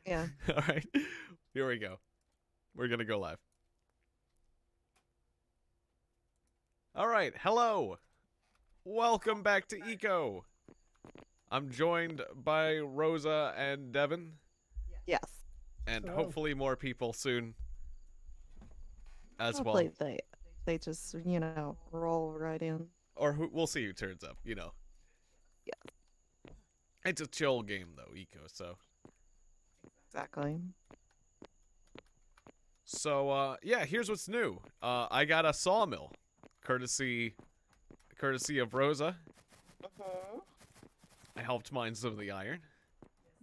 Yeah. All right, here we go. We're gonna go live. All right, hello. Welcome back to Eco. I'm joined by Rosa and Devin, Yes. and Hello. hopefully more people soon as well. Hopefully they just, roll right in. Or we'll see who turns up. Yeah, It's a chill game though, Eco. exactly. So yeah, here's what's new. I got a sawmill, courtesy of Rosa. I helped mine some of the iron.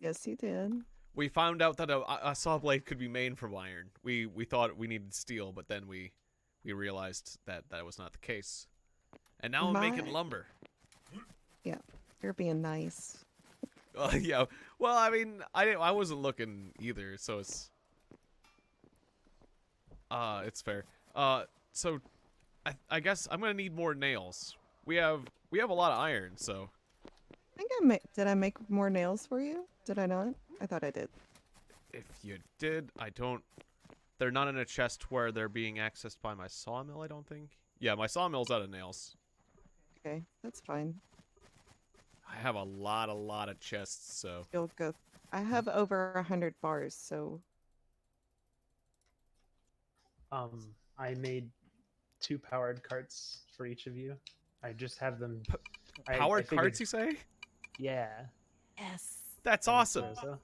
Yes, you did. We found out that a saw blade could be made from iron. We thought we needed steel, but then we realized that that was not the case. And now I'm making My, lumber. yeah, you're being nice. Yeah. Well, I mean, I wasn't looking either, so it's fair. So I guess I'm gonna need more nails. We have a lot of iron, so I think did I make more nails for you? Did I not? I thought I did. if you did, I don't. They're not in a chest where they're being accessed by my sawmill. I don't think. Yeah, my sawmill's out of nails. Okay, that's fine. I have a lot of chests, so You'll go. I have over 100 bars, so I made 2 powered carts for each of you. I just have them. I powered figured- carts, you say? Yeah. yes. That's Thanks, awesome.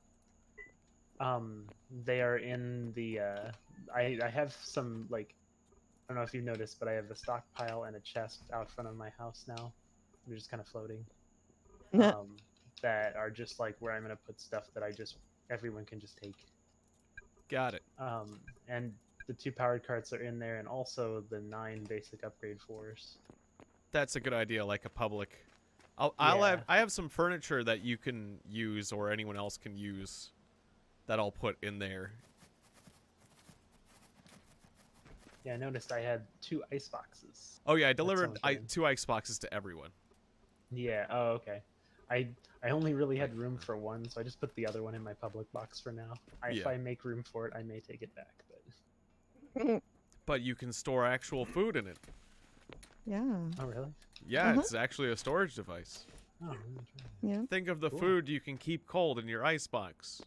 Rosa. They are in the. I have some like. I don't know if you've noticed, but I have a stockpile and a chest out front of my house now. They're just kind of floating. That are just like where I'm gonna put stuff that everyone can just take. Got it. And the 2 powered carts are in there, and also the 9 basic upgrade 4s. That's a good idea, like a public. Yeah. I have some furniture that you can use or anyone else can use that I'll put in there. Yeah, I noticed I had 2 ice boxes. Oh yeah, I That delivered sounds good. 2 ice boxes to everyone. Yeah. Oh, okay. I only really had room for one, so I just put the other one in my public box for now. If Yeah. I make room for it, I may take it back. But But you can store actual food in it. Yeah. oh, really? Yeah, Uh-huh. it's actually a storage device. Oh, Yeah. Think of the Cool. food you can keep cold in your ice box.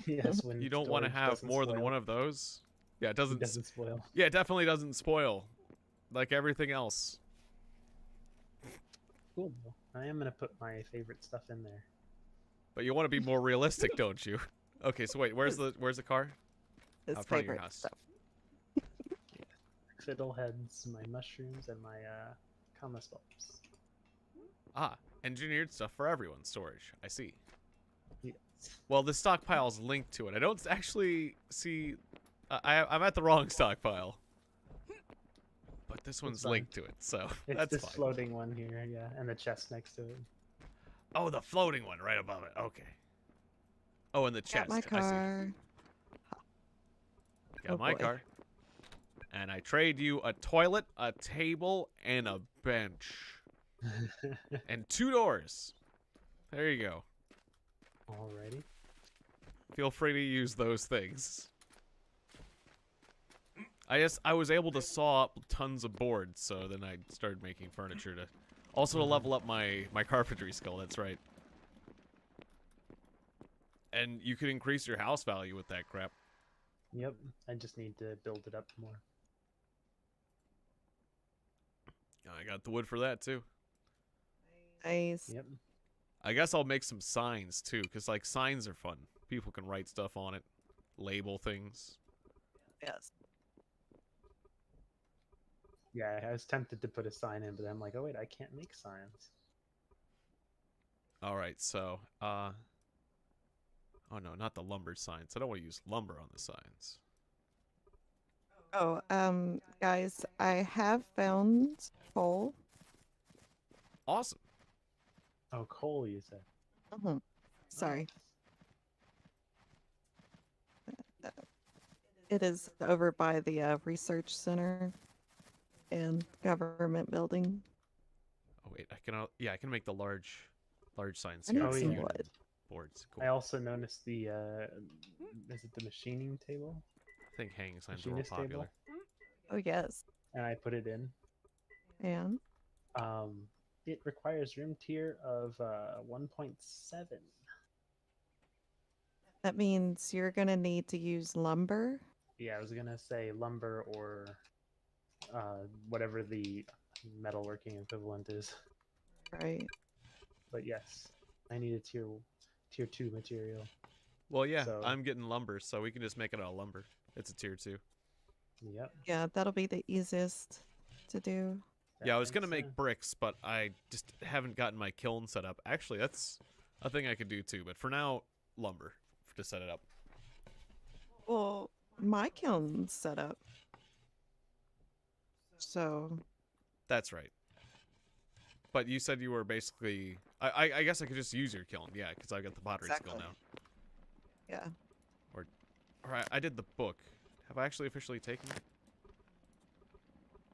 yes. When You don't want to storage have doesn't more than spoil. one of those. Yeah, it It doesn't. doesn't spoil. Yeah, it definitely doesn't spoil, like everything else. Cool. Well, I am gonna put my favorite stuff in there. But you want to be more realistic, don't you? Okay, so wait, where's the car? His Out front of your favorite house. stuff. Fiddleheads, my mushrooms, and my commas bulbs. Ah, engineered stuff for everyone's storage. I see. Yes. Well, the stockpile's linked to it. I don't actually see. I'm at the wrong stockpile. But this one's fine. linked to it, so It's that's this fine. floating one here, yeah, and the chest next to it. Oh, the floating one right above it. Okay. Oh, and the Got chest. my I see. car. Got Oh, my boy. car. And I trade you a toilet, a table, and a bench. And 2 doors. There you go. Alrighty. Feel free to use those things. I was able to saw up tons of boards, so then I started making furniture to also to level up my carpentry skill. That's right. And you could increase your house value with that crap. Yep. I just need to build it up more. I got the wood for that too. Nice. Yep. I guess I'll make some signs too, because like signs are fun. People can write stuff on it, label things. Yes. Yeah, I was tempted to put a sign in, but I'm like, oh wait, I can't make signs. All right, so oh no, not the lumber signs. I don't want to use lumber on the signs. Oh, guys, I have found coal. Awesome. Oh, coal, you said. Sorry. It is over by the research center and government building. Oh wait, I can yeah, I can make the large signs I here. need Oh, some yeah. wood. boards. Cool. I also noticed the is it the machining table? I think hanging signs are more Machinist table? popular. Oh, yes. And I put it in. And Um, it requires room tier of 1.7. that means you're going to need to use lumber. Yeah, I was gonna say lumber or whatever the metalworking equivalent is. Right. But yes, I need a tier 2 material. Well, yeah, So- I'm getting lumber, so we can just make it out of lumber. It's a tier 2. Yep. Yeah, that'll be the easiest to do. Yeah, I was gonna makes make sense. bricks, but I just haven't gotten my kiln set up. Actually, that's a thing I could do too. But for now, lumber to set it up. Well, my kiln's set up. So, That's right. But you said you were basically. I guess I could just use your kiln, yeah, because I got the pottery skill Exactly. now. yeah. All right, I did the book. Have I actually officially taken it?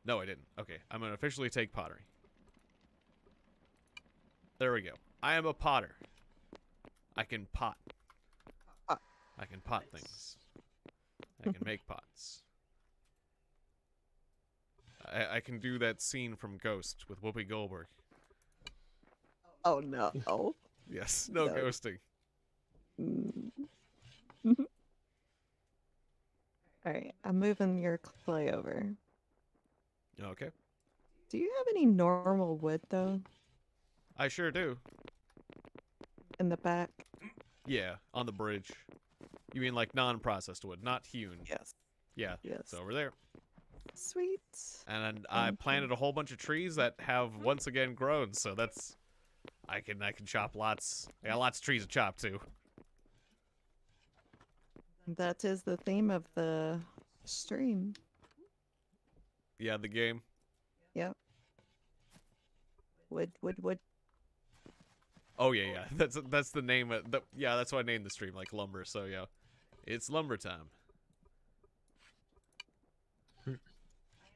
No, I didn't. Okay, I'm gonna officially take pottery. There we go. I am a potter. I can pot. Pot. I can pot Nice. things. I can make pots. I can do that scene from Ghost with Whoopi Goldberg. Oh, no. Oh. Yes, no No. ghosting. All right, I'm moving your clay over. Okay. Do you have any normal wood, though, I sure do. in the back? Yeah, on the bridge. You mean like non-processed wood, not hewn. Yes. Yeah, Yes. it's over there. Sweet. And I Thank you. planted a whole bunch of trees that have once again grown, so that's I can chop lots. I got lots of trees to chop too. That is the theme of the stream. Yeah, the game. Yep. Wood. Oh yeah. That's the name of yeah, that's why I named the stream like lumber, so yeah. It's lumber time. I Time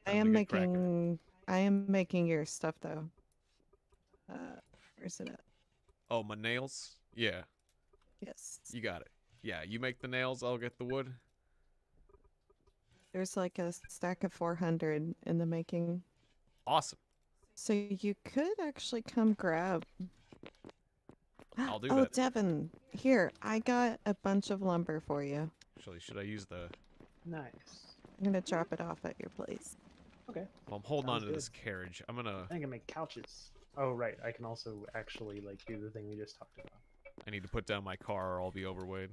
to am get cracking. making your stuff though. Where's it at? Oh, my nails? Yeah, Yes. you got it. Yeah, you make the nails, I'll get the wood. There's like a stack of 400 in the making. Awesome. So you could actually come grab. I'll do Oh, that. Devin, here, I got a bunch of lumber for you. Actually, should I use the Nice. I'm gonna drop it off at your place. Okay. Well, I'm holding on Sounds to this carriage. I'm gonna I can make couches. Oh right, I can also actually like do the thing we just talked about. I need to put down my car or I'll be overweight.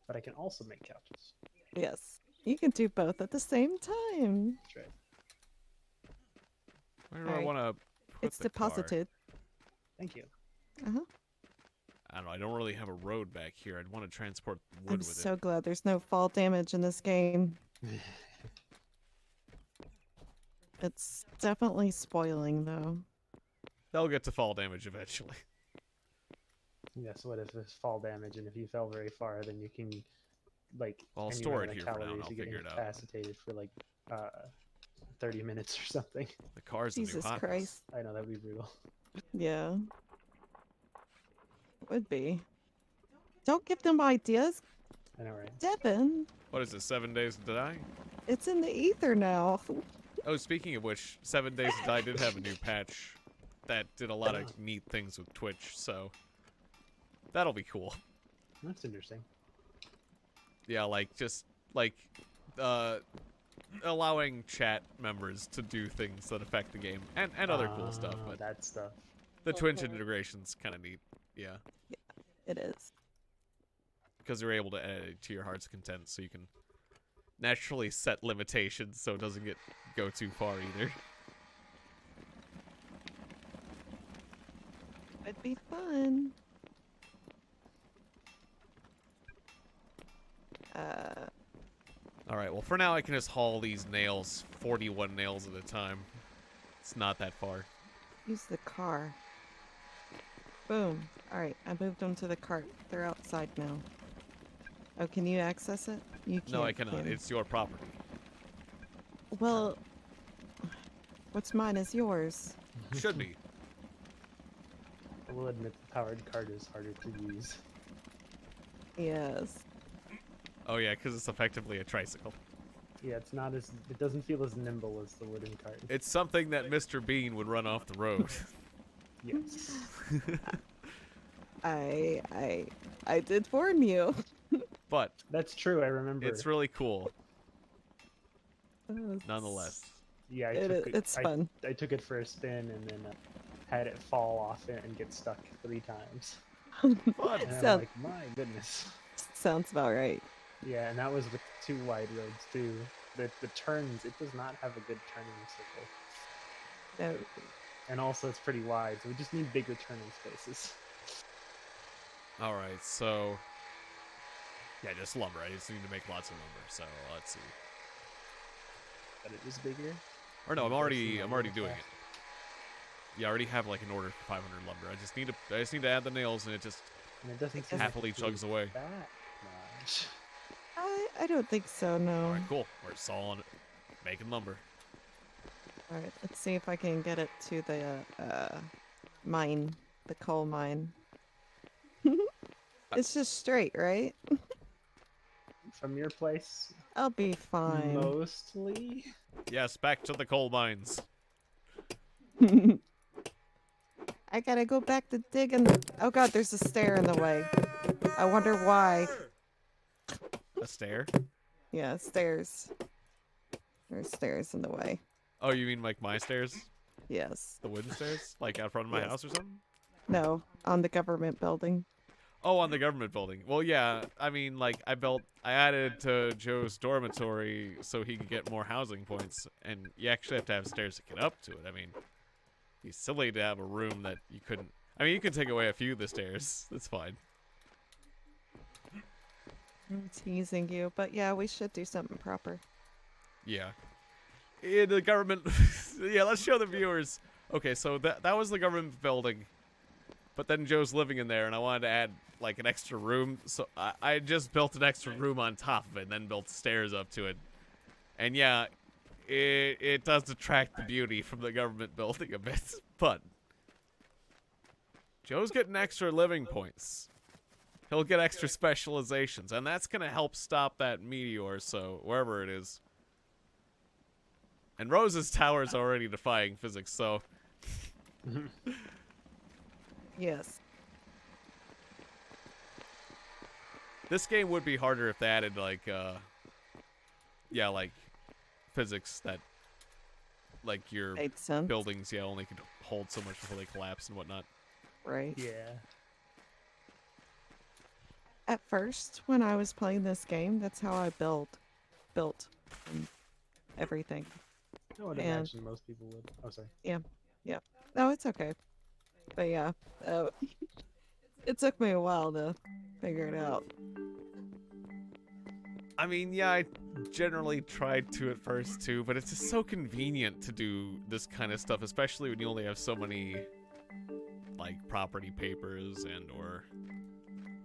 But I can also make couches. Yes, you can do both at the same time. That's right. Where do I Alright. want to put It's the car? deposited. Thank you. Uh-huh. I don't know. I don't really have a road back here. I'd want to transport wood I'm with so it. glad there's no fall damage in this game. It's definitely spoiling though. They'll get to fall damage eventually. Yes, what if there's fall damage and if you fell very far then you can like Well, I'll and you store run it out of here for now and calories, I'll you get figure it out. incapacitated for like 30 minutes or something. The car's the new Jesus hotness. Christ. I know that'd be brutal. Yeah. Would be. Don't give them ideas, I know, right? Devin. What is it, 7 days to die? It's in the ether now. Oh, speaking of which, 7 Days to Die did have a new patch that did a lot of neat things with Twitch, so that'll be cool. That's interesting. Yeah, like just like allowing chat members to do things that affect the game and other cool stuff, but That stuff. the Twitch integration's kind of neat. Yeah, It is. because you're able to add it to your heart's content, so you can naturally set limitations so it doesn't go too far either. Would be fun. All right, well for now I can just haul these nails, 41 nails at a time. It's not that far. Use the car. Boom. Alright, I moved them to the cart. They're outside now. Oh, can you access it? You can't. No, I cannot. can you? It's your property. Well, what's mine is yours. Should be. will admit the powered cart is harder to use. Yes. Oh yeah, because it's effectively a tricycle. Yeah, it's not as. It doesn't feel as nimble as the wooden cart. It's something that Mr. Bean would run off the road. Yes. I did warn you. But That's true. I remember. it's really cool, nonetheless. Yeah, It's fun. I took it for a spin and then had it fall off it and get stuck 3 times. Fun. And I'm Sounds like, my goodness. sounds about right. Yeah, and that was with 2 wide roads too. The turns, it does not have a good turning circle. No. And also it's pretty wide, so we just need bigger turning spaces. All right, so yeah, just lumber. I just need to make lots of lumber. So let's see. But it is bigger. Or no, I'm already lumber doing fast. it. Yeah, I already have like an order for 500 lumber. I just need to add the nails, and it just And it doesn't seem happily like it chugs away. that much. I don't think so, no. All right, cool. We're just all on it, making lumber. Alright, let's see if I can get it to the mine. The coal mine. It's just straight, right? From your place, I'll be fine. mostly. Yes, back to the coal mines. I gotta go back to digging. Oh god, there's a stair in the way. I wonder why. A stair? Yeah, stairs. There's stairs in the way. Oh, you mean like my stairs? Yes. The wooden stairs? Like out front of my Yes. house or something? No, on the government building. Oh, on the government building. Well, yeah. I mean, like, I added to Joe's dormitory so he could get more housing points, and you actually have to have stairs to get up to it. I mean, it'd be silly to have a room that you couldn't. I mean, you can take away a few of the stairs. That's fine. I'm teasing you, but yeah, we should do something proper. Yeah. In the government. Yeah, let's show the viewers. Okay, so that was the government building, but then Joe's living in there, and I wanted to add like an extra room, so I just built an extra room on top of it, and then built stairs up to it. And yeah, it does detract the beauty from the government building a bit, but Joe's getting extra living points. He'll get extra specializations, and that's gonna help stop that meteor. So wherever it is. And Rose's tower is already defying physics, so. Yes. This game would be harder if they added like, yeah, like physics that, like your Made sense. buildings, yeah, only could hold so much before they collapse and whatnot. Right. Yeah. At first, when I was playing this game, that's how I built everything. I would And- imagine most people would. Oh, sorry. No, it's okay. But yeah, it took me a while to figure it out. I mean, yeah, I generally tried to at first too, but it's just so convenient to do this kind of stuff, especially when you only have so many, like, property papers and or,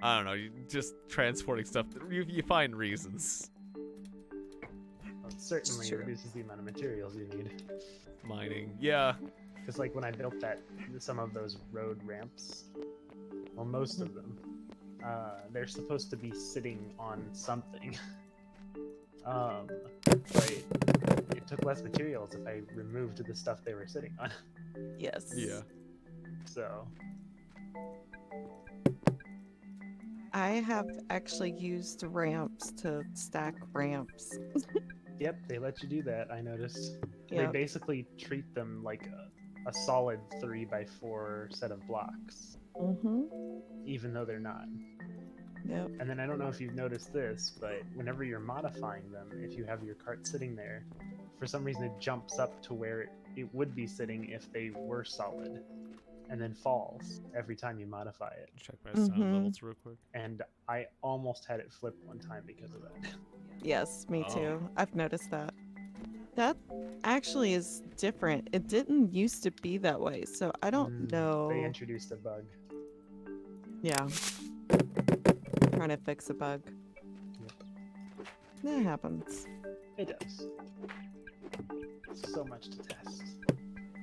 I don't know, you just transporting stuff. You find reasons. Well, it certainly Sure. reduces the amount of materials you need. Mining, yeah. Because like when I built some of those road ramps, well, most of them, they're supposed to be sitting on something. But it took less materials if I removed the stuff they were sitting on. Yes. Yeah. So I have actually used ramps to stack ramps. yep, they let you do that. I noticed. Yeah. They basically treat them like a solid 3x4 set of blocks, Mm-hmm. even though they're not. Yep. And then I don't know if you've noticed this, but whenever you're modifying them, if you have your cart sitting there, for some reason it jumps up to where it would be sitting if they were solid, and then falls every time you modify it. Check my sound Mhm. levels real quick. And I almost had it flip one time because of that. Yes, me Oh. too. I've noticed that. That actually is different. It didn't used to be that way, so I don't know. They introduced a bug. Yeah. Trying to fix a bug. That happens. It does. So much to test.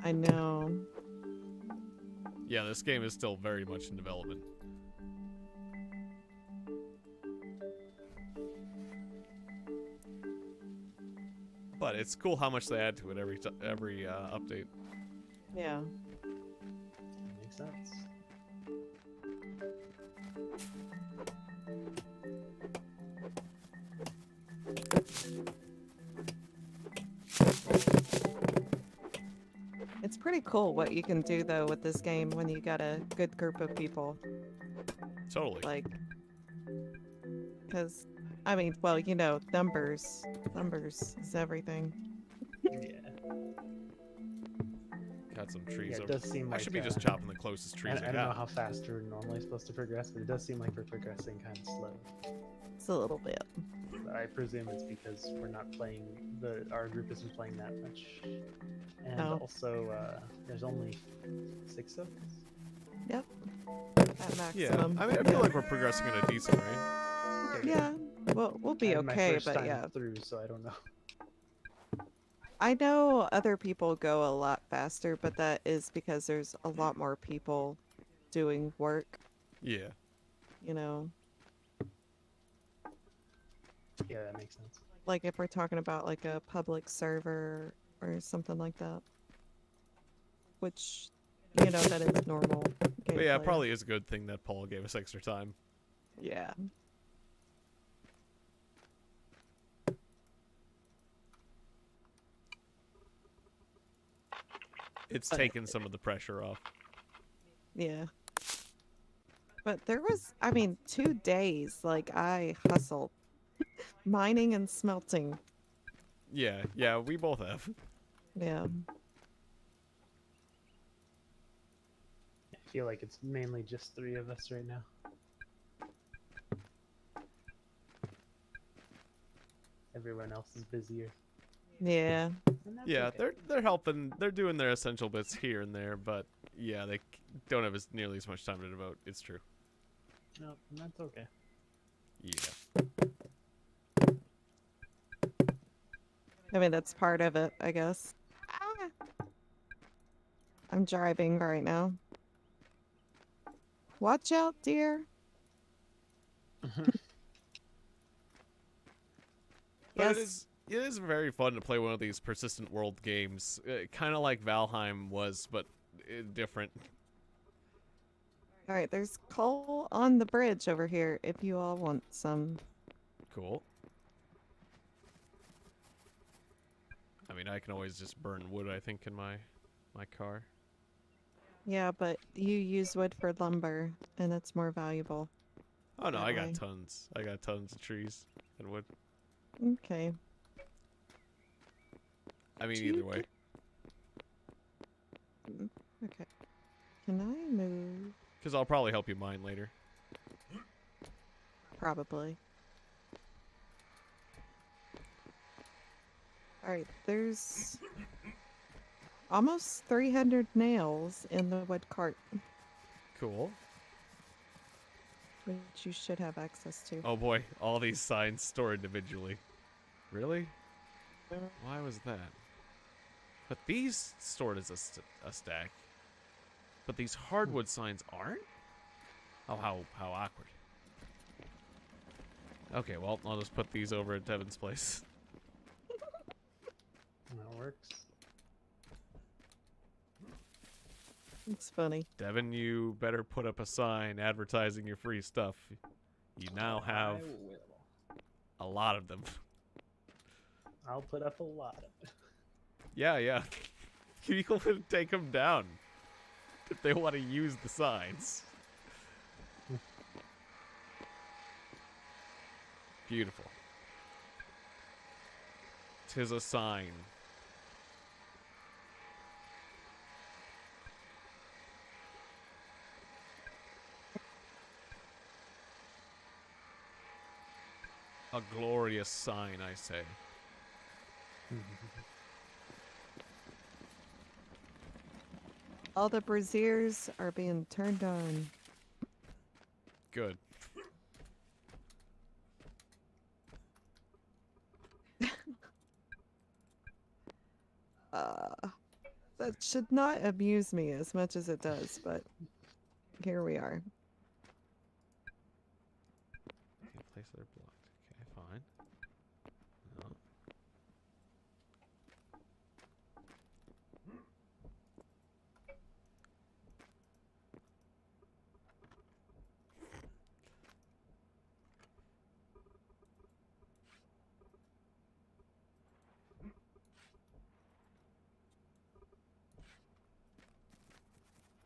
I know. Yeah, this game is still very much in development. But it's cool how much they add to it every update. Yeah. Makes sense. It's pretty cool what you can do though with this game when you got a good group of people. Totally. Like, because, I mean, well, you know, numbers is everything. Yeah. Got some trees Yeah, it over. does seem I like should be just chopping the closest trees I don't know got. how fast we're normally supposed to progress, but it does seem like we're progressing kind of slow. It's a little bit. I presume it's because we're not playing our group isn't playing that much, and No. also there's only 6 of us. Yep. At Yeah, maximum. I mean, I feel like we're progressing at a decent rate. Yeah. Well, we'll I be had my okay, first but time yeah. through, so I don't know. I know other people go a lot faster, but that is because there's a lot more people doing work, Yeah. you know. Yeah, that makes sense. Like if we're talking about like a public server or something like that. Which, you know, that is normal But yeah, it gameplay. probably is a good thing that Paul gave us extra time. Yeah. It's But- taken some of the pressure off. Yeah. But there was, I mean, 2 days, like, I hustled. Mining and smelting. Yeah, yeah, we both have. Yeah. I feel like it's mainly just 3 of us right now. Everyone else is busier. Yeah. And that's Yeah, okay. they're helping. They're doing their essential bits here and there, but yeah, they don't have nearly as much time to devote. It's true. No, and that's okay. Yeah. I mean, that's part of it, I guess. Ah. I'm driving right now. Watch out, dear. But Yes. it is very fun to play one of these persistent world games, kind of like Valheim was, but different. All right, there's coal on the bridge over here if you all want some. Cool. I mean, I can always just burn wood, I think, in my car. Yeah, but you use wood for lumber, and it's more valuable. Oh no, That I got way. tons. I got tons of trees and wood. Okay. I mean, either way. Okay. Can I move? Because I'll probably help you mine later. Probably. Alright, there's almost 300 nails in the wood cart, Cool. which you should have access to. Oh boy, all these signs stored individually. Really? Why was that? But these stored as a stack. But these hardwood signs aren't? Oh, how awkward. Okay, well, I'll just put these over at Devin's place. That works. It's funny. Devin, you better put up a sign advertising your free stuff. You now have I will. a lot of them. I'll put up a lot of it. Yeah, yeah. People can take them down if they want to use the signs. Beautiful. 'Tis a sign. A glorious sign, I say. All the braziers are being turned on. Good. That should not amuse me as much as it does, but Here we are. Can't place that are blocked. Okay, fine. No.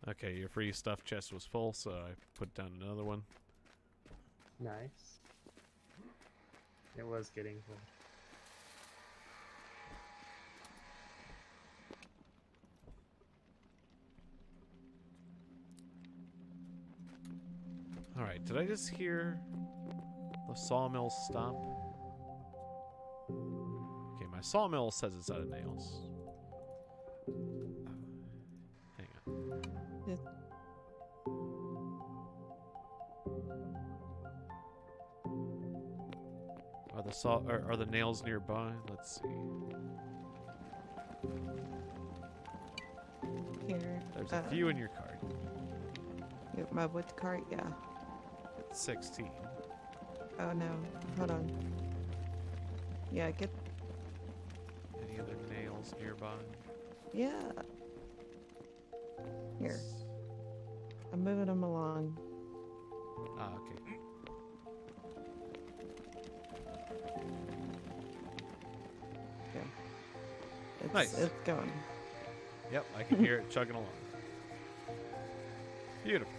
Okay, your free stuff chest was full, so I put down another one. Nice. It was getting full. Alright, did I just hear the sawmill stop? Okay, my sawmill says it's out of nails. Hang on. It, Are the nails nearby? Let's see. here. There's a few in your cart. My wood cart, yeah. 16. Oh no. Hold on. Yeah, get. Any other nails nearby? Yeah. Here. I'm moving them along. Ah, okay. Nice. It's going. Yep, I can hear it chugging along. Beautiful.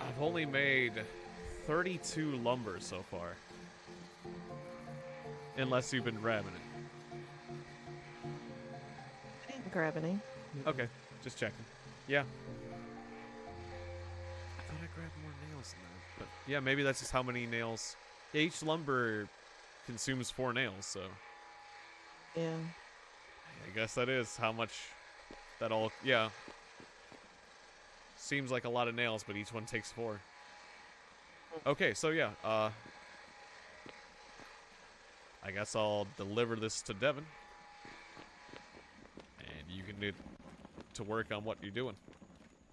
I've only made 32 lumber so far. Unless you've been grabbing it. I didn't grab any. Okay, just checking. Yeah. I thought I grabbed more nails than that. But yeah, maybe that's just how many nails. Yeah, each lumber consumes 4 nails, so Yeah. I guess that is how much that all, yeah. Seems like a lot of nails, but each one takes 4. Okay, so yeah, I guess I'll deliver this to Devin. And you can do to work on what you're doing.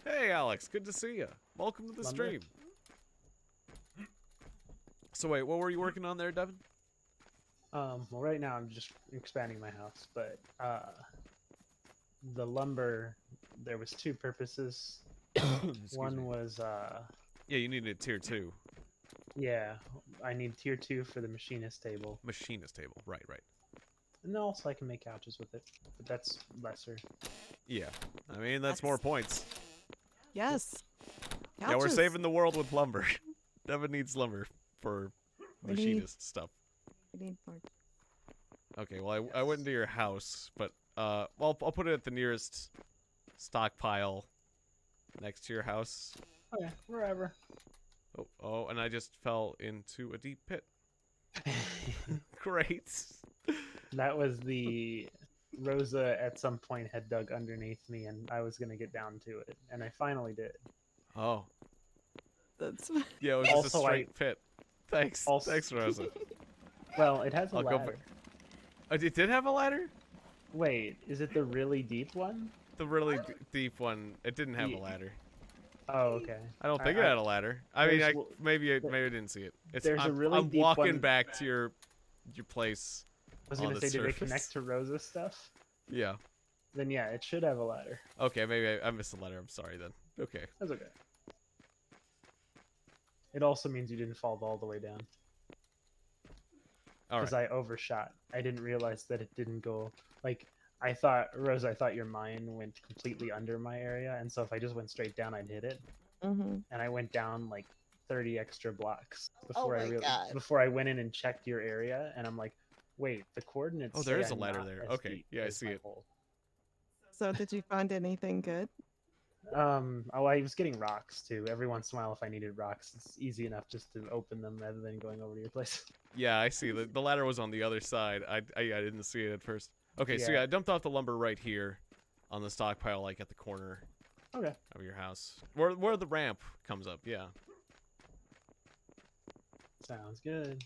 Hey, Alex, good to see you. Welcome to the stream. So wait, what were you working on there, Devin? Well, right now I'm just expanding my house, but the lumber, there was 2 purposes. One was yeah, you needed tier 2. yeah, I need tier 2 for the machinist table. Machinist table, right. And also I can make couches with it, but that's lesser. Yeah, I mean that's more points. Yes. Yeah, we're Couches. saving the world with lumber. Devin needs lumber for machinist stuff. We need more. Okay, well I went into your house, but well I'll put it at the nearest stockpile next to your house. Okay, wherever. Oh, and I just fell into a deep pit. Great. That was the Rosa at some point had dug underneath me, and I was gonna get down to it, and I finally did. Oh. That's. Yeah, it was just Also, a straight pit. Thanks. Thanks, Rosa. Well, it has a I'll go ladder. back. Oh, it did have a ladder? Wait, is it the really deep one? The really deep one, it didn't have a ladder. Oh, okay. I don't think it had a ladder. I mean, maybe I didn't see it. There's a really I'm deep walking one. back to your place. I was on gonna the say, did it surface. connect to Rosa's stuff? Yeah. Then yeah, it should have a ladder. Okay, maybe I missed the ladder. I'm sorry then. Okay. That's okay. It also means you didn't fall all the way down. All Because right. I overshot. I didn't realize that it didn't go like I thought. Rosa, I thought your mine went completely under my area, and so if I just went straight down, I'd hit it. Mm-hmm. And I went down like 30 extra blocks before God. before I went in and checked your area, and I'm like, wait, the coordinates. Oh, there say is a I'm ladder not there. as Okay, deep yeah, I as see my it. hole. So, did you find anything good? Oh, I was getting rocks too. Every once in a while, if I needed rocks, it's easy enough just to open them rather than going over to your place. Yeah, I see. The ladder was on the other side. I didn't see it at first. Okay, so Yeah. yeah, I dumped off the lumber right here on the stockpile, like at the corner Okay. of your house. Where the ramp comes up, yeah. Sounds good.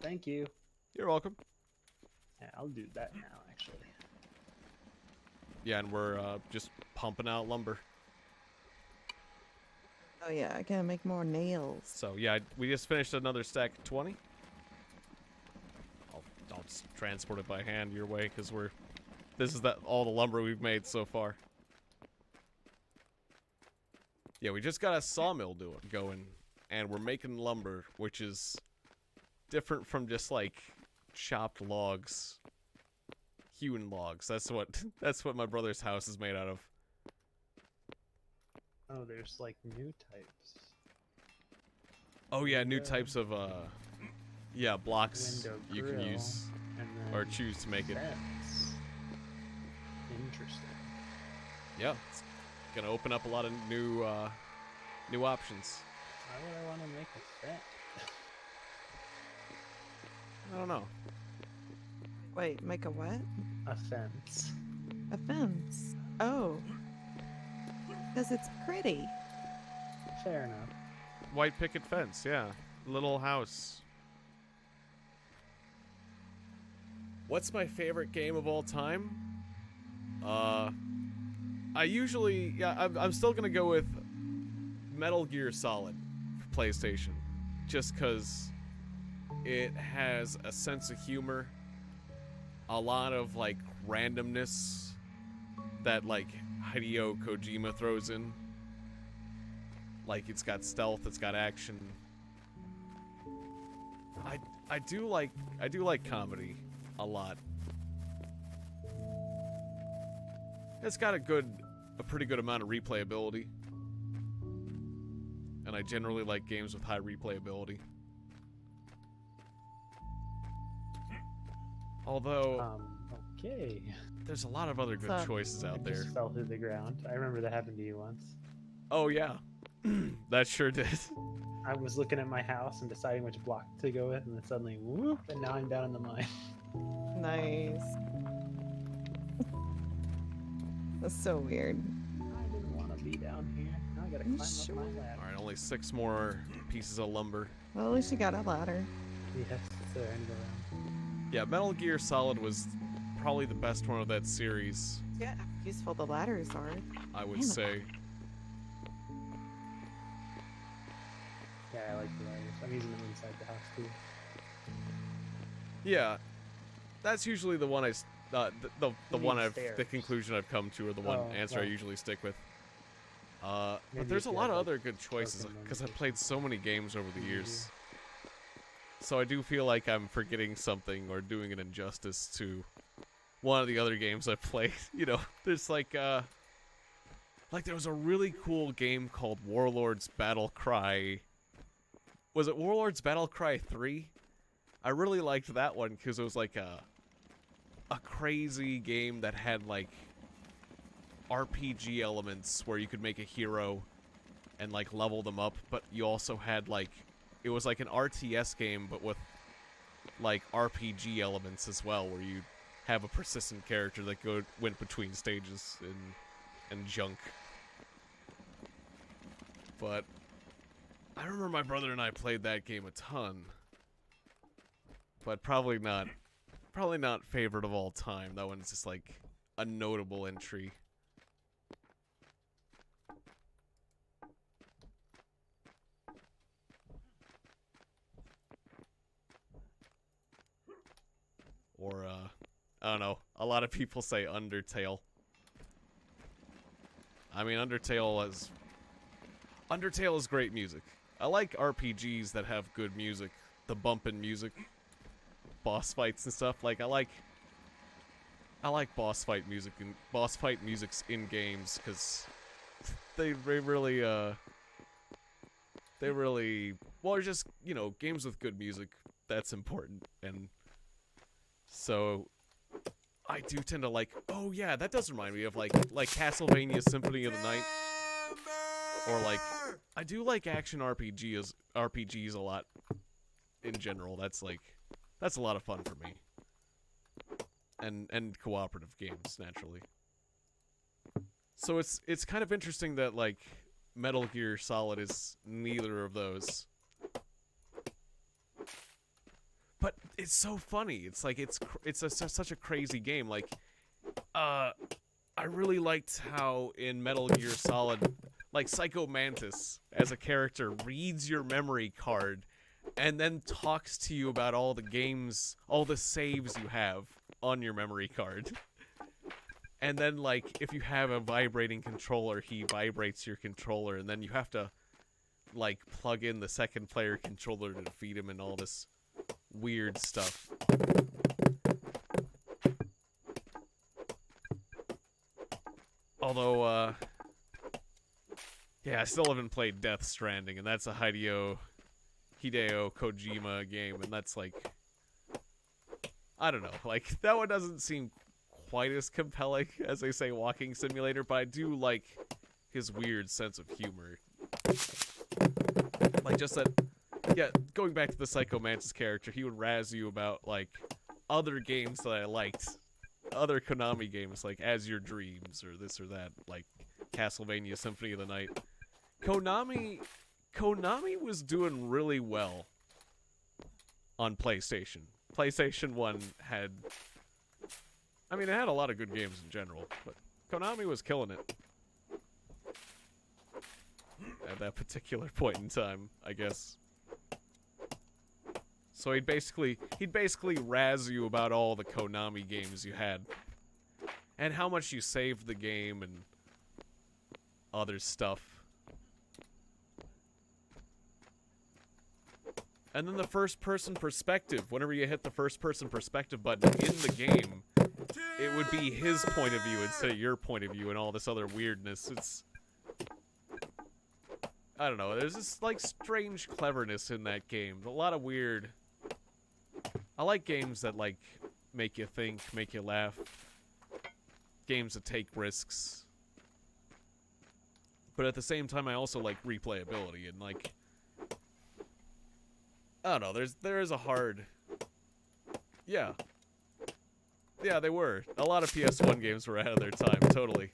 Thank you. You're welcome. Yeah, I'll do that now, actually. Yeah, and we're just pumping out lumber. Oh yeah, I gotta make more nails. So yeah, we just finished another stack of 20. I'll just transport it by hand your way because this is all the lumber we've made so far. Yeah, we just got a sawmill going, and we're making lumber, which is different from just like chopped logs, hewn logs. That's what my brother's house is made out of. Oh, there's like new types. Oh yeah, new types of yeah, blocks Window you can grill, use and then or choose to make it. fence. Interesting. Yeah, it's gonna open up a lot of new options. Why would I want to make a fence? I don't know. Wait, make a what? A fence. A fence. Oh. Because it's pretty. Fair enough. White picket fence, yeah. Little house. What's my favorite game of all time? I usually, yeah, I'm still gonna go with Metal Gear Solid for PlayStation, just because it has a sense of humor, a lot of like randomness that like Hideo Kojima throws in. Like it's got stealth, it's got action. I do like comedy a lot. It's got a pretty good amount of replayability. And I generally like games with high replayability. Although Okay. there's a lot of other good choices out It there. just fell through the ground. I remember that happened to you once. Oh yeah. That sure did. I was looking at my house and deciding which block to go with, and then suddenly, whoop, and now I'm down in the mine. Nice. That's so weird. I didn't want to be down here. Now I gotta climb sure? up my ladder. Alright, only 6 more pieces of lumber. Well, at least you got a ladder. Yes, sir. I need around. Yeah, Metal Gear Solid was probably the best one of that series, Yeah, how useful the ladders are. I would Damn it. say. Yeah, I like the ladders. I'm using them inside the house too. Yeah, that's usually the one the You one mean the stairs. conclusion I've come to, or the one Oh, answer I right. usually stick with. Maybe But there's if a you lot had, of like, other good choices broken because I've limitations. played so many games over the years. So I do feel like I'm forgetting something or doing an injustice to one of the other games I've played. You know, there's like there was a really cool game called Warlords Battle Cry. Was it Warlords Battle Cry 3? I really liked that one because it was like a crazy game that had like RPG elements where you could make a hero and like level them up, but you also had like it was like an RTS game but with like RPG elements as well, where you have a persistent character that went between stages and junk. But I remember my brother and I played that game a ton. But probably not favorite of all time. That one's just like a notable entry. Or I don't know. A lot of people say Undertale. I mean, Undertale is great music. I like RPGs that have good music, the bumpin' music, boss fights and stuff. Like I like boss fight music and boss fight musics in games because they really well, they're just, you know, games with good music, that's important. And so I do tend to like, oh yeah, that does remind me of like Castlevania Symphony of the Night. Or like, I do like action RPGs a lot in general. That's a lot of fun for me. And cooperative games, naturally. So it's kind of interesting that like Metal Gear Solid is neither of those. But it's so funny. It's like it's such a crazy game. Like, I I really liked how in Metal Gear Solid, like Psycho Mantis as a character reads your memory card and then talks to you about all the games, all the saves you have on your memory card. And then, like, if you have a vibrating controller, he vibrates your controller, and then you have to, like, plug in the second player controller to defeat him and all this weird stuff. Although, yeah, I still haven't played Death Stranding, and that's a Hideo Kojima game, and that's like, I don't know, like, that one doesn't seem quite as compelling as they say Walking Simulator, but I do like his weird sense of humor. Like, just that, yeah, going back to the Psycho Mantis character, he would razz you about, like, other games that I liked. Other Konami games, like As Your Dreams, or this or that, like Castlevania Symphony of the Night. Konami was doing really well on PlayStation. PlayStation 1 had... I mean, it had a lot of good games in general, but Konami was killing it. At that particular point in time, I guess. So he'd basically razz you about all the Konami games you had. And how much you saved the game and other stuff. And then the first-person perspective. Whenever you hit the first-person perspective button in the game, it would be his point of view instead of your point of view and all this other weirdness. It's... I don't know. There's this, like, strange cleverness in that game. A lot of weird... I like games that, like, make you think, make you laugh. Games that take risks. But at the same time, I also like replayability and, like... I don't know, there is a hard... Yeah. Yeah, they were. A lot of PS1 games were ahead of their time, totally.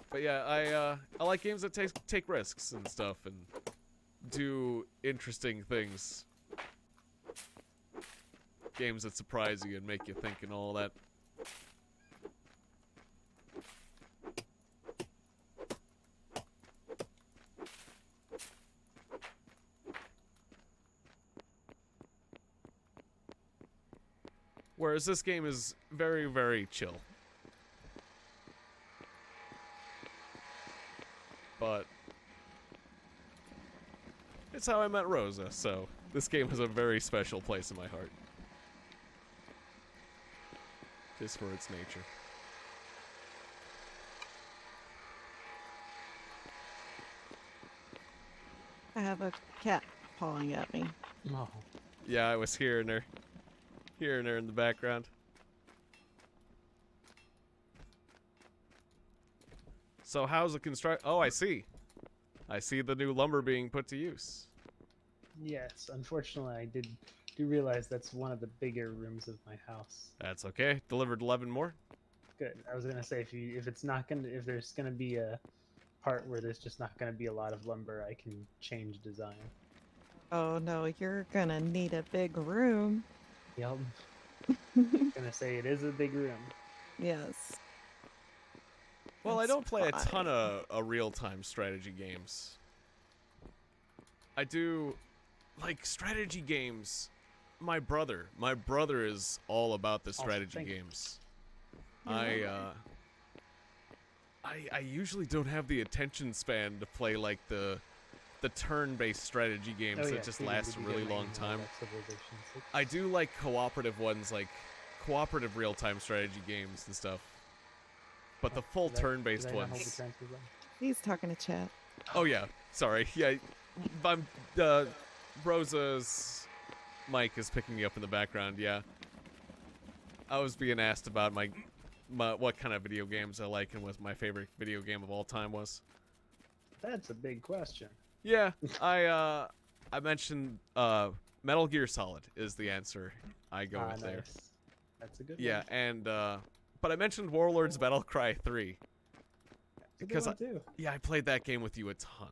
But yeah, I like games that take risks and stuff and do interesting things. Games that surprise you and make you think and all that. Whereas this game is very, very chill. But it's how I met Rosa, so this game has a very special place in my heart. Just for its nature. I have a cat pawing at me. Oh. Yeah, I was hearing her. Hearing her in the background. So how's the construct? Oh, I see. I see the new lumber being put to use. Yes, unfortunately, I do realize that's one of the bigger rooms of my house. That's okay. Delivered 11 more. Good. I was gonna say if there's gonna be a part where there's just not gonna be a lot of lumber, I can change design. Oh no, you're gonna need a big room. Yep. Gonna say it is a big room. Yes. Well, I That's don't play a fine. ton of real-time strategy games. I do, like, strategy games. My brother is all about the strategy games. I usually don't have the attention span to play, like, the turn-based strategy games that just last a really long time. I do like cooperative ones, like cooperative real-time strategy games and stuff. But the full turn-based ones... He's talking to chat. Oh yeah, sorry. Yeah, I'm, Rosa's mic is picking me up in the background, yeah. I was being asked about my what kind of video games I like and what my favorite video game of all time was. That's a big question. Yeah, I mentioned Metal Gear Solid is the answer I go with there. Nice. That's a good one. Yeah, and but I mentioned Warlords Battlecry 3 because I played that game with you a ton.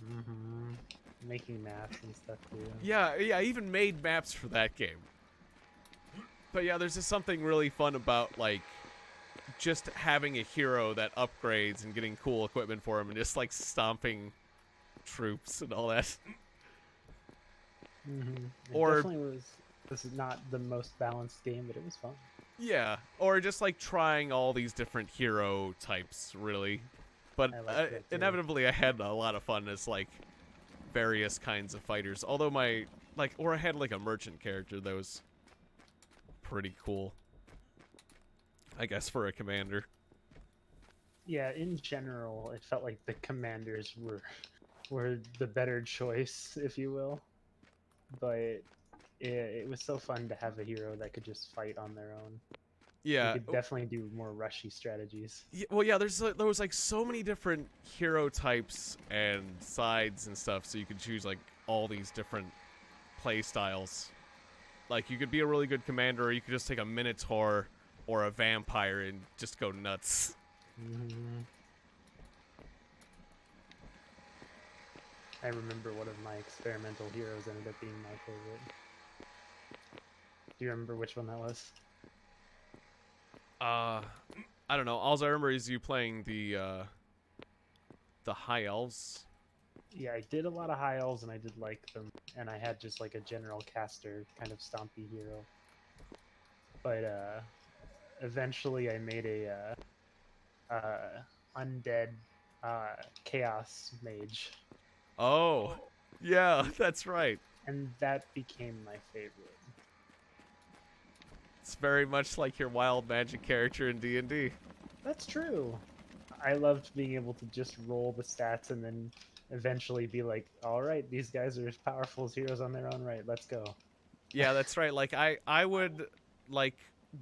Mm-hmm. Making maps and stuff too. Yeah, I even made maps for that game. But yeah, there's just something really fun about like just having a hero that upgrades and getting cool equipment for him and just like stomping troops and all that. It Or definitely was. This is not the most balanced game, but it was fun. yeah, or just like trying all these different hero types, really. But I like that too. inevitably, I had a lot of fun as like various kinds of fighters. Although I had like a merchant character that was pretty cool, I guess, for a commander. Yeah, in general, it felt like the commanders were the better choice, if you will. But it was so fun to have a hero that could just fight on their own. Yeah. You could definitely do more rushy strategies. Yeah, well, yeah. There was like so many different hero types and sides and stuff, so you could choose like all these different play styles. Like you could be a really good commander, or you could just take a minotaur or a vampire and just go nuts. I remember one of my experimental heroes ended up being my favorite. Do you remember which one that was? I don't know. All I remember is you playing the high elves. Yeah, I did a lot of high elves and I did like them, and I had just like a general caster kind of stompy hero. But eventually I made a undead chaos mage, Oh, yeah, that's right. and that became my favorite. It's very much like your wild magic character in D&D. That's true. I loved being able to just roll the stats and then eventually be like, all right, these guys are as powerful as heroes on their own right. Let's go. Yeah, that's right. Like I would like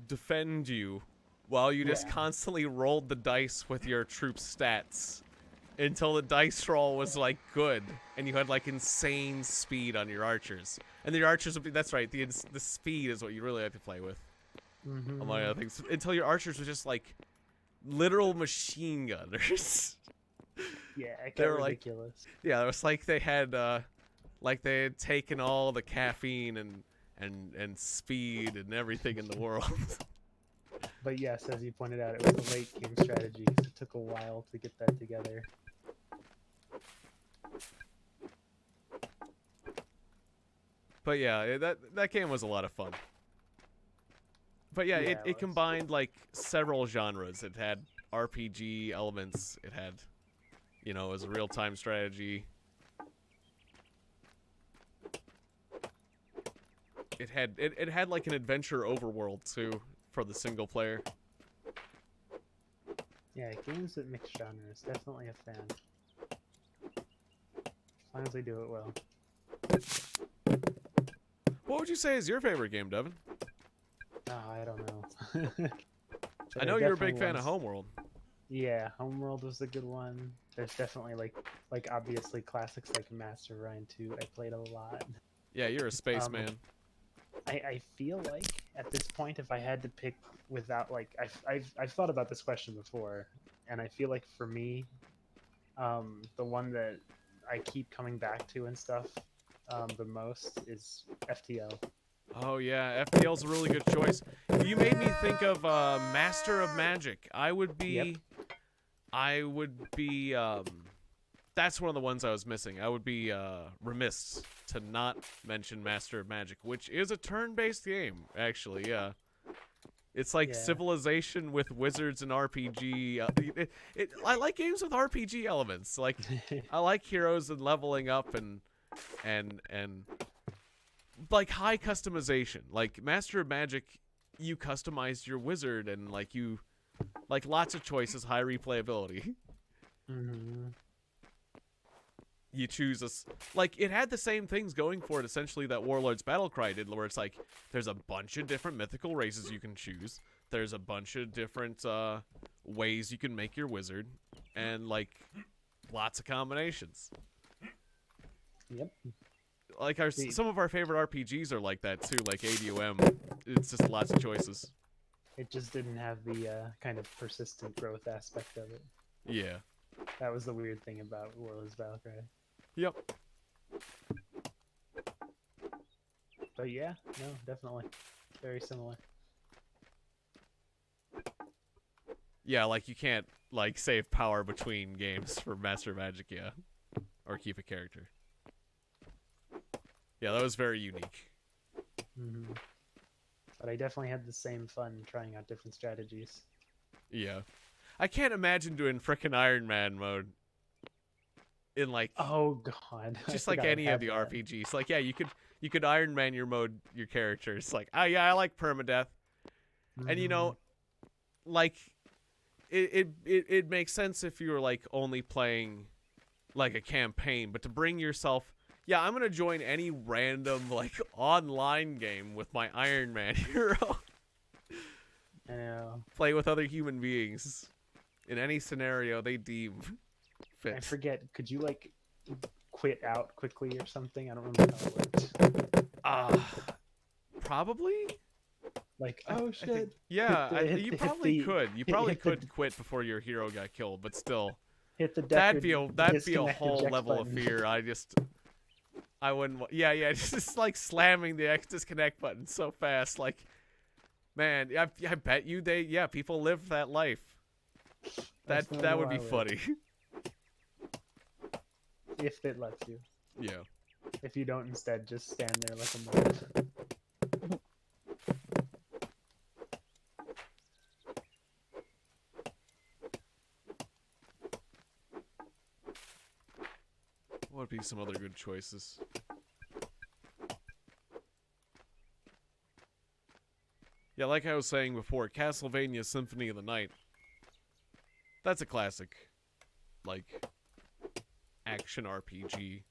defend you while you just Yeah. constantly rolled the dice with your troop stats until the dice roll was like good and you had like insane speed on your archers. And the archers would be, that's right, the speed is what you really have to play with. Among other things, until your archers were just like literal machine gunners. Yeah, it They got were like- ridiculous. Yeah, it was like they had taken all the caffeine and speed and everything in the world. But yes, as you pointed out, it was a late game strategy, so it took a while to get that together. But yeah, that game was a lot of fun. But yeah, Yeah, it it was. combined like several genres. It had RPG elements. It had, it was a real-time strategy. It had like an adventure overworld too for the single player. Yeah, games that mix genres, definitely a fan. As long as they do it well. What would you say is your favorite game, Devin? Oh, I don't know. I know you're a big fan of Homeworld. Yeah, Homeworld was a good one. There's definitely like obviously classics like Master of Orion 2. I played a lot. Yeah, you're a spaceman. I feel like at this point, if I had to pick without like I've thought about this question before, and I feel like for me, the one that I keep coming back to and stuff, the most is FTL. Oh yeah, FTL's a really good choice. You made me think of Master of Magic. I would be that's one of the ones I was missing. I would be remiss to not mention Master of Magic, which is a turn-based game, actually, yeah. It's like Yeah. Civilization with wizards and RPG. I like games with RPG elements. Like, I like heroes and leveling up and like high customization. Like Master of Magic, you customize your wizard and like lots of choices, high replayability. You choose like it had the same things going for it essentially that Warlord's Battlecry did, where it's like there's a bunch of different mythical races you can choose. There's a bunch of different ways you can make your wizard, and like lots of combinations. Yep. Like some of our favorite RPGs are like that too, like ADOM. It's just lots of choices. It just didn't have the kind of persistent growth aspect of it. Yeah. That was the weird thing about Warlord's Battlecry. Yep. But yeah, no, definitely. Very similar. Yeah, like you can't like save power between games for Master Magic, yeah, or keep a character. Yeah, that was very unique. Hmm. But I definitely had the same fun trying out different strategies. Yeah, I can't imagine doing frickin' Iron Man mode in like Oh god, I just like forgot I any of had the that. RPGs. Like, yeah, you could Iron Man your character. It's like, oh yeah, I like permadeath, and you Mhm. know, like it makes sense if you were like only playing like a campaign, but to bring yourself, yeah, I'm gonna join any random like online game with my Iron Man hero, I know. play with other human beings in any scenario they deem I fit. forget. Could you like quit out quickly or something? I don't remember how it worked. Probably. Like, I, oh I think, shit! yeah, you Hit probably the could. You hit, probably hit the could quit before your hero got killed, but still, hit the that'd be a disconnect whole eject level of button. fear. I wouldn't. Yeah, just like slamming the X disconnect button so fast. Like, man, I bet you people live that life. I still That know would be I would. funny. If it lets you. Yeah. If you don't, instead just stand there like a moron. What would be some other good choices? Yeah, like I was saying before, Castlevania Symphony of the Night. That's a classic, like, action RPG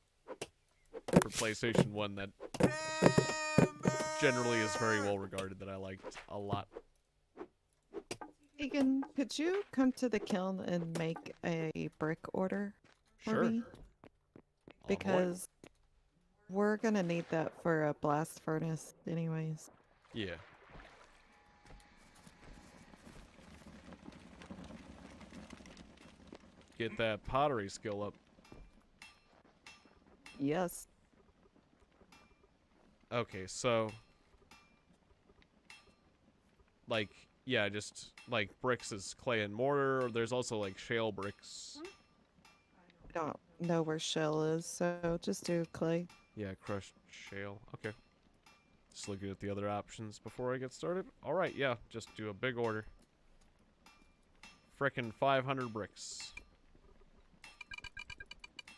for PlayStation 1 that generally is very well regarded, that I liked a lot. Tiegon, could you come to the kiln and make a brick order for Sure. me? On the way. Because we're gonna need that for a blast furnace anyways. Yeah. Get that pottery skill up. Yes. Okay, so like, yeah, just like bricks is clay and mortar. There's also like shale bricks. I don't know where shell is, so just do clay. Yeah, crushed shale. Okay. Just looking at the other options before I get started. Alright, yeah, just do a big order. Frickin' 500 bricks.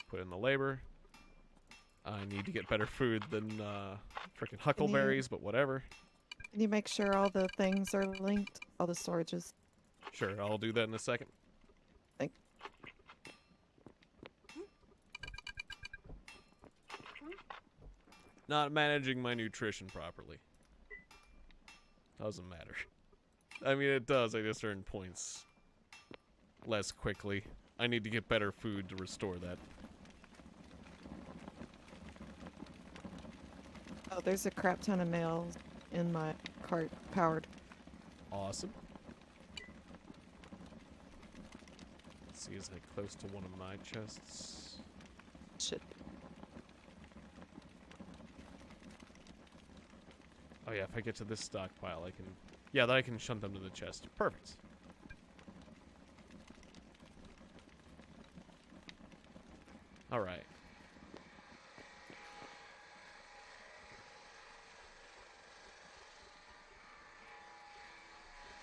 Put in the labor. I need to get better food than frickin' huckleberries, but whatever. Can you make sure all the things are linked? All the storages? Sure, I'll do that in a second. Thank Not managing my nutrition properly. Doesn't matter. I mean, it does. I just earn points less quickly. I need to get better food to restore that. Oh, there's a crap ton of nails in my cart powered. Awesome. Let's see, is that close to one of my chests? Shit. Oh yeah, if I get to this stockpile, I can... Yeah, then I can shunt them to the chest. Perfect. Alright.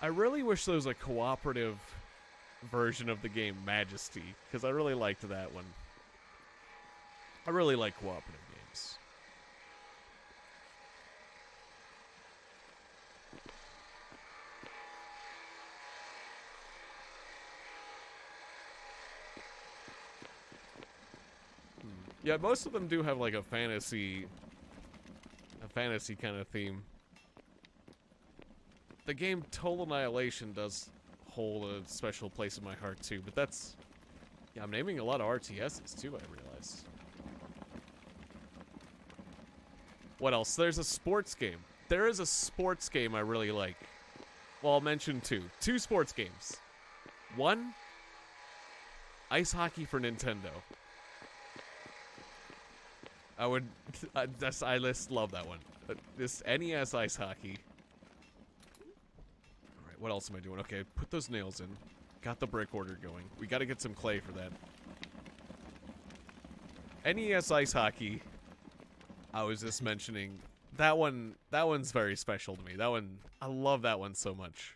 I really wish there was a cooperative version of the game Majesty, because I really liked that one. I really like cooperative games. Yeah, most of them do have like a fantasy kind of theme. The game Total Annihilation does hold a special place in my heart too, but that's... Yeah, I'm naming a lot of RTSs too, I realize. What else? There's a sports game. There is a sports game I really like. Well, I'll mention two. Two sports games. One, ice hockey for Nintendo. I just love that one. This NES ice hockey. Alright, what else am I doing? Okay, put those nails in. Got the brick order going. We got to get some clay for that. NES Ice Hockey, I was just mentioning, that one's very special to me. That one, I love that one so much.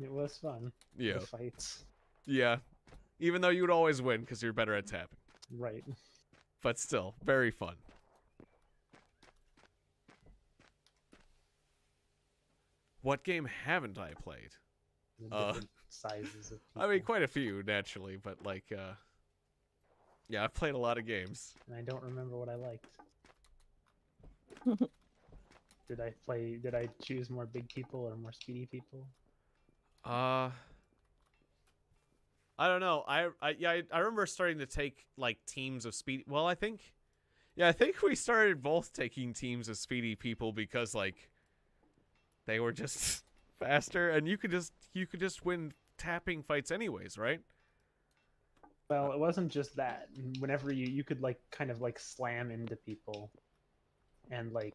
It was fun. Yeah. The fights. Yeah. Even though you would always win because you're better at tapping. Right. But still, very fun. What game haven't I played? The different sizes of people. I mean, quite a few, naturally, but like, yeah, I've played a lot of games. And I don't remember what I liked. Did I choose more big people or more speedy people? I don't know. I remember starting to take like teams of speed. Well, I think we started both taking teams of speedy people because like they were just faster, and you could just win tapping fights anyways, right? Well, it wasn't just that. Whenever you could like kind of like slam into people, and like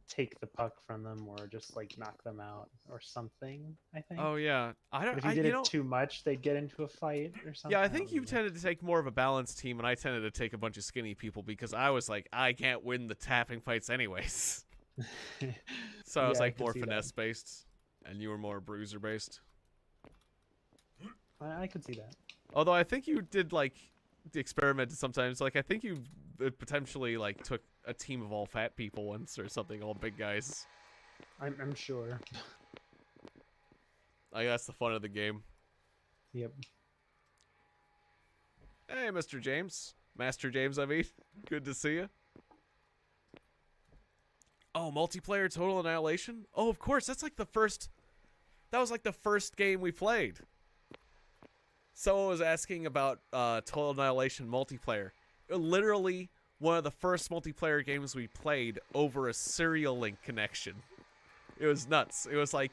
take the puck from them, or just like knock them out or something. I think. Oh yeah, I don't. But if you did it too much, they'd get into a fight or something. Yeah, I think you tended to take more of a balanced team, and I tended to take a bunch of skinny people because I was like, I can't win the tapping fights anyways. So I was like more finesse based, and you were more bruiser based. I could see that. Although I think you did like experimented sometimes. Like I think you potentially like took a team of all fat people once or something, all big guys. I'm sure. I guess that's the fun of the game. Yep. Hey, Mr. James. Master James, I mean. Good to see you. Oh, multiplayer Total Annihilation? Oh, of course. That's like the first... That was like the first game we played. Someone was asking about Total Annihilation multiplayer. Literally one of the first multiplayer games we played over a serial link connection. It was nuts. It was like...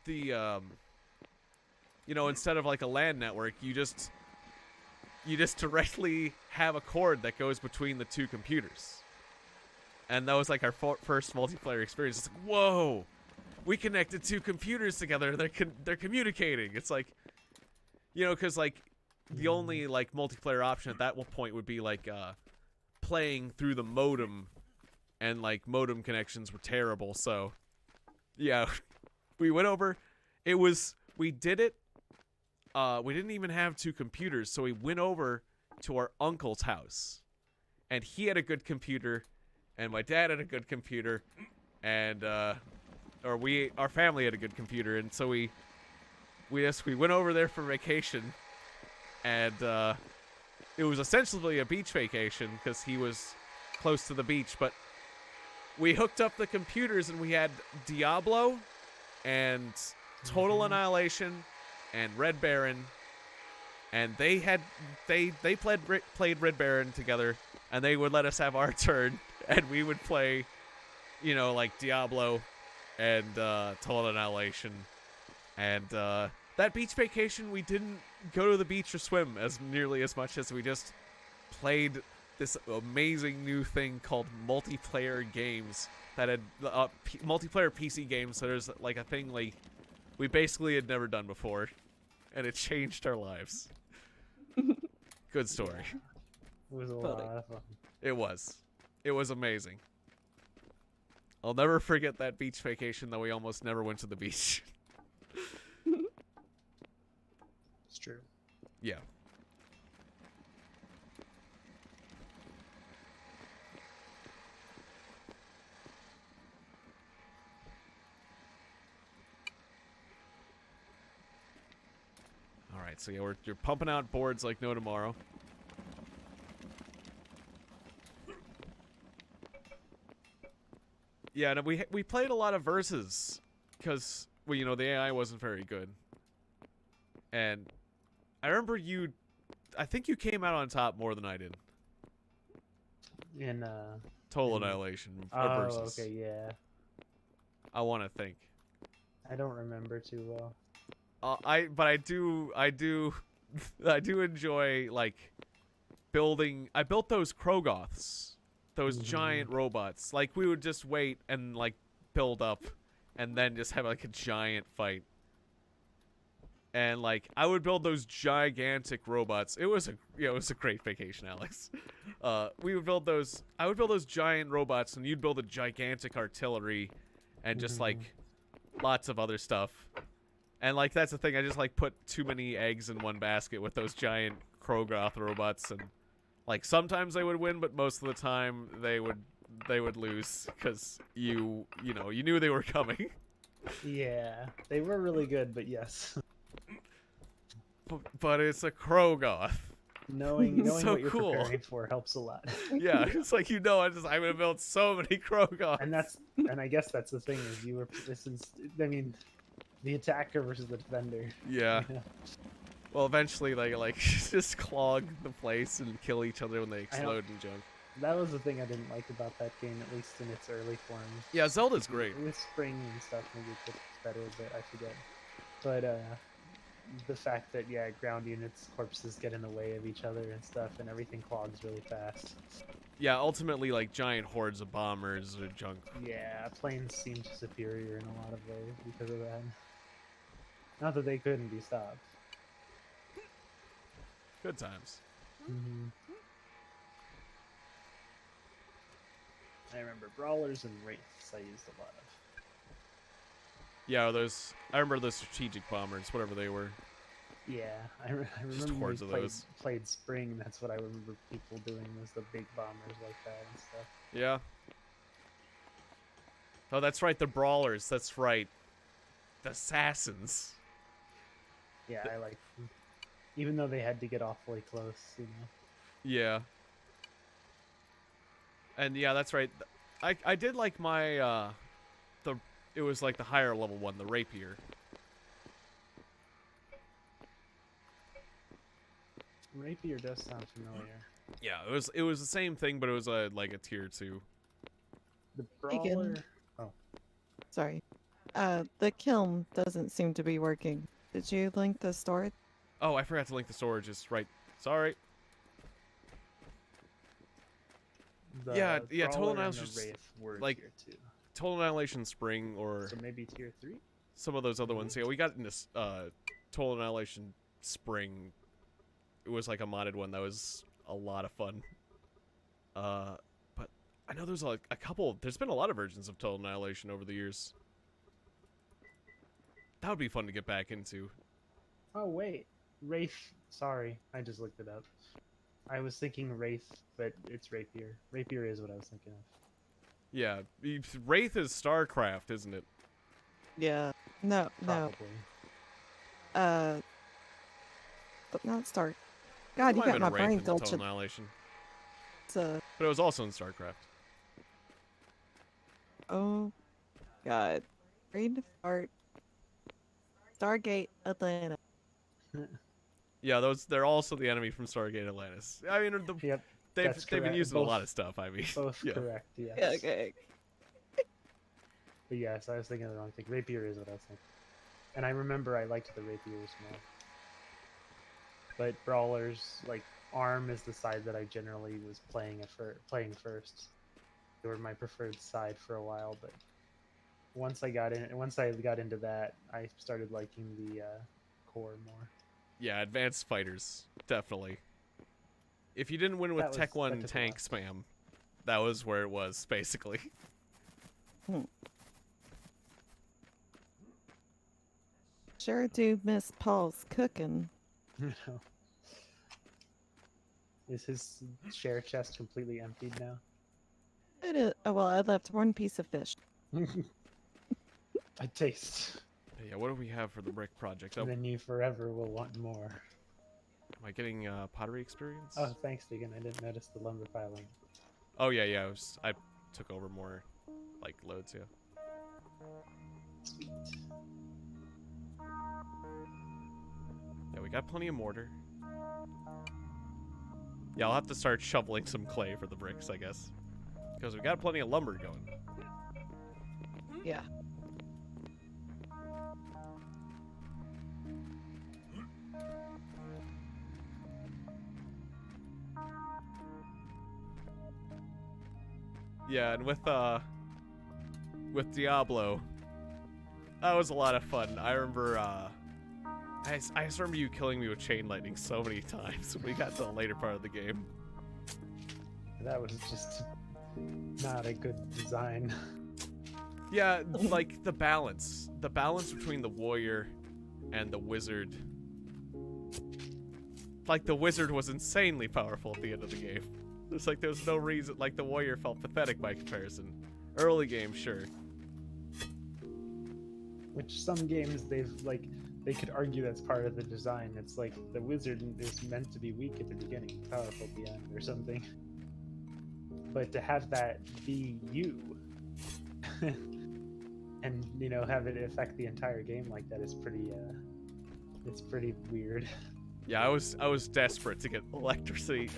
you know, instead of like a LAN network, you just directly have a cord that goes between the two computers. And that was like our first multiplayer experience. It's like, whoa, we connected two computers together. They're communicating. It's like, you know, because like the only like multiplayer option at that point would be like playing through the modem, and like modem connections were terrible. So yeah, we went over. We did it. We didn't even have two computers, so we went over to our uncle's house, and he had a good computer, and my dad had a good computer, and our family had a good computer, and so we went over there for vacation, and it was essentially a beach vacation because he was close to the beach, but we hooked up the computers and we had Diablo and Total Annihilation and Red Baron, and they played Red Baron together, and they would let us have our turn, and we would play, you know, like Diablo and Total Annihilation. And that beach vacation, we didn't go to the beach or swim as nearly as much as we just played this amazing new thing called multiplayer games that had multiplayer PC games. So there's like a thing like we basically had never done before, and it changed our lives. Good story. It was a lot of fun. It was amazing. I'll never forget that beach vacation, though we almost never went to the beach. It's true. Yeah. Alright, so yeah, you're pumping out boards like no tomorrow. Yeah, and we played a lot of verses because, well, you know, the AI wasn't very good. And I remember I think you came out on top more than I did. In Total Annihilation versus. Okay, yeah. I want to think. I don't remember too well. But I do enjoy like building. I built those Krogoths, those giant robots. Like we would just wait and like build up, and then just have like a giant fight. And like I would build those gigantic robots. It was a great vacation, Alex. We would build those. I would build those giant robots, and you'd build a gigantic artillery, and just like lots of other stuff. And like that's the thing. I just like put too many eggs in one basket with those giant Krogoth robots, and like sometimes they would win, but most of the time they would lose because you knew they were coming. Yeah, they were really good, but yes. But it's a Krogoth. Knowing So what you're cool. preparing for helps a lot. Yeah, it's like I'm gonna build so many Krogoths. And I guess that's the thing is the attacker versus the defender. Yeah. Well, eventually they like just clog the place and kill each other when they explode and junk. That was the thing I didn't like about that game, at least in its early form. Yeah, Zelda's great. With spring and stuff, maybe it gets better, but I forget. But the fact that ground units, corpses get in the way of each other and stuff, and everything clogs really fast. Yeah, ultimately like giant hordes of bombers or junk. Yeah, planes seemed superior in a lot of ways because of that. Not that they couldn't be stopped. Good times. I remember brawlers and wraiths I used a lot of. Yeah, I remember those strategic bombers, whatever they were. Yeah, I remember hordes of those. Played spring. That's what I remember people doing, was the big bombers like that and stuff. Yeah. Oh, that's right, the brawlers. That's right. The assassins. Yeah, I like them. Even though they had to get awfully close, you know. Yeah. And yeah, that's right. I did like my it was like the higher level one, the rapier. Rapier does sound familiar. Yeah, it was the same thing, but it was like a tier 2. The brawler. Sorry. The kiln doesn't seem to be working. Did you link the storage? Oh, I forgot to link the storages. Right. Sorry. Yeah, Total Annihilation, like Total Annihilation Spring, or so maybe tier 3. some of those other ones. Yeah, we got into Total Annihilation Spring. It was like a modded one that was a lot of fun. But I know there's like a couple. There's been a lot of versions of Total Annihilation over the years. That would be fun to get back into. Oh wait, Wraith. Sorry, I just looked it up. I was thinking Wraith, but it's Rapier. Rapier is what I was thinking of. Yeah, Wraith is StarCraft, isn't it? Yeah. No. Probably. But not Star. God, you Might have got been my a Wraith brain in Total filtered. Annihilation, But it was also in StarCraft. oh, God. Read Start. Stargate Atlanta. Yeah, they're also the enemy from Stargate Atlantis. I mean, Yep. they've been used in a lot of stuff. I mean, Both yeah. correct. Yes. Yeah, okay. But yes, I was thinking of the wrong thing. Rapier is what I was thinking. And I remember I liked the Rapiers more. But brawlers, like Arm, is the side that I generally was playing first. They were my preferred side for a while, but once I got into that, I started liking the core more. Yeah, advanced fighters, definitely. If you didn't win with That Tech 1 took a tank spam, that was where it was, basically. Sure do miss Paul's cooking. Is his share chest completely emptied now? It is. Oh, well, I left one piece of fish. I taste. Yeah, what do we have for the brick project? Oh, And then you forever will want more. am I getting pottery experience? Oh, thanks, Tiegon. I didn't notice the lumber piling. Oh yeah. I took over more, like, loads. Yeah. Sweet. Yeah, we got plenty of mortar. Yeah, I'll have to start shoveling some clay for the bricks, I guess, because we got plenty of lumber going. Yeah. Yeah, and with Diablo, That was a lot of fun. I remember, I just remember you killing me with chain lightning so many times when we got to the later part of the game. That was just not a good design. Yeah, like the balance between the warrior and the wizard. Like the wizard was insanely powerful at the end of the game. It's like there was no reason, like the warrior felt pathetic by comparison. Early game, sure. Which some games they could argue that's part of the design. It's like the wizard is meant to be weak at the beginning, powerful at the end, or something. But to have that be you, and have it affect the entire game like that is pretty. It's pretty weird. Yeah, I was desperate to get electricity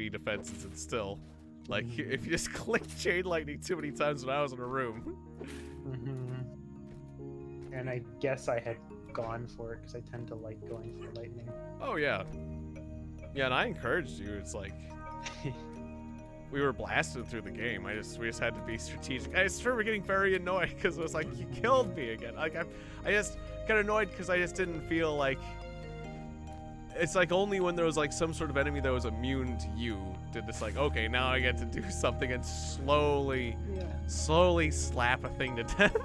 defenses, and still, like, if you just click chain lightning too many times when I was in a room. And I guess I had gone for it because I tend to like going for lightning. Oh yeah, yeah, and I encouraged you. It's like we were blasted through the game. We just had to be strategic. I just remember getting very annoyed because it was like you killed me again. Like I just got annoyed because I just didn't feel like. It's like only when there was like some sort of enemy that was immune to you did this like, okay, now I get to do something and slowly slap a thing to death.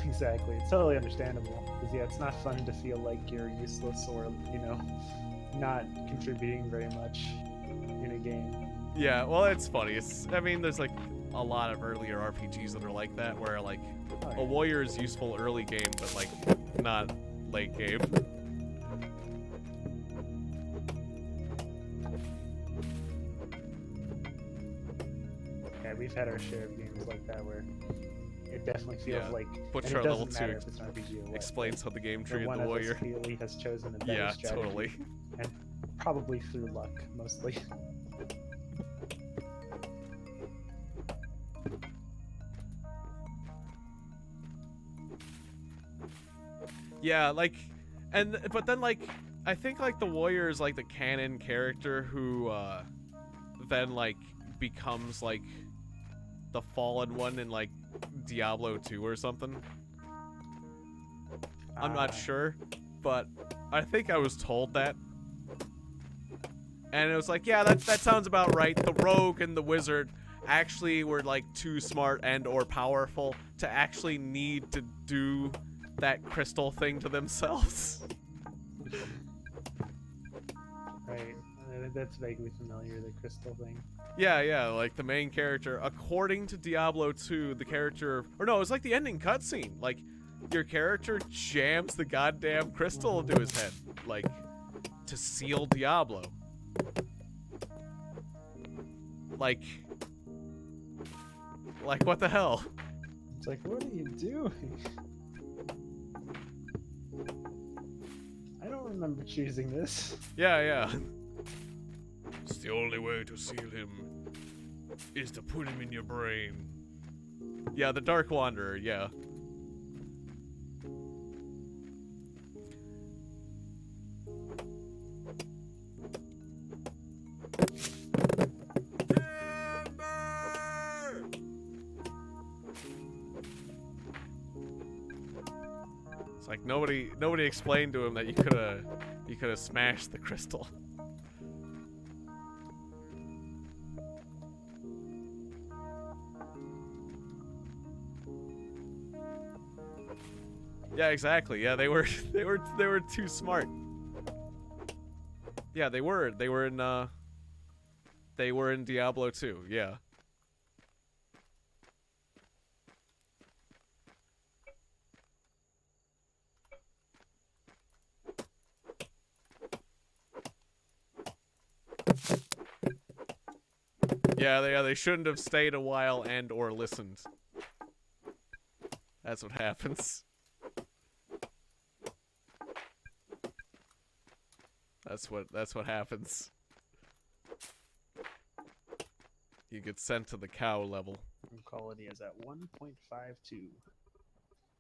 Exactly. It's totally understandable. Because yeah, it's not fun to feel like you're useless or, not contributing very much in a game. Yeah, well, it's funny. I mean, there's like a lot of earlier RPGs that are like that, where like a warrior is useful early game, but like not late game. We've had our share of games like that where it definitely feels like Butcher and it level doesn't matter 2 if it's an RPG or what, explains how the game treated one the of us warrior. clearly has chosen a better Yeah, strategy, totally. and probably through luck mostly. Yeah, like, but then like, I think like the warrior is like the canon character who then like becomes like the fallen one in like Diablo 2 or something. I'm not sure, but I think I was told that. And it was like, yeah, that sounds about right. The rogue and the wizard actually were like too smart and or powerful to actually need to do that crystal thing to themselves. Right. That's vaguely familiar, the crystal thing. Yeah, like the main character, according to Diablo 2, the character, or no, it was like the ending cutscene. Like, your character jams the goddamn crystal into his head, like, to seal Diablo. Like, what the hell? It's like, what are you doing? I don't remember choosing this. Yeah. It's the only way to seal him is to put him in your brain. Yeah, the Dark Wanderer, yeah. It's like nobody explained to him that you could have smashed the crystal. Yeah, exactly. Yeah, they were too smart. Yeah, they were in Diablo 2. Yeah. Yeah, they shouldn't have stayed a while and or listened. That's what happens. That's what happens. You get sent to the cow level. Quality is at 1.52.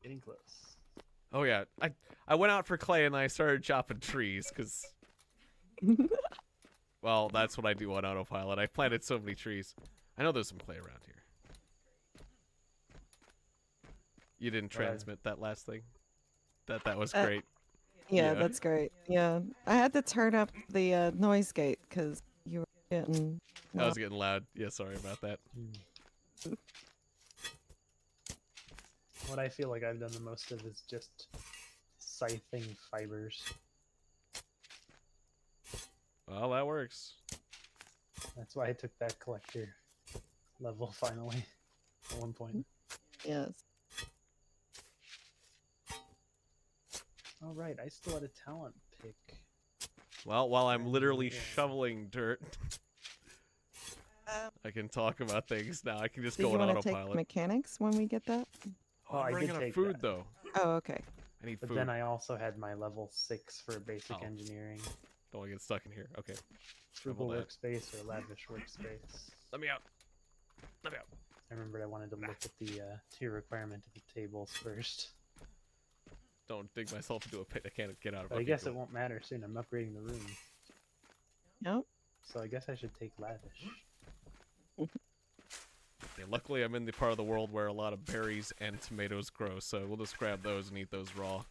Getting close. Oh yeah, I went out for clay and I started chopping trees because well, that's what I do on autopilot. I planted so many trees. I know there's some clay around here. You didn't But transmit that last thing. That was Uh, great. Yeah, Yeah. that's great. Yeah, I had to turn up the noise gate because you were getting. I was getting loud. Yeah, sorry about that. what I feel like I've done the most of is just scything fibers. Well, that works. That's why I took that collector level finally at one point. Yes. Oh right, I still had a talent pick. Well, while I'm And, literally yeah. shoveling dirt, I can talk about things now. I can just Do go you on want to take autopilot. mechanics when we get that? Oh, Oh, I'm I running did out of take food that. though. Oh, okay. I need But food. then I also had my level 6 for basic Oh. engineering. Don't want to get stuck in here. Okay. Frugal Shovel that. workspace or lavish workspace. Let me out. Let me out. I remembered I wanted to look at the tier requirement of the tables first. Don't dig myself into a pit I can't get out of. But I Okay, guess cool. it won't matter soon. I'm upgrading the room. Nope. So I guess I should take lavish. Yeah, luckily, I'm in the part of the world where a lot of berries and tomatoes grow, so we'll just grab those and eat those raw.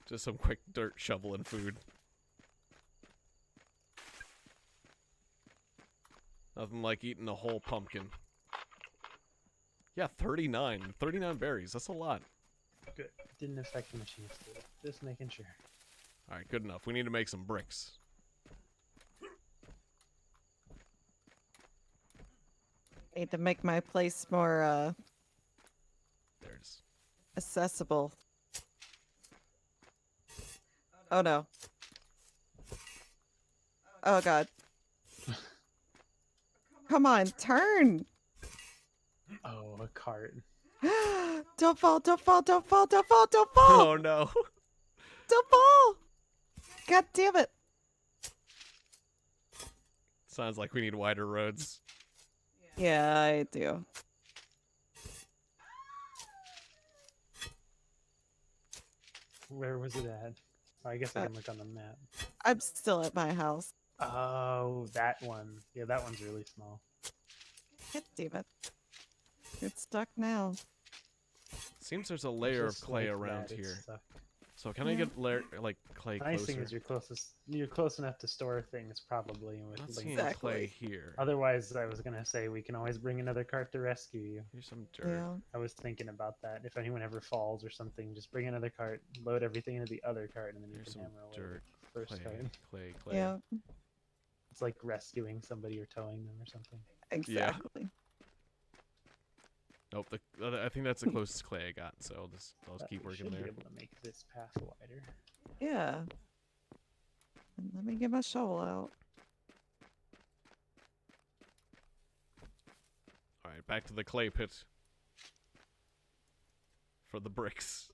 Just some quick dirt shoveling food. Nothing like eating a whole pumpkin. Yeah, 39. 39 berries. That's a lot. Good. Didn't affect the machine state. Just making sure. Alright, good enough. We need to make some bricks. Need to make my place more There it is. accessible. Oh no. Oh god. Come on, turn! Oh, a cart. Don't fall, don't fall, don't fall, don't fall, don't fall! Oh no. Don't fall! God damn it. Sounds like we need wider roads. Yeah, I do. Where was it at? Oh, I guess I can look on the map. I'm still at my house. Oh, that one. Yeah, that one's really small. God damn it. It's stuck now. Seems there's a layer of Just clay like around that, it's here. stuck. So can I Yeah. get layer like clay The nice closer? thing is you're close enough to store things probably with Not links. seeing Exactly. clay here. Otherwise, I was gonna say we can always bring another cart to rescue you. Here's some dirt. Yeah. I was thinking about that. If anyone ever falls or something, just bring another cart, load everything into the other cart, and then you Here's can some hammer away dirt. the first Clay, cart. clay. Yeah, It's like rescuing somebody or towing them or something. exactly. Nope. I think that's the closest clay I got. So I'll just keep We working should there. be able to make this path wider. Yeah. And let me get my shovel out. All right, back to the clay pit for the bricks.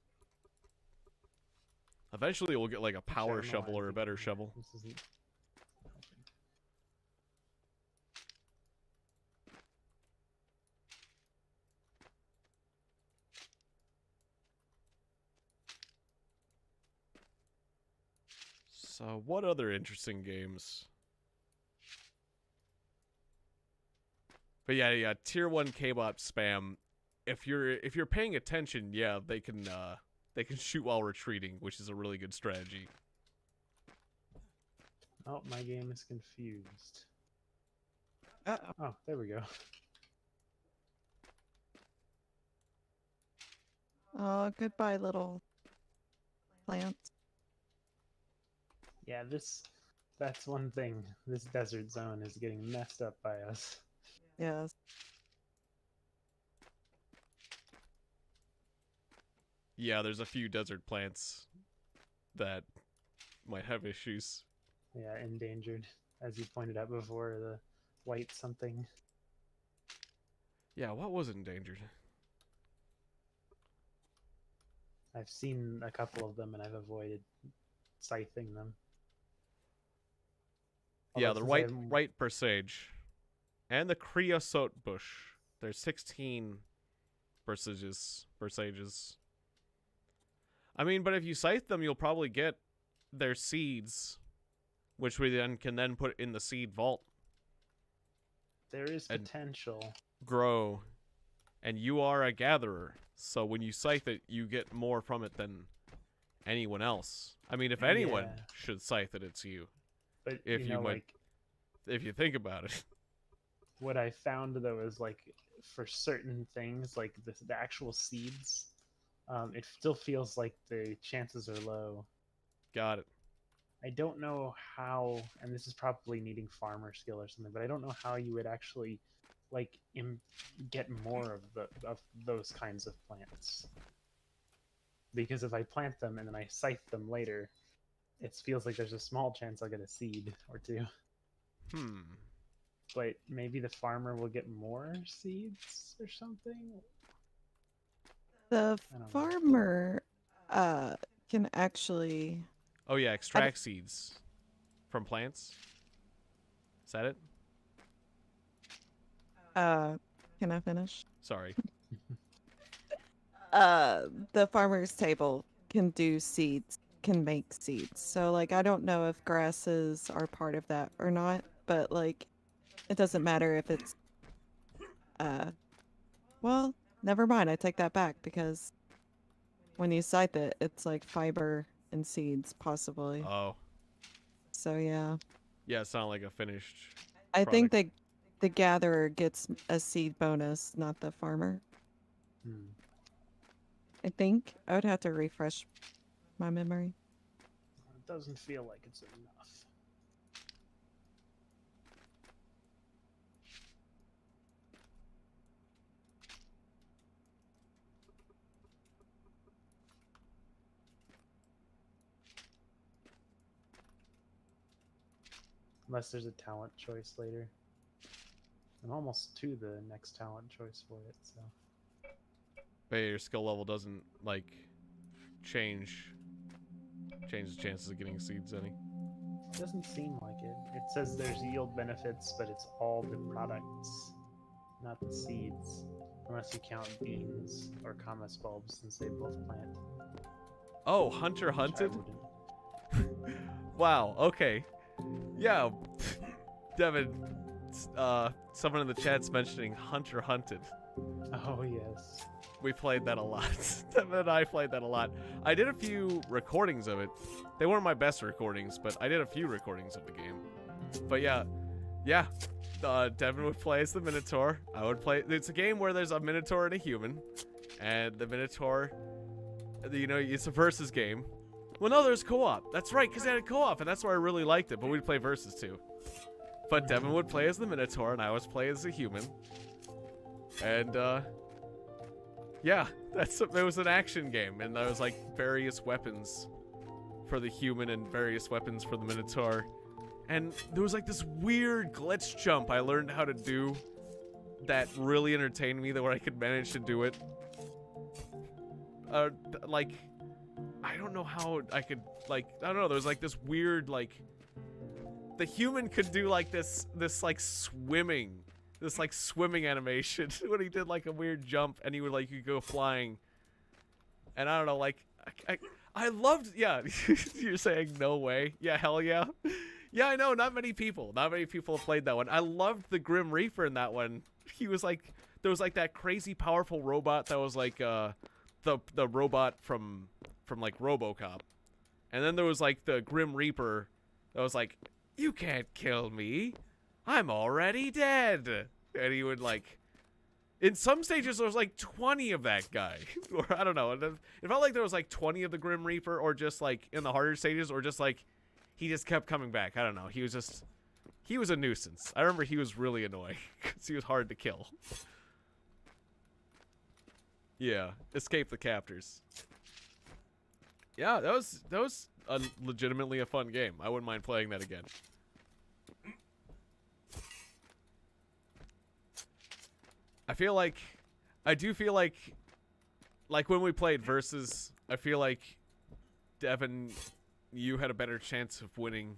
Eventually, we'll get like a Actually, I power don't know why shovel I'm or a better thinking shovel. This isn't helping. So, what other interesting games? But yeah, tier 1 K-bot spam. If you're paying attention, yeah, they can shoot while retreating, which is a really good strategy. Oh, my game is confused. Uh-oh. Oh, there we go. Oh, goodbye, little plant. Yeah, that's one thing. This desert zone is getting messed up by us. Yes. Yeah, there's a few desert plants that might have issues. Yeah, endangered. As you pointed out before, the white something. Yeah, what was endangered? I've seen a couple of them and I've avoided scything them. Yeah, Although the since I'm- white presage. And the creosote bush. There's 16 bersages. I mean, but if you scythe them, you'll probably get their seeds, which we then can put in the seed vault. There is And- potential. grow, and you are a gatherer. So when you scythe it, you get more from it than anyone else. I mean, if anyone Yeah. should scythe it, it's you. But If you you know, might- like If you think about it. what I found though is like for certain things, like the actual seeds, it still feels like the chances are low. Got it. I don't know how, and this is probably needing farmer skill or something, but I don't know how you would actually like get more of those kinds of plants. Because if I plant them and then I scythe them later, it feels like there's a small chance I'll get a seed or two. But maybe the farmer will get more seeds or something. The I don't know. farmer can actually. Oh yeah, extract seeds from plants. Is that it? Can I finish? Sorry. The farmer's table can do seeds, can make seeds. So like I don't know if grasses are part of that or not, but like it doesn't matter if it's well, never mind, I take that back because when you scythe it, it's like fiber and seeds possibly. Oh. So yeah. Yeah, it's not like a finished I think product. the gatherer gets a seed bonus, not the farmer. I think I would have to refresh my memory. It doesn't feel like it's enough. Unless there's a talent choice later. I'm almost to the next talent choice for it, so. But your skill level doesn't like change the chances of getting seeds any. It doesn't seem like it. It says there's yield benefits, but it's all the products, not the seeds. Unless you count beans or commas bulbs since they both plant. Oh, Hunter which I hunted? wouldn't. Wow, okay. Yeah. Devin, someone in the chat's mentioning Hunter hunted. Oh, yes. We played that a lot. Devin and I played that a lot. I did a few recordings of it. They weren't my best recordings, but I did a few recordings of the game. But yeah. Devin would play as the Minotaur. I would play. It's a game where there's a Minotaur and a human, and the Minotaur, you know, it's a versus game. Well, no, there's co-op. That's right, because they had a co-op, and that's why I really liked it. But we'd play versus too. But Devin would play as the Minotaur, and I would play as a human. And yeah, it was an action game, and there was like various weapons for the human and various weapons for the Minotaur. And there was like this weird glitch jump I learned how to do that really entertained me, that where I could manage to do it. Like, I don't know how I could, like, I don't know, there was like this weird, like, the human could do like this swimming animation when he did like a weird jump, and he would like, you go flying. And I don't know, like, I loved, yeah, you're saying no way. Yeah, hell yeah. Yeah, I know, not many people have played that one. I loved the Grim Reaper in that one. He was like, there was like that crazy powerful robot that was like the robot from like RoboCop. And then there was like the Grim Reaper that was like, you can't kill me, I'm already dead. And he would like, in some stages there was like 20 of that guy. Or I don't know, it felt like there was like 20 of the Grim Reaper, or just like in the harder stages, or just like he just kept coming back. I don't know, he was a nuisance. I remember he was really annoying because he was hard to kill. Yeah, escape the captors. Yeah, that was legitimately a fun game. I wouldn't mind playing that again. I do feel like when we played Versus, I feel like, Devin, you had a better chance of winning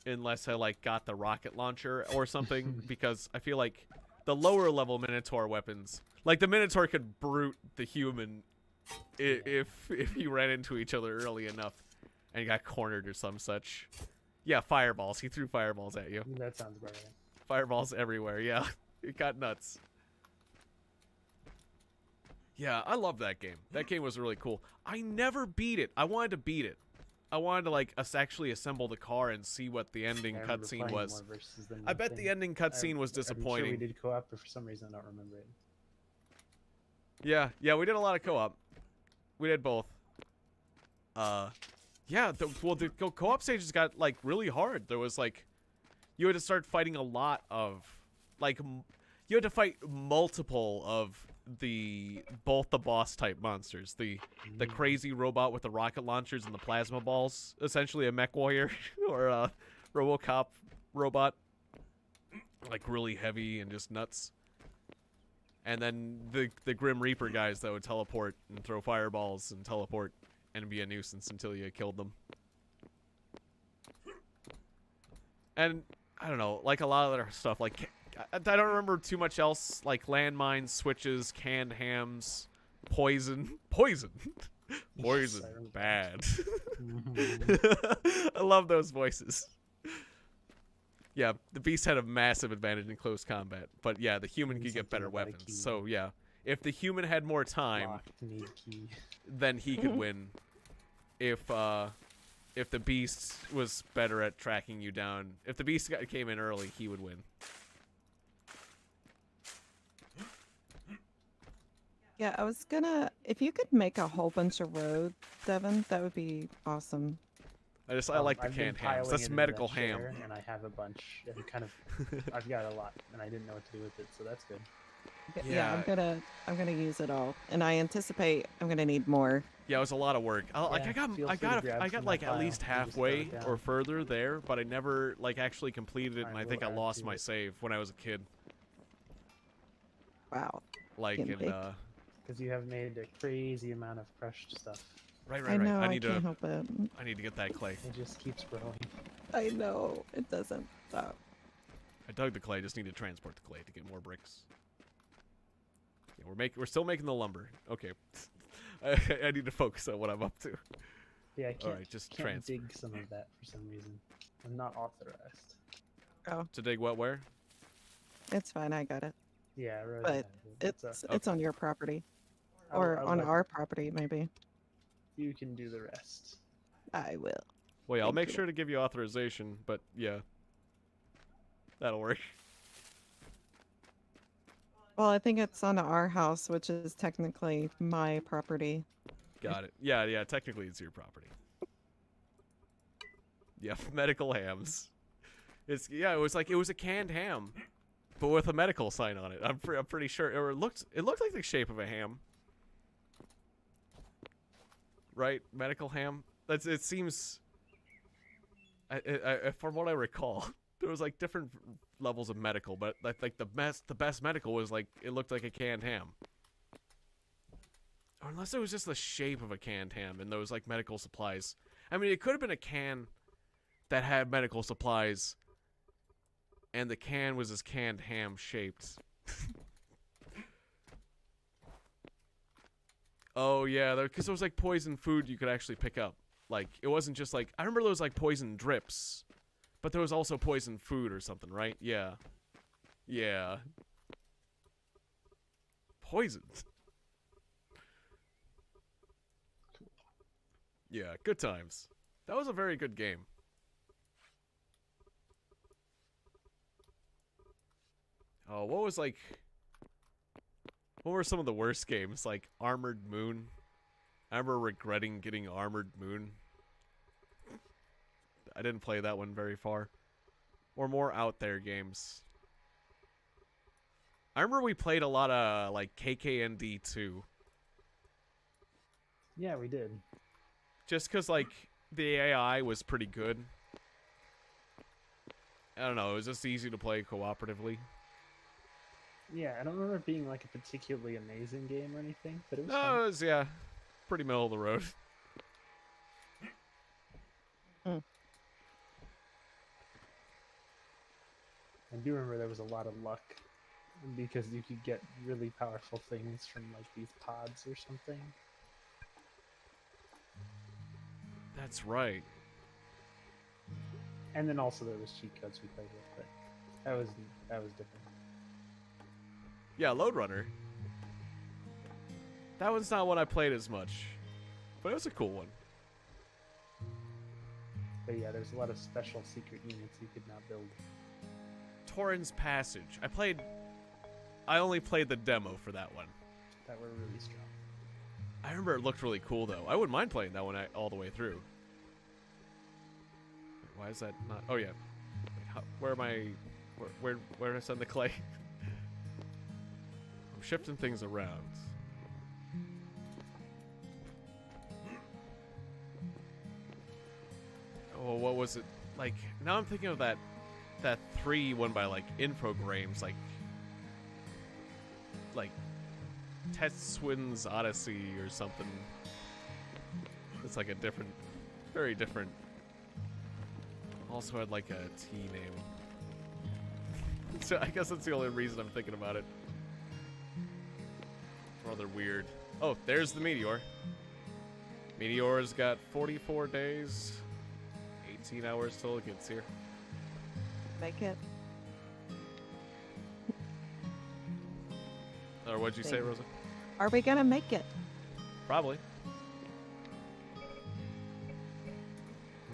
unless I like got the rocket launcher or something, because I feel like the lower level Minotaur weapons, like the Minotaur could brute the human if you ran into each other early enough and got cornered or some such. Yeah, fireballs. He threw fireballs at you. That sounds about right. Fireballs everywhere. Yeah, it got nuts. Yeah, I love that game. That game was really cool. I never beat it. I wanted to beat it. I wanted to like us actually assemble the car and see what the ending I remember cutscene playing was. more versus than I one bet thing. the ending cutscene was I'm sure disappointing. we did co-op, but for some reason I don't remember it. Yeah, we did a lot of co-op. We did both. Yeah, the co-op stages got like really hard. There was like, you had to start fighting a lot of, like, you had to fight multiple of both the boss type monsters. The crazy robot with the rocket launchers and the plasma balls, essentially a mech warrior or a RoboCop robot, like really heavy and just nuts. And then the Grim Reaper guys that would teleport and throw fireballs and teleport and be a nuisance until you killed them. And I don't know, like a lot of other stuff, like I don't remember too much else, like landmines, switches, canned hams, poison, poison, bad. I love those voices. Yeah, the beast had a massive advantage in close combat, but yeah, the human could get better weapons. So yeah, if the human had more time, then he could win. If the beast was better at tracking you down, if the beast came in early, he would win. Yeah, I was gonna. If you could make a whole bunch of roads, Devin, that would be awesome. I like the canned hams. That's medical ham. And I have a bunch. And kind of, I've got a lot, and I didn't know what to do with it, so that's good. Yeah, I'm gonna use it all, and I anticipate I'm gonna need more. Yeah, it was a lot of work. I got like at least halfway or further there, but I never like actually completed it, and I think I lost my save when I was a kid. Wow. Like because you have made a crazy amount of crushed stuff. Right. I know. I can't help it. I need to get that clay. It just keeps growing. I know. It doesn't stop. I dug the clay. I just need to transport the clay to get more bricks. Yeah, we're still making the lumber. Okay. I need to focus on what I'm up to. Yeah, I can't, all right, just can't dig some of that for some reason. I'm not authorized. Oh. To dig what where? It's fine. I got it. Yeah, Rose but it's on your property, or on our property maybe. You can do the rest. I will. Well, yeah, I'll make sure to give you authorization, but yeah, that'll work. Well, I think it's on our house, which is technically my property. Got it. Yeah, technically it's your property. Yeah, medical hams. It was a canned ham, but with a medical sign on it. I'm pretty sure it looked like the shape of a ham. Right? Medical ham? It seems from what I recall, there was like different levels of medical, but like the best medical was like it looked like a canned ham. Or unless it was just the shape of a canned ham and those like medical supplies. I mean, it could have been a can that had medical supplies and the can was this canned ham shaped. Oh yeah, because there was like poison food you could actually pick up. Like it wasn't just like I remember there was like poison drips, but there was also poison food or something, right? Yeah, yeah. Poison. Yeah, good times. That was a very good game. Oh, what were some of the worst games? Like Armored Moon. I remember regretting getting Armored Moon. I didn't play that one very far. Or more out there games. I remember we played a lot of like KKND 2. Yeah, we did. Just because like the AI was pretty good. I don't know, it was just easy to play cooperatively. Yeah, I don't remember it being like a particularly amazing game or anything, but it was No, fun. it was, yeah, pretty middle of the road. I do remember there was a lot of luck because you could get really powerful things from like these pods or something. That's right. And then also there was cheat codes we played with, but That was different. Yeah, Lode Runner. That one's not one I played as much, but it was a cool one. But yeah, there's a lot of special secret units you could not build. Torrens Passage. I only played the demo for that one. That were really strong. I remember it looked really cool though. I wouldn't mind playing that one all the way through. Wait, why is that not? Oh yeah. Wait, where am I? Where did I send the clay? I'm shifting things around. Oh, what was it? Like, now I'm thinking of that 3 won by, like, Infogrames, like Tetsuin's Odyssey or something. It's like a different, very different. Also had, like, a T name. So I guess that's the only reason I'm thinking about it. Rather weird. Oh, there's the Meteor. Meteor's got 44 days. 18 hours till it gets here. Make it. Or what'd you say, Rosa? Are we gonna make it? Probably.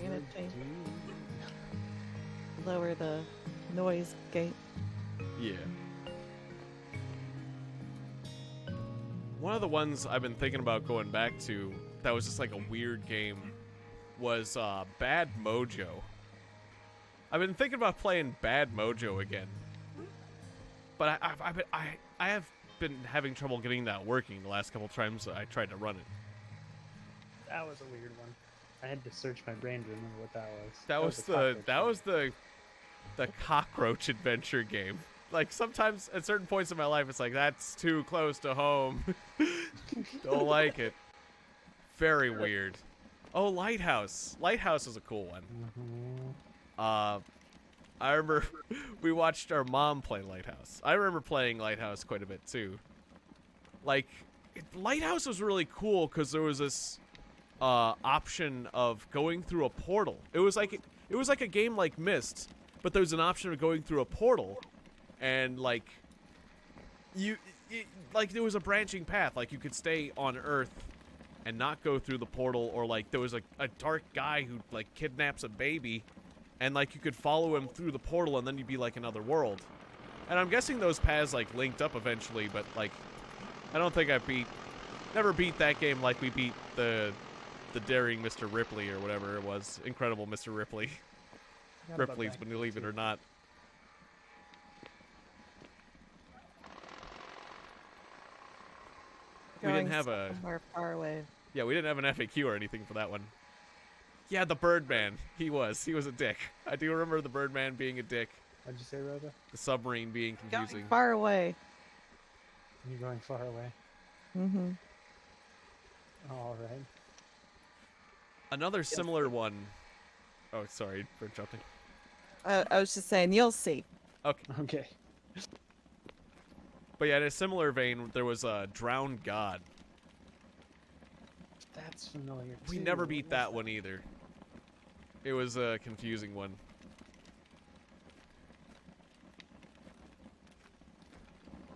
We're gonna lower the noise gate. Yeah. One of the ones I've been thinking about going back to that was just like a weird game was Bad Mojo. I've been thinking about playing Bad Mojo again, but I have been having trouble getting that working the last couple times I tried to run it. That was a weird one. I had to search my brain to remember what that was. That was the cockroach adventure game. Like sometimes at certain points in my life, it's like that's too close to home. Don't like it. Very weird. Oh, Lighthouse. Lighthouse is a cool one. Mm-hmm. I remember we watched our mom play Lighthouse. I remember playing Lighthouse quite a bit too. Like, Lighthouse was really cool because there was this option of going through a portal. It was like a game like Myst, but there was an option of going through a portal, and like like there was a branching path. Like you could stay on Earth and not go through the portal, or like there was a dark guy who like kidnaps a baby, and like you could follow him through the portal, and then you'd be like another world. And I'm guessing those paths like linked up eventually, but like I don't think I never beat that game like we beat the Daring Mr. Ripley or whatever it was. Incredible Mr. Ripley. Ripley's, believe it or not. We didn't have somewhere far away. Yeah, we didn't have an FAQ or anything for that one. Yeah, the Birdman. He was a dick. I do remember the Birdman being a dick. What'd you say, Rhoda? The submarine being confusing. Going far away. You're going far away. Mm-hmm. All right. Another similar one. Oh, sorry for interrupting. I was just saying, you'll see. Okay. Okay. But yeah, in a similar vein, there was a Drowned God. That's familiar. We too. never What beat was that one either. It was a confusing one.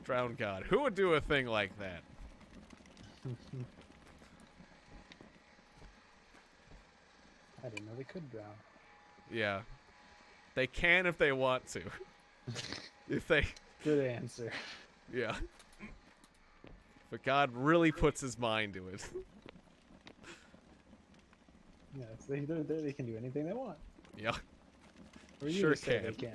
Drowned God. Who would do a thing like that? I didn't know they could drown. Yeah. They can if they want to. If they... Good answer. Yeah. But God really puts his mind to it. Yes, they can do anything they want. Yeah. Or you Sure say can. they can't.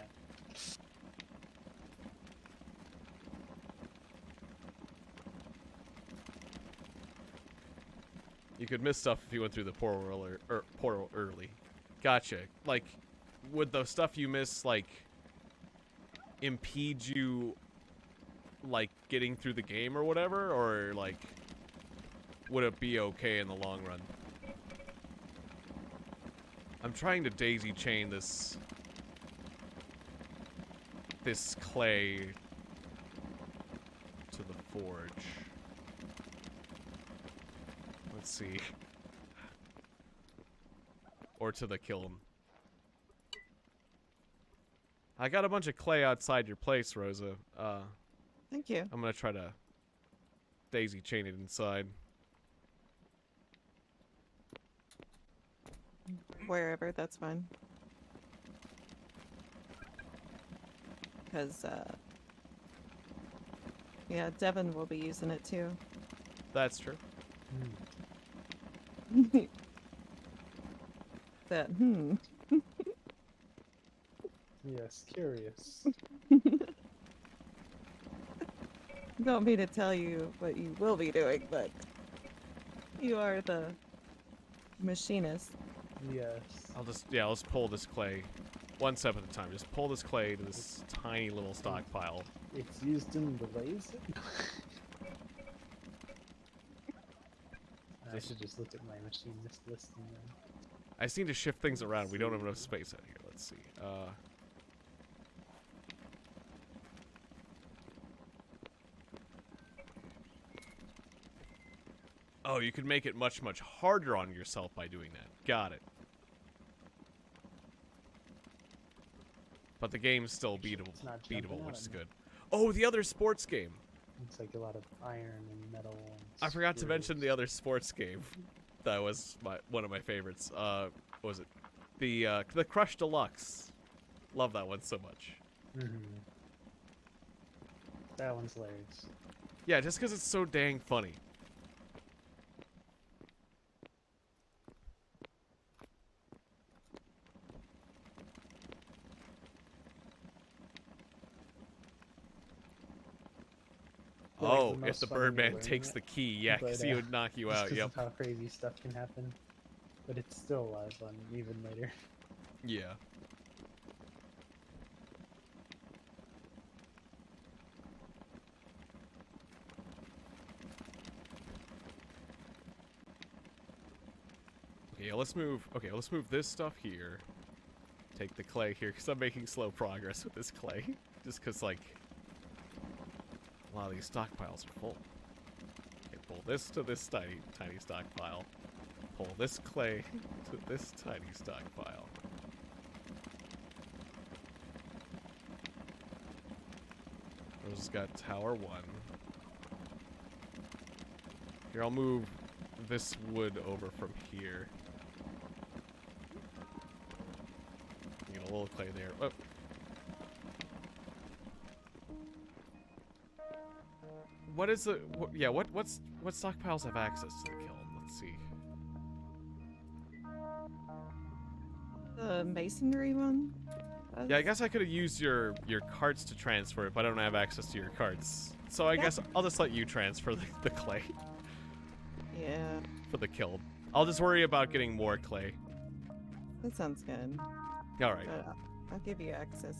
You could miss stuff if you went through the portal early. Gotcha. Like, would the stuff you miss, like, impede you, like, getting through the game or whatever? Or, like, would it be okay in the long run? I'm trying to daisy chain this clay to the forge. Let's see. Or to the kiln. I got a bunch of clay outside your place, Rosa. Thank you. I'm gonna try to daisy chain it inside. Wherever, that's fine. Because, yeah, Devin will be using it too. That's true. That, Yes, curious. You don't mean to tell you what you will be doing, but you are the machinist. Yes. Let's pull this clay one step at a time. Just pull this clay to this tiny little stockpile. It's used in the laser? I should just look at my machinist listing then. I just need to shift things around. We don't have enough space out here. Let's see. Oh, you can make it much, much harder on yourself by doing that. Got it. But the game's still beatable, which is good. Oh, the other sports game. Looks like a lot of iron and metal. And I forgot to screws. mention the other sports game. That was one of my favorites. What was it? The Crush Deluxe. Love that one so much. That one's hilarious. Yeah, just because it's so dang funny. Oh, if the Birdman takes the key, yeah, because he would knock you out. Yep. Of how crazy stuff can happen, but it's still a lot of fun even later. Yeah. Okay, let's move. Okay, let's move this stuff here. Take the clay here, because I'm making slow progress with this clay, just because like. A lot of these stockpiles are full. Okay, pull this to this tiny stockpile. Pull this clay to this tiny stockpile. Rose's got tower 1. Here, I'll move this wood over from here. Get a little clay there. Oh. What is the what stockpiles have access to the kiln? Let's see. The masonry one? Yeah, I guess I could have used your carts to transfer it, but I don't have access to your carts. So I guess I'll just let you transfer the clay. Yeah. For the kiln. I'll just worry about getting more clay. That sounds good. Alright. I'll give you access.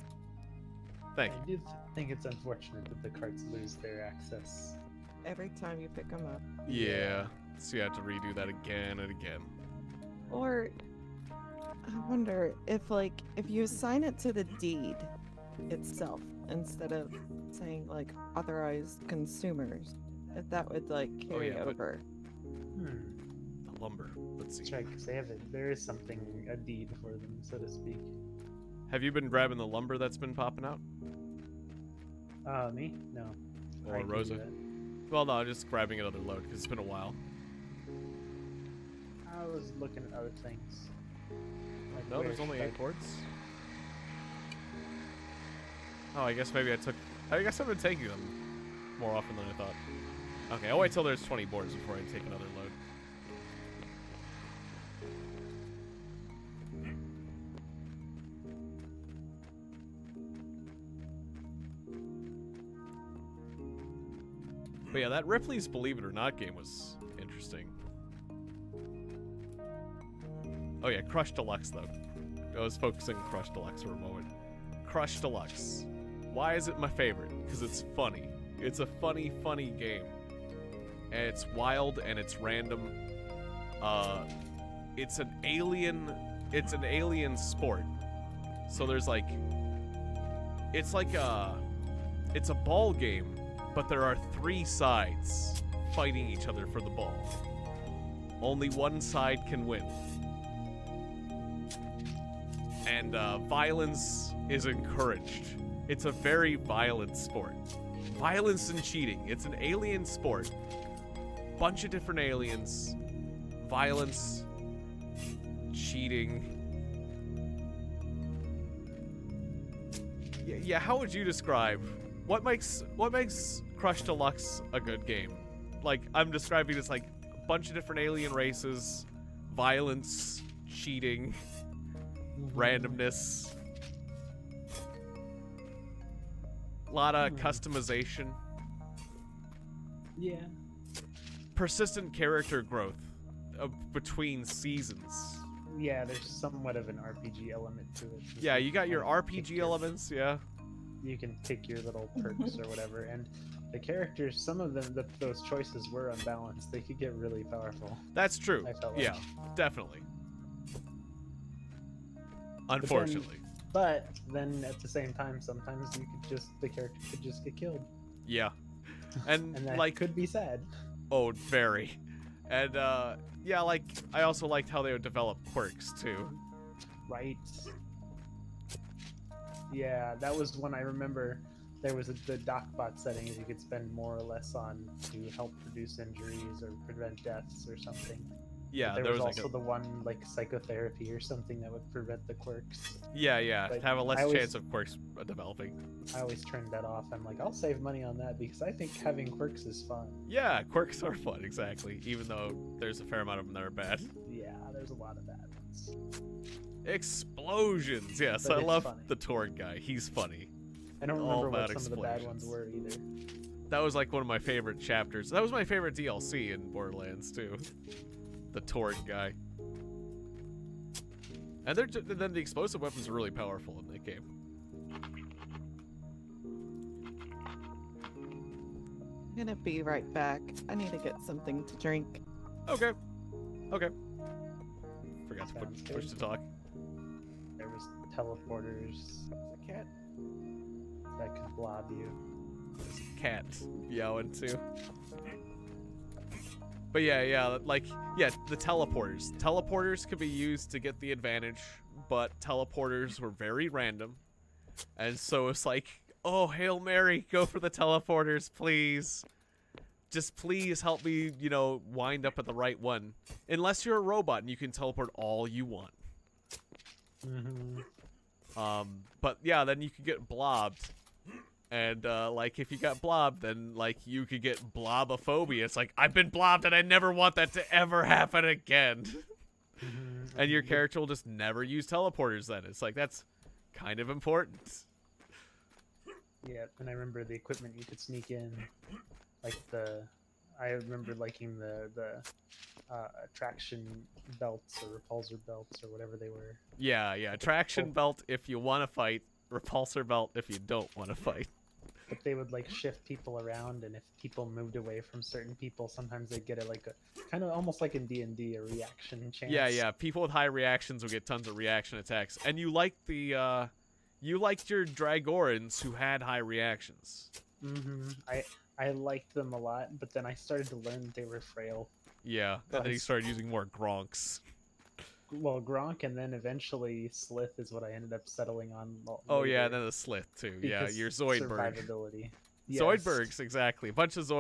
Thank you. I do think it's unfortunate that the carts lose their access. Every time you pick them up. Yeah. So you have to redo that again and again. Or, I wonder if you assign it to the deed itself instead of saying like authorized consumers, if that would like carry over. The lumber. Let's see. Check, because there is something, a deed for them, so to speak. Have you been grabbing the lumber that's been popping out? Me? No. Or Rosa? Well, no, just grabbing another load because it's been a while. I was looking at other things. Like No, there's only 8 boards. Oh, I guess maybe I guess I've been taking them more often than I thought. Okay, I'll wait till there's 20 boards before I take another load. But yeah, that Ripley's Believe It or Not game was interesting. Oh yeah, Crush Deluxe though. I was focusing on Crush Deluxe for a moment. Crush Deluxe. Why is it my favorite? Because it's funny. It's a funny game. And it's wild and it's random. It's an alien sport. So there's like, it's a ball game, but there are 3 sides fighting each other for the ball. Only one side can win. And violence is encouraged. It's a very violent sport. Violence and cheating. It's an alien sport. Bunch of different aliens. Violence. Cheating. Yeah, how would you describe what makes Crush Deluxe a good game? Like, I'm describing it as like a bunch of different alien races, violence, cheating, randomness, a lot of customization, Yeah. persistent character growth between seasons. Yeah, there's somewhat of an RPG element to it. Yeah, you got your can RPG pick your- elements, yeah. You can pick your little perks or whatever, and the characters, some of them, those choices were unbalanced. They could get really powerful. That's true. I felt like. Yeah, definitely. Unfortunately. But then at the same time, sometimes the character could just get killed, Yeah. And, and that like, could be sad. oh, very. And, yeah, like, I also liked how they would develop quirks, too. Right. Yeah, that was when I remember there was the DocBot settings you could spend more or less on to help reduce injuries or prevent deaths or something. Yeah, But there was like also the one like psychotherapy or something that would prevent the quirks. yeah, but have a less I always- chance of quirks developing. I always turned that off. I'm like, I'll save money on that because I think having quirks is fun. Yeah, quirks are fun, exactly. Even though there's a fair amount of them that are bad. Yeah, there's a lot of bad ones. Explosions! Yes, But I it's love funny. the Tord guy. He's funny. I don't All remember what about some of the bad ones explosions. were either. That was like one of my favorite chapters. That was my favorite DLC in Borderlands, too. The Tord guy. And then the explosive weapons are really powerful in that game. I'm gonna be right back. I need to get something to drink. Okay. Okay. Forgot to Sounds push good. to talk. There was teleporters The cat. that could blob you. There's a cat meowing too. But yeah, the teleporters. Teleporters could be used to get the advantage, but teleporters were very random. And so it's like, oh, Hail Mary, go for the teleporters, please. Just please help me, wind up at the right one. Unless you're a robot and you can teleport all you want. But yeah, then you could get blobbed. And, if you got blobbed, then, you could get blobophobia. It's like, I've been blobbed and I never want that to ever happen again. And your character will just never use teleporters then. It's like, that's kind of important. Yeah, and I remember the equipment you could sneak in. I remember liking the traction belts or repulsor belts or whatever they were. Yeah. Traction belt if you want to fight. Repulsor belt if you don't want to fight. But they would shift people around, and if people moved away from certain people, sometimes they'd get a kind of almost like in D&D, a reaction chance. Yeah. People with high reactions will get tons of reaction attacks. And you liked you liked your Dragorans who had high reactions. I liked them a lot, but then I started to learn that they were frail. Yeah, and then you started using more Gronks. Well, Gronk, and then eventually Slith is what I ended up settling on. Oh yeah, later, and then the Slith too. Yeah, because your Zoidberg. survivability. Yes. Zoidbergs, exactly. A bunch of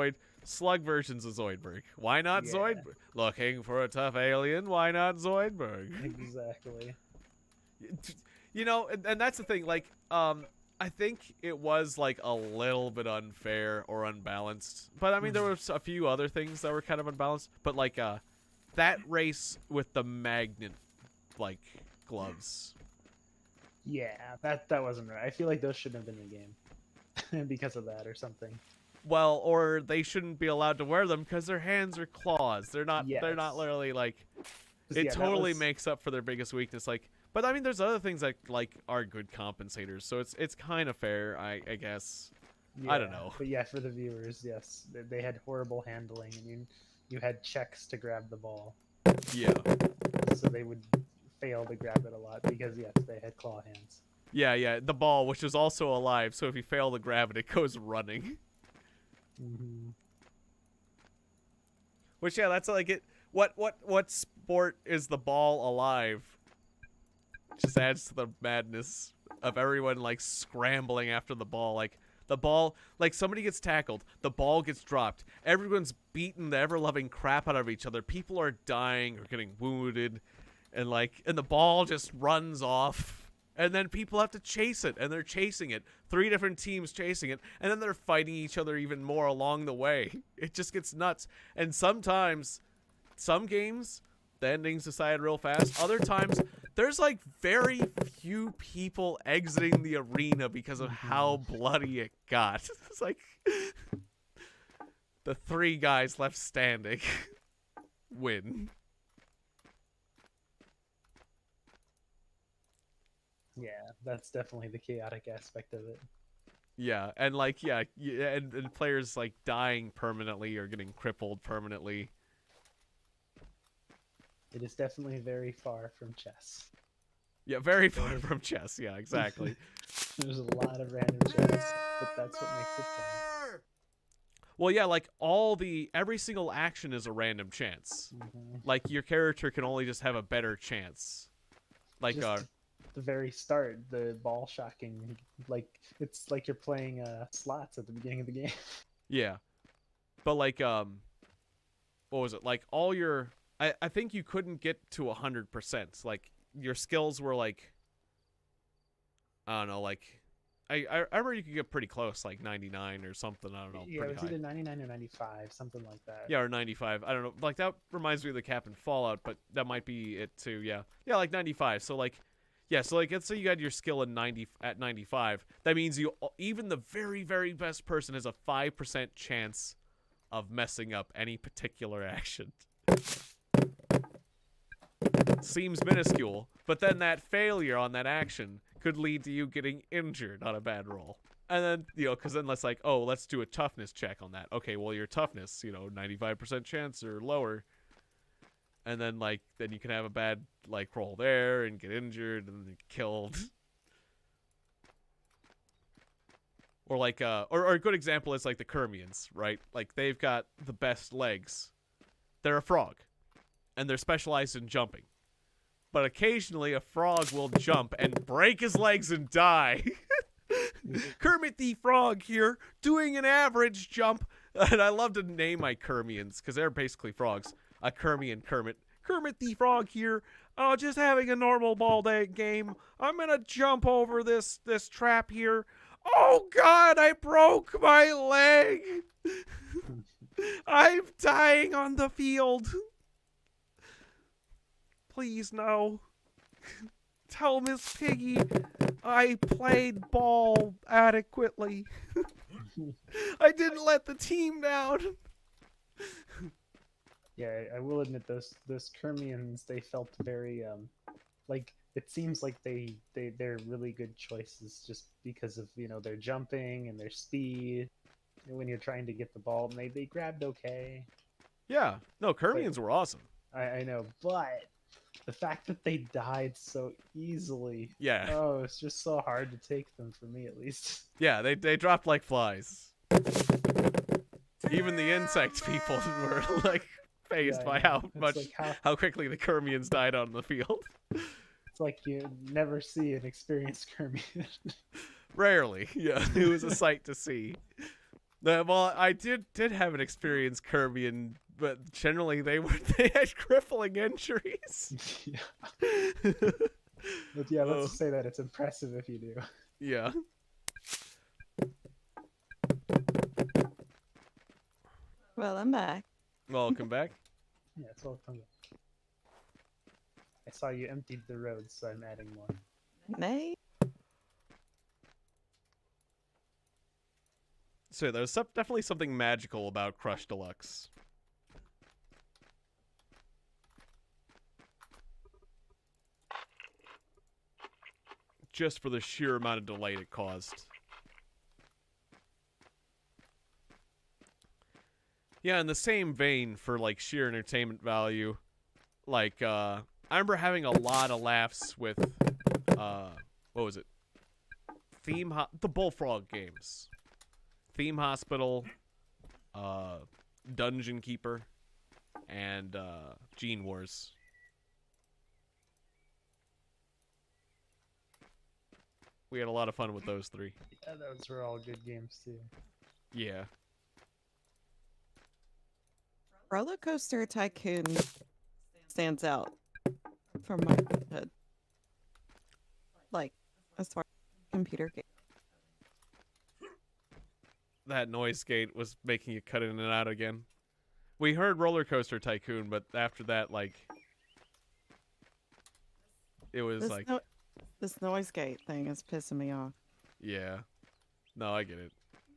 slug versions of Zoidberg. Why not Yeah. Zoidberg? Looking for a tough alien? Why not Zoidberg? Exactly. And that's the thing. I think it was a little bit unfair or unbalanced. But I mean, there was a few other things that were kind of unbalanced. But that race with the magnet, gloves. Yeah, that wasn't right. I feel like those shouldn't have been in the game because of that or something. Well, or they shouldn't be allowed to wear them because their hands are claws. They're not. Yes. They're not literally It Yeah, that totally was- makes up for their biggest weakness. But I mean, there's other things that are good compensators. So it's kind of fair, I guess. I don't Yeah, know. But yeah, for the viewers, yes, they had horrible handling, and you had checks to grab the ball, Yeah. so they would fail to grab it a lot because yes, they had claw hands. Yeah. The ball, which is also alive. So if you fail to grab it, it goes running. Which that's it. What sport is the ball alive? Just adds to the madness of everyone like scrambling after the ball. Like the ball, like somebody gets tackled, the ball gets dropped. Everyone's beating the ever-loving crap out of each other. People are dying or getting wounded, and the ball just runs off. And then people have to chase it, and they're chasing it. 3 different teams chasing it, and then they're fighting each other even more along the way. It just gets nuts. And sometimes, some games, the endings decide real fast. Other times, there's like very few people exiting the arena because of how bloody it got. It's like the 3 guys left standing win. Yeah, that's definitely the chaotic aspect of it. Yeah, and and players like dying permanently or getting crippled permanently. It is definitely very far from chess. Yeah, very far from chess. Yeah, exactly. There's a lot of random chess, but that's what makes it fun. Well, yeah, like every single action is a random chance. Like your character can only just have a better chance. Like the very start, the ball shocking, like it's like you're playing slots at the beginning of the game. Yeah, but like what was it? Like all your, I think you couldn't get to 100%. Like your skills were like, I don't know, like I remember you could get pretty close, like 99 or something. I don't know. Yeah, it was either 99 or 95, something like that. Yeah, or 95. I don't know. Like that reminds me of the cap in Fallout, but that might be it too. Yeah, like 95. So like. Yeah, so like let's say you had your skill at 95. That means even the very, very best person has a 5% chance of messing up any particular action. Seems minuscule, but then that failure on that action could lead to you getting injured on a bad roll. And then, because then let's like, oh, let's do a toughness check on that. Okay, well, your toughness, 95% chance or lower. And then, then you can have a bad, roll there and get injured and then killed. Or, or a good example is, the Kermians, right? Like, they've got the best legs. They're a frog. And they're specialized in jumping. But occasionally, a frog will jump and break his legs and die. Kermit the Frog here, doing an average jump. And I love to name my Kermians, because they're basically frogs. A Kermian Kermit. Kermit the Frog here. Just having a normal ball day game. I'm gonna jump over this trap here. Oh God, I broke my leg. I'm dying on the field. Please no. Tell Miss Piggy I played ball adequately. I didn't let the team down. Yeah, I will admit those Kermians, they felt very it seems like they're really good choices just because of their jumping and their speed. When you're trying to get the ball, and they grabbed okay. Yeah, no, Kermians were awesome. I know, but the fact that they died so easily. Yeah. Oh, it's just so hard to take them, for me at least. Yeah, they dropped like flies. Even the insect people were phased by how quickly the Kermians died on the field. It's like you never see an experienced Kermian. Rarely, yeah. It was a sight to see. Well, I did have an experienced Kermian, but generally they had crippling injuries. Yeah. But yeah, let's just say that it's impressive if you do. Yeah. Well, I'm back. Welcome back. Yeah, it's welcome back. I saw you emptied the roads, so I'm adding more. Nay. So there's definitely something magical about Crush Deluxe. Just for the sheer amount of delight it caused. Yeah, in the same vein for sheer entertainment value, I remember having a lot of laughs with what was it? The Bullfrog games. Theme Hospital, Dungeon Keeper, and Gene Wars. We had a lot of fun with those 3. Yeah, those were all good games too. Yeah. Roller Coaster Tycoon stands out from my childhood. Like, as far as computer game. That noise gate was making you cut in and out again. We heard Roller Coaster Tycoon, but after that, like, it was This, like, this noise gate thing is pissing me off. yeah. No, I get it.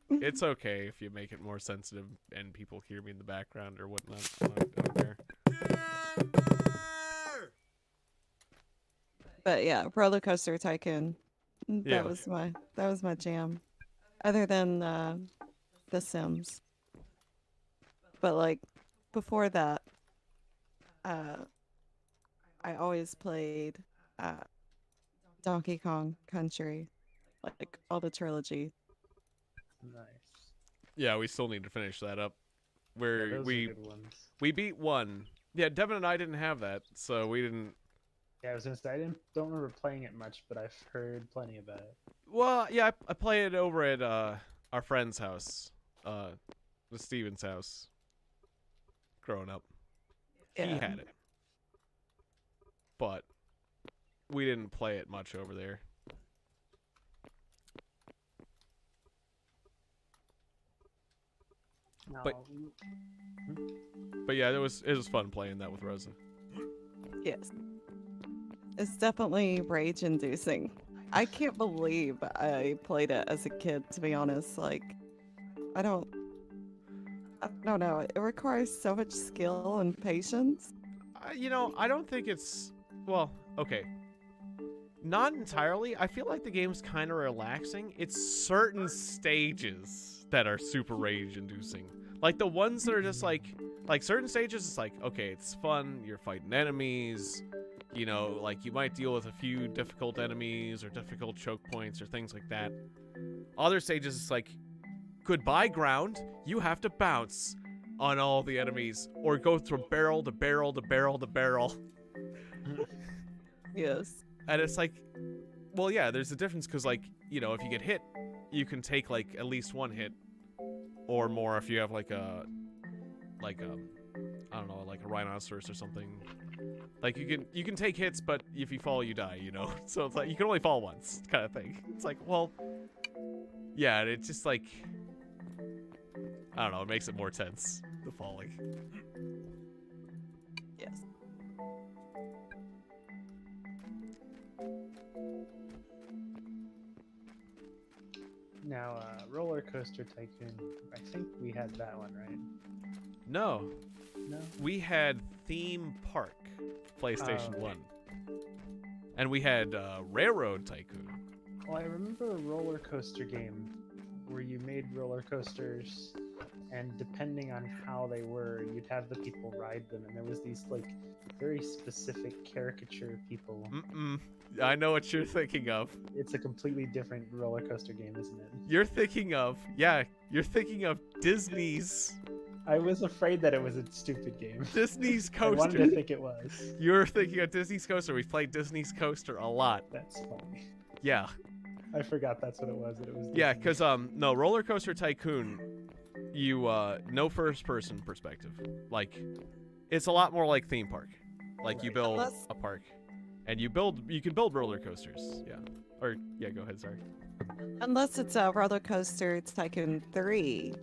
It's okay if you make it more sensitive and people hear me in the background or whatnot. I don't care. But yeah, Roller Coaster Tycoon. Yeah. That was my jam. Other than The Sims. But like before that, I always played Donkey Kong Country, like all the trilogy. Nice. Yeah, we still need to finish that up. Yeah, Where those are we good ones. beat 1. Yeah, Devin and I didn't have that, so we didn't. Yeah, I was gonna say don't remember playing it much, but I've heard plenty about it. Well, yeah, I played it over at our friend's house, the Steven's house. Growing up, he Yeah. had it, but we didn't play it much over there. Now, But- But yeah, it was fun playing that with Rosa. Yes. It's definitely rage inducing. I can't believe I played it as a kid, to be honest. Like, I don't know. It requires so much skill and patience. I don't think it's well. Okay, not entirely. I feel like the game's kind of relaxing. It's certain stages that are super rage-inducing. Like the ones that are just like certain stages. It's like, okay, it's fun. You're fighting enemies. Like you might deal with a few difficult enemies or difficult choke points or things like that. Other stages, it's like, goodbye ground. You have to bounce on all the enemies or go from barrel to barrel to barrel to barrel. Yes. And it's like, well, yeah, there's a difference because, like, if you get hit, you can take like at least 1 hit or more if you have like a I don't know, like a rhinoceros or something. Like you can take hits, but if you fall, you die. So it's like you can only fall once, kind of thing. It's like, well, yeah, it's just like, I don't know, it makes it more tense, the falling. Yes. Now, Roller Coaster Tycoon. I think we had that one, right? No, No. we had Theme Park, PlayStation Oh. 1. And we had Railroad Tycoon. Well, I remember a roller coaster game where you made roller coasters, and depending on how they were, you'd have the people ride them, and there was these like very specific caricature people. I know what you're thinking of. It's a completely different roller coaster game, isn't it? You're thinking of Disney's I was afraid that it was a stupid game. Disney's I wanted Coaster. to think it was. You're thinking of Disney's Coaster. We played Disney's Coaster a lot. That's funny. Yeah. I forgot that's what it was. That it was. Yeah, Disney. because no, Roller Coaster Tycoon, you no first person perspective. Like, it's a lot more like Theme Park. Like, you Right. build Unless- a park, and you can build roller coasters. Yeah. Or yeah, go ahead. Sorry. Unless it's a Roller Coaster Tycoon 3.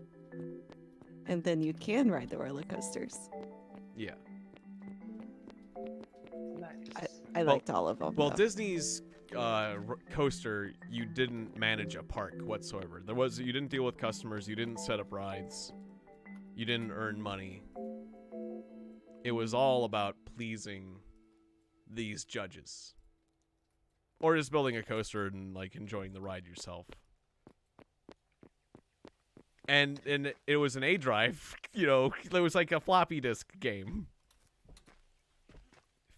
And then you can ride the roller coasters. Yeah. Nice. I liked all of them. Well, though. Disney's coaster, you didn't manage a park whatsoever. You didn't deal with customers. You didn't set up rides. You didn't earn money. It was all about pleasing these judges, or just building a coaster and like enjoying the ride yourself. And it was an A drive. It was like a floppy disk game.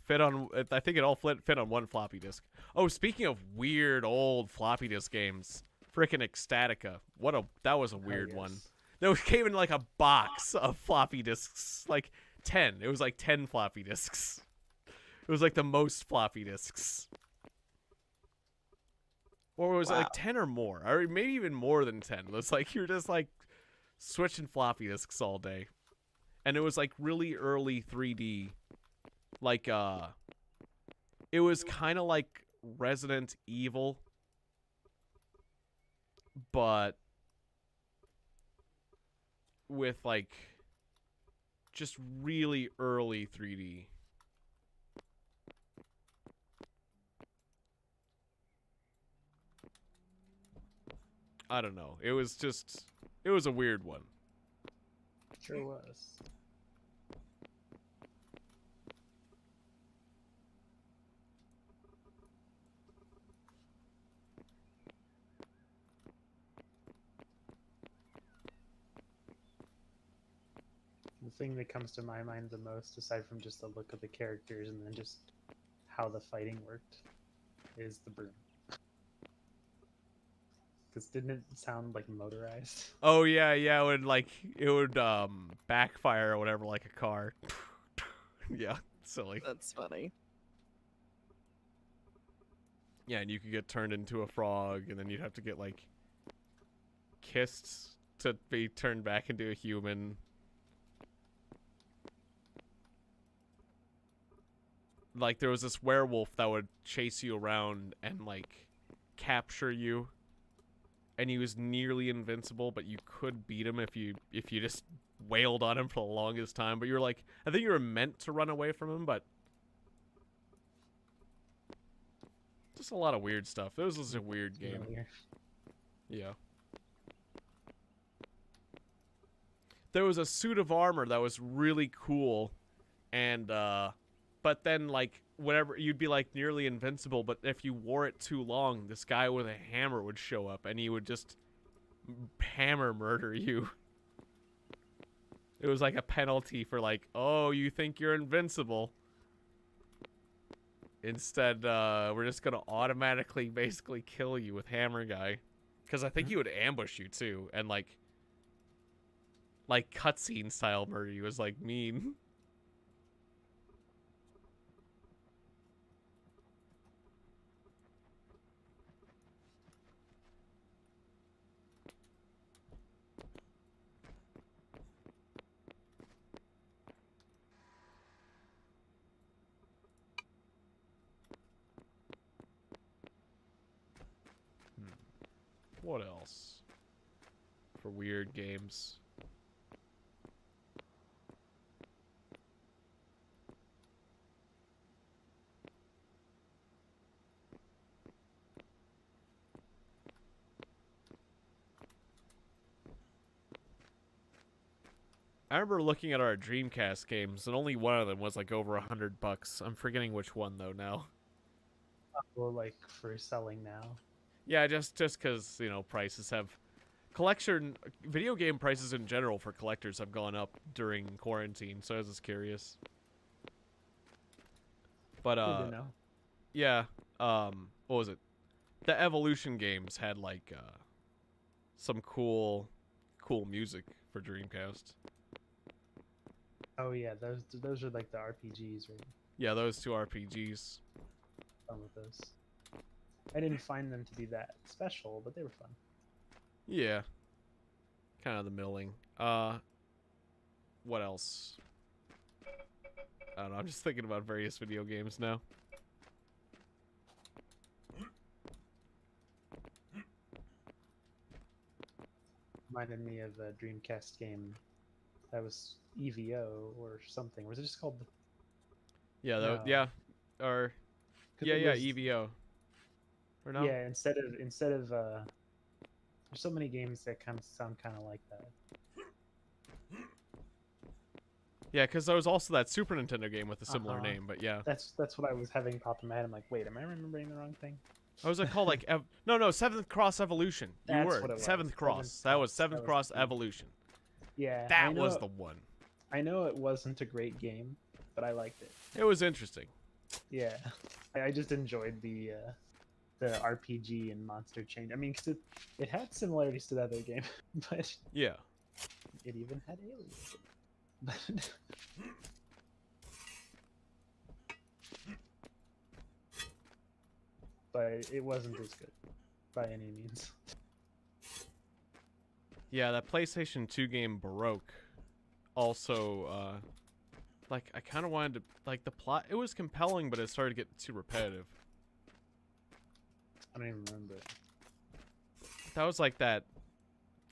I think it all fit on 1 floppy disk. Oh, speaking of weird old floppy disk games, frickin' Ecstatica. That was a weird one. That came in like a box of floppy disks, like 10. It was like 10 floppy disks. It was like the most floppy disks. Or was it Wow. like 10 or more? Or maybe even more than 10. It was like you're just like switching floppy disks all day. And it was like really early 3D. Like it was kind of like Resident Evil, but with like just really early 3D. I don't know. It was a weird one. Sure was. The thing that comes to my mind the most, aside from just the look of the characters and then just how the fighting worked, is the broom. Because didn't it sound like motorized? Oh yeah, yeah, it would backfire or whatever like a car. Yeah, silly. That's funny. Yeah, and you could get turned into a frog, and then you'd have to get like kissed to be turned back into a human. Like there was this werewolf that would chase you around and like capture you. And he was nearly invincible, but you could beat him if you just wailed on him for the longest time. But you were like, I think you were meant to run away from him, but just a lot of weird stuff. It was just a weird game. Yeah. There was a suit of armor that was really cool, and but then like whatever, you'd be like nearly invincible, but if you wore it too long, this guy with a hammer would show up and he would just hammer murder you. It was like a penalty for like, oh, you think you're invincible. Instead, we're just gonna automatically basically kill you with hammer guy. Because I think he would ambush you too, and like cutscene style murder you was like mean. What else for weird games? I remember looking at our Dreamcast games, and only one of them was like over $100. I'm forgetting which one though now. Well, like for selling now. Yeah, just because prices have video game prices in general for collectors have gone up during quarantine. So I was just curious. But Good to know. yeah, what was it? The Evolution games had like some cool music for Dreamcast. Oh yeah, those are like the RPGs, right? Yeah, those two RPGs. Fun with those. I didn't find them to be that special, but they were fun. Yeah. Kind of the milling. What else? I don't know, I'm just thinking about various video games now. Reminded me of a Dreamcast game that was EVO or something. Was it just called? Yeah, No. yeah, or 'Cause yeah, it yeah, was- EVO. Or no? Yeah, instead of there's so many games that kind of sound kind of like that. Yeah, because there was also that Super Nintendo game with a similar name, but yeah. That's what I was having pop in my head. I'm like, wait, am I remembering the wrong thing? What was it called? Like, no, Seventh Cross Evolution. You That's were what it was. Seventh Cross. Seventh That was Cross. Seventh That was Cross the game. Evolution. Yeah, That was the one. I know it wasn't a great game, but I liked it. It was interesting. Yeah, I just enjoyed the RPG and monster change. I mean, 'cause it had similarities to the other game, but Yeah. it even had aliens. But but it wasn't as good. by any means. Yeah, that PlayStation 2 game Baroque also, like, I kind of wanted to, like, the plot, it was compelling, but it started to get too repetitive. I don't even remember. That was like that,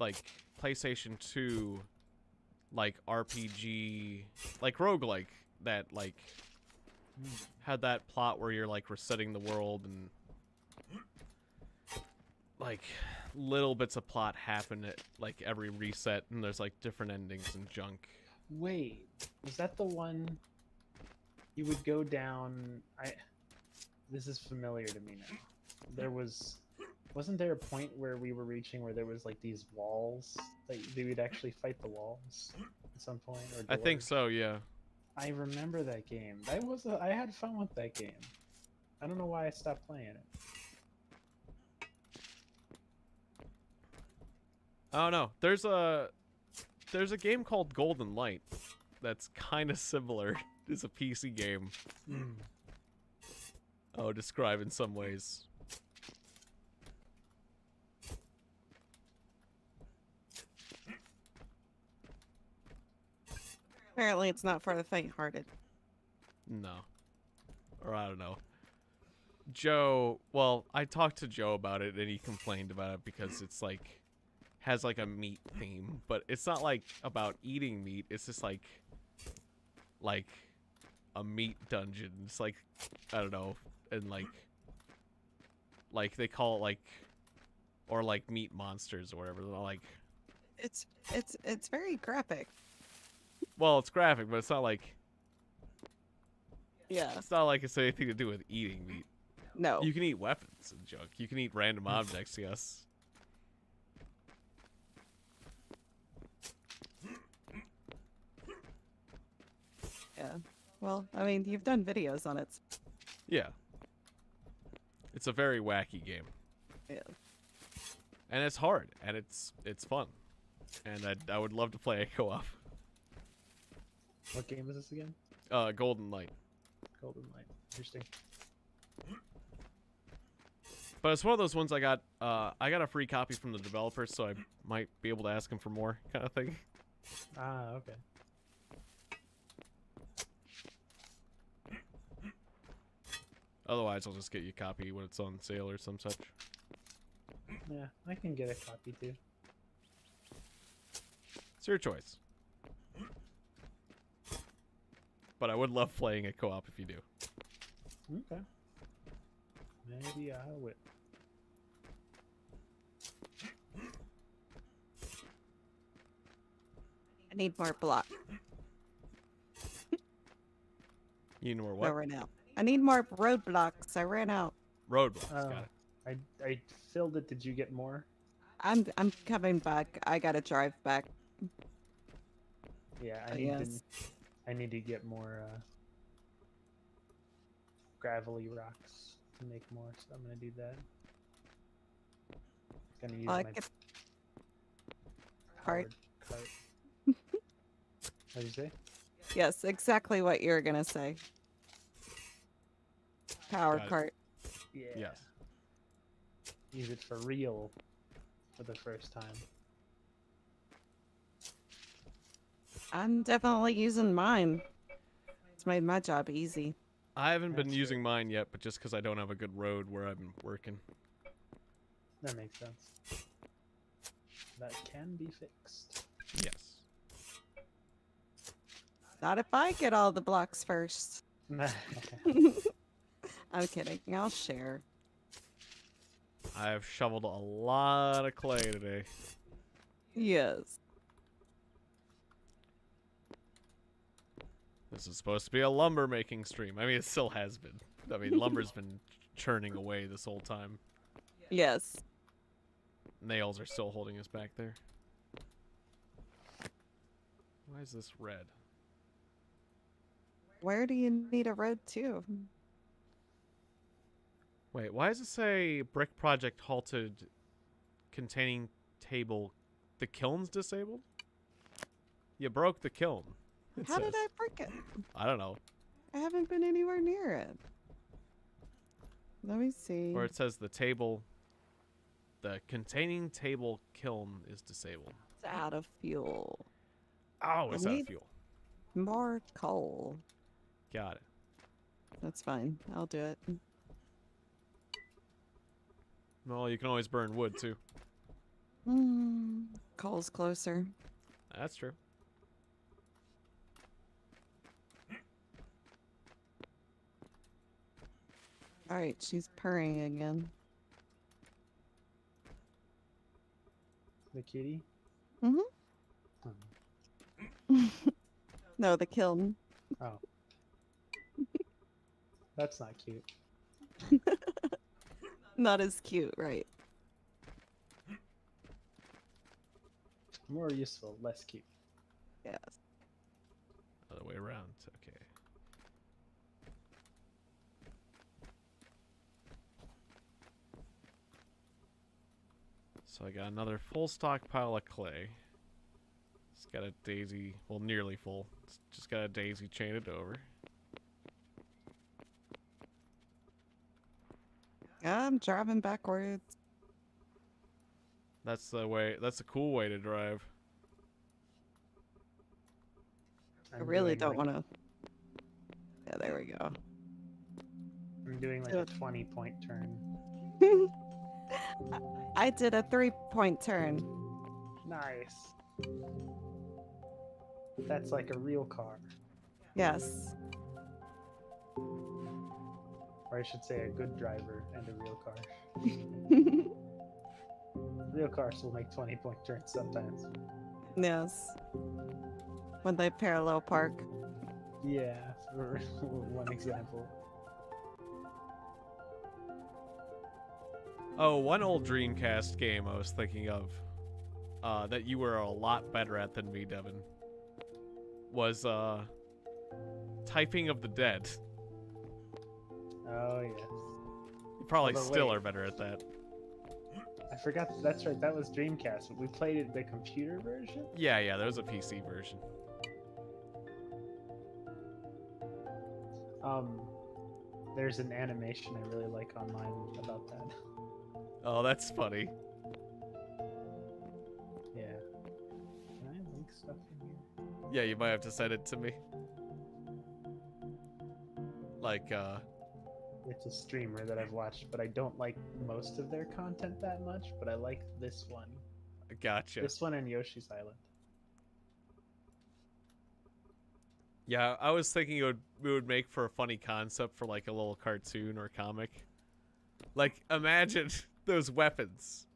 like, PlayStation 2, like, RPG, like, roguelike, that, like, had that plot where you're, like, resetting the world and, like, little bits of plot happen at, like, every reset, and there's, like, different endings and junk. Wait, was that the one you would go down? This is familiar to me now. Wasn't there a point where we were reaching where there was like these walls that we would actually fight the walls at some point? Or I think doors? so, yeah. I remember that game. I had fun with that game. I don't know why I stopped playing it. I don't know. There's a game called Golden Light that's kind of similar. It's a PC game. I'll describe in some ways. Apparently, it's not for the faint-hearted. No. Or I don't know. Joe, well, I talked to Joe about it and he complained about it because it's like has like a meat theme, but it's not like about eating meat. It's just like a meat dungeon. It's like, I don't know, and like they call it like, or like meat monsters or whatever. They're like, It's very graphic. well, it's graphic, but it's not like Yeah. it's not like it's anything to do with eating meat. No. You can eat weapons and junk. You can eat random objects, yes. Yeah. Well, I mean, you've done videos on it. Yeah. It's a very wacky game. Yeah. And it's hard, and it's fun. And I would love to play a co-op. What game is this again? Golden Light. Golden Light. Interesting. But it's one of those ones I got a free copy from the developer, so I might be able to ask him for more kind of thing. Ah, okay. Otherwise, I'll just get you a copy when it's on sale or some such. Yeah, I can get a copy too. It's your choice. But I would love playing a co-op if you do. Okay. Maybe I will. I need more block. You know No, what? right now. I need more roadblocks. I ran out. Roadblocks, got it. I filled it. Did you get more? I'm coming back. I gotta drive back. Yeah, Yes. I need to get more gravelly rocks to make more, so I'm gonna do that. Gonna use Well, I my could- powered cart. What'd you say? Yes, exactly what you were gonna say. Power Got it. cart. Yeah. Yes. Use it for real for the first time. I'm definitely using mine. It's made my job easy. I haven't been That's using mine yet, but just because I don't have a good road where I'm working. That makes sense. That can be fixed. Yes. Not if I get all the blocks first. I'm kidding. I'll share. I've shoveled a lot of clay today. Yes. This is supposed to be a lumber making stream. I mean, it still has been. I mean, lumber's been churning away this whole time. Yes. Nails are still holding us back there. Why is this red? Where do you need a road to? Wait, why does it say brick project halted containing table? The kiln's disabled? You broke the kiln. it How did says. I break it? I don't know. I haven't been anywhere near it. Let me see. Or it says the table The containing table kiln is disabled. It's out of fuel. Oh, it's out of need- fuel. More coal. Got it. That's fine. I'll do it. Well, you can always burn wood too. Coal's closer. That's true. All right, she's purring again. The kitty? Mm-hmm. Oh. No, the kiln. Oh. That's not cute. Not as cute, right? More useful, less cute. Yes. Other way around. Okay. So I got another full stockpile of clay. It's got a daisy, well, nearly full. It's just got a daisy chained over. I'm driving backwards. That's the way. That's a cool way to drive. I really doing don't like- want to. Yeah, there we go. I'm doing like a 20-point turn. I did a 3-point turn. Nice. That's like a real car. Yes. Or I should say a good driver and a real car. Real cars will make 20-point turns sometimes. Yes. When they parallel park. Yeah, for one example. Oh, one old Dreamcast game I was thinking of that you were a lot better at than me, Devin, was Typing of the Dead. Oh, yes. You probably Although, still wait. are better at that. I forgot, that's right, that was Dreamcast, but we played it the computer version? Yeah, there was a PC version. There's an animation I really like online about that. Oh, that's funny. Yeah. Can I link stuff in here? Yeah, you might have to send it to me. Like, It's a streamer that I've watched, but I don't like most of their content that much, but I like this one. gotcha. This one and Yoshi's Island. Yeah, I was thinking it would make for a funny concept for like a little cartoon or comic. Like, imagine those weapons.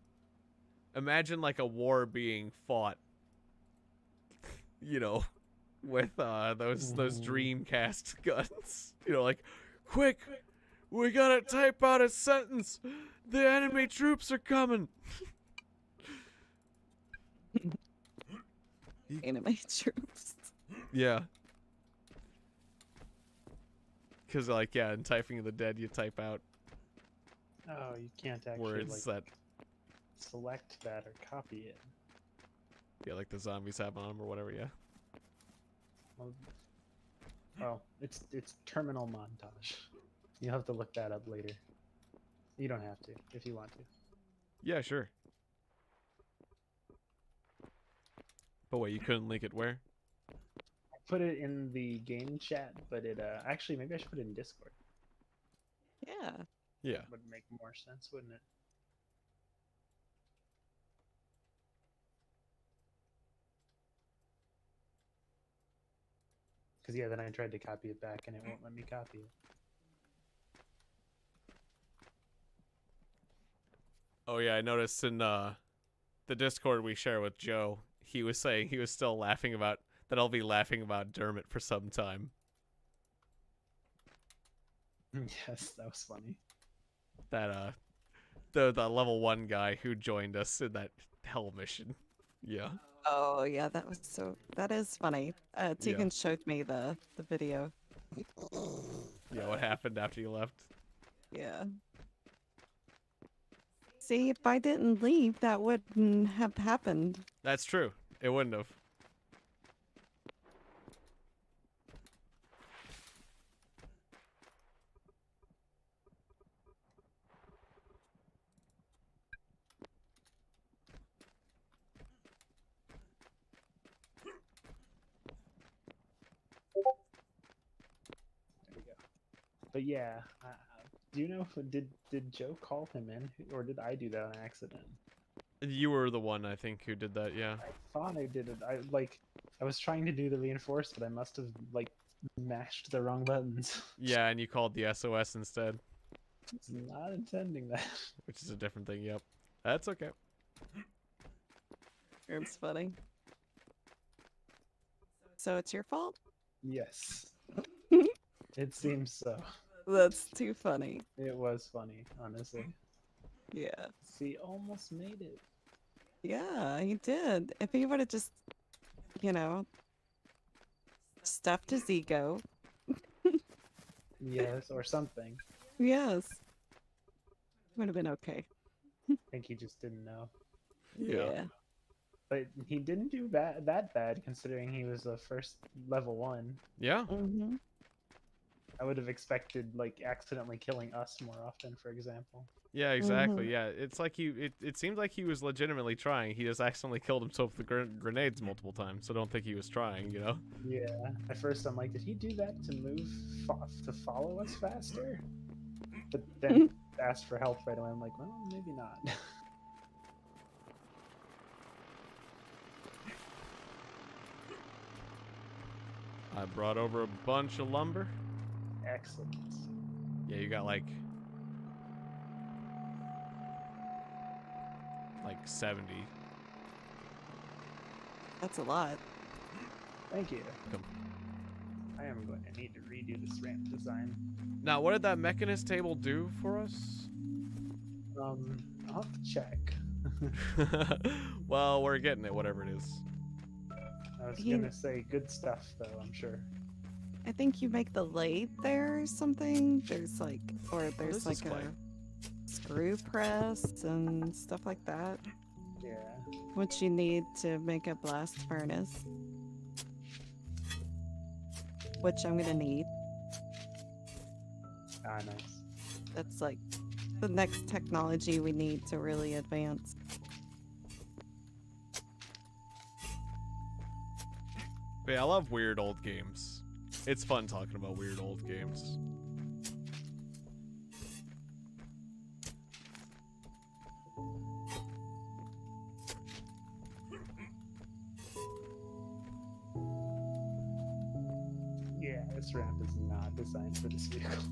Imagine like a war being fought, you know, with those Dreamcast guns. You know, like, quick, we gotta type out a sentence. The enemy troops are coming. Anime troops. Yeah. Because, like, yeah, in Typing of the Dead, you type out Oh, you can't actually words like that, select that or copy it. yeah, like the zombies have on them or whatever, yeah. Well, it's terminal montage. You'll have to look that up later. You don't have to if you want to. Yeah, sure. But wait, you couldn't link it where? I put it in the game chat, but it actually maybe I should put it in Discord. Yeah. Yeah. Would make more sense, wouldn't it? Because yeah, then I tried to copy it back and it won't let me copy it. Oh, yeah, I noticed in the Discord we share with Joe, he was saying he was still laughing about that I'll be laughing about Dermot for some time. Yes, that was funny. That, the level 1 guy who joined us in that hell mission. Yeah. Oh yeah, that is funny. Tiegon showed me the video. Yeah, what happened after you left? Yeah. See, if I didn't leave, that wouldn't have happened. That's true. It wouldn't have. But yeah, do you know did Joe call him in, or did I do that on accident? You were the one, I think, who did that, yeah. I thought I did it. I was trying to do the reinforce, but I must have like mashed the wrong buttons. Yeah, and you called the SOS instead, It's not intending that. which is a different thing, yep. That's okay. It's funny. So it's your fault? Yes, it seems so. That's too funny. It was funny, honestly. Yeah. See, almost made it. Yeah, he did. If he would have just, you know, stuffed his ego. Yes, or something. Yes. Would have been okay. I think he just didn't know. Yeah. But he didn't do that bad considering he was the first level 1. Yeah. Mm-hmm. I would have expected like accidentally killing us more often, for example. Yeah, exactly. Yeah, it's like it seemed like he was legitimately trying. He just accidentally killed himself with the grenades multiple times, so don't think he was trying, you know? Yeah. At first I'm like, did he do that to move to follow us faster? But then asked for help right away. I'm like, well, maybe not. I brought over a bunch of lumber. Excellent. Yeah, you got like 70. That's a lot. Thank you. Come. I am going to need to redo this ramp design. Now, what did that mechanist table do for us? I'll have to check. Well, we're getting it, whatever it is. I was He- gonna say good stuff though, I'm sure. I think you make the lathe there or something. There's like, or there's this is like clay. a screw press and stuff like that. Yeah. What you need to make a blast furnace. Which I'm gonna need. Ah, nice. That's like the next technology we need to really advance. But yeah, I love weird old games. It's fun talking about weird old games. Yeah, this ramp is not designed for this vehicle.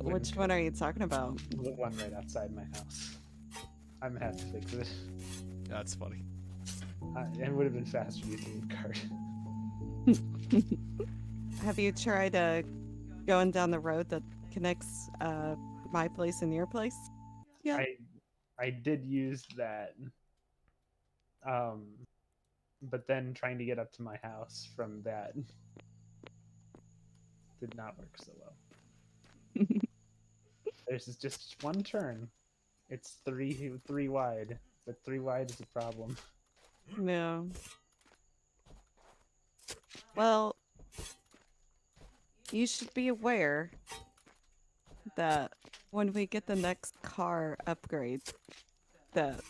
Which one are you talking about? The one right outside my house. I'm gonna have to fix it. That's funny. It would have been faster using the cart. Have you tried going down the road that connects my place and your place? Yeah. I did use that. But then trying to get up to my house from that did not work so well. There's just one turn. It's three wide, but 3 wide is a problem. No. Well, you should be aware that when we get the next car upgrade, that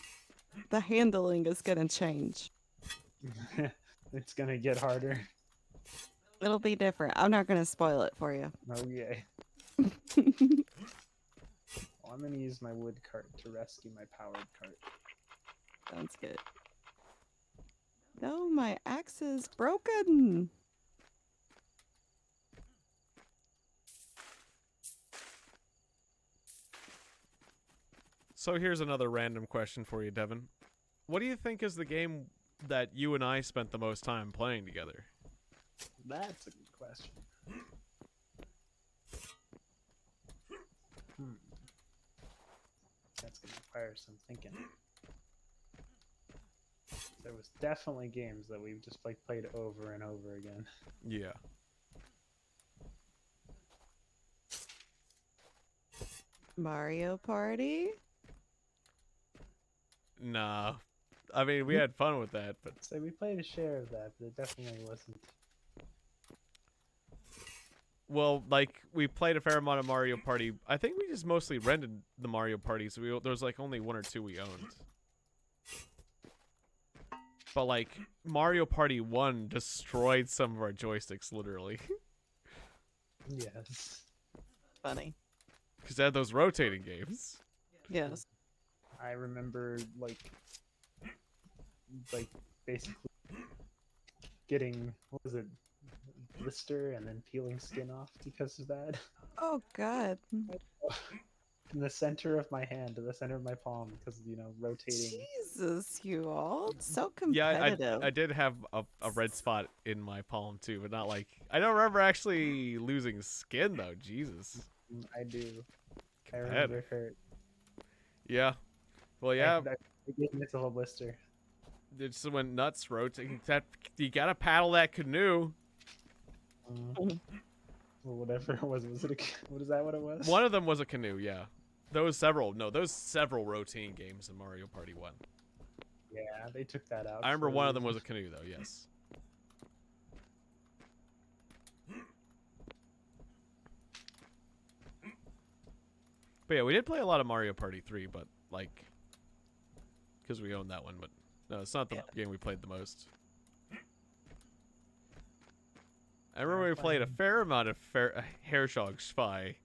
the handling is gonna change. It's gonna get harder. It'll be different. I'm not gonna spoil it for you. Okay. Well, I'm gonna use my wood cart to rescue my powered cart. Sounds good. No, my axe is broken. So here's another random question for you, Devin. What do you think is the game that you and I spent the most time playing together? That's a good question. That's gonna require some thinking. There was definitely games that we've just played over and over again. Yeah. Mario Party? Nah. I mean, we had fun with that, but So we played a share of that, but it definitely wasn't. well, like we played a fair amount of Mario Party. I think we just mostly rented the Mario Party, so there was like only 1 or 2 we owned. But like Mario Party 1 destroyed some of our joysticks, literally. Yes. Funny. Because they had those rotating games. Yes. I remember like basically getting, what was it, blister and then peeling skin off because of that. Oh God. In the center of my hand, in the center of my palm, because rotating. Jesus, you all so Yeah, competitive. I did have a red spot in my palm too, but not like I don't remember actually losing skin though. Jesus. I do. I Competitive. remember it hurt. Yeah. Well, yeah. I gave me a whole blister. It just went nuts rotating. That you gotta paddle that canoe. Or whatever it was. Was it what is that? What it was? One of them was a canoe. Yeah. Those several rotating games in Mario Party 1. Yeah, they took that out. I remember for a one of them was reason. a canoe though. Yes. But yeah, we did play a lot of Mario Party 3, but like, because we owned that one. But no, it's not the game we played the most. I remember we played a fair amount of Hershog Spy.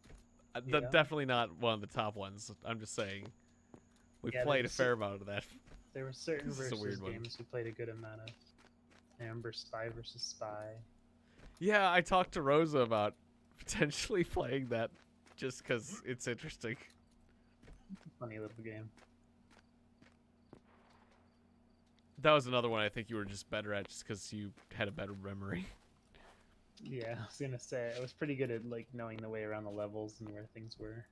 Yeah. Definitely not one of the top ones. I'm just saying. We played a fair amount of that. There were certain This is a versus weird one. games we played a good amount of. I remember Spy versus Spy. Yeah, I talked to Rosa about potentially playing that just because it's interesting. Funny little game. That was another one I think you were just better at just because you had a better memory. Yeah, I was gonna say I was pretty good at like knowing the way around the levels and where things were.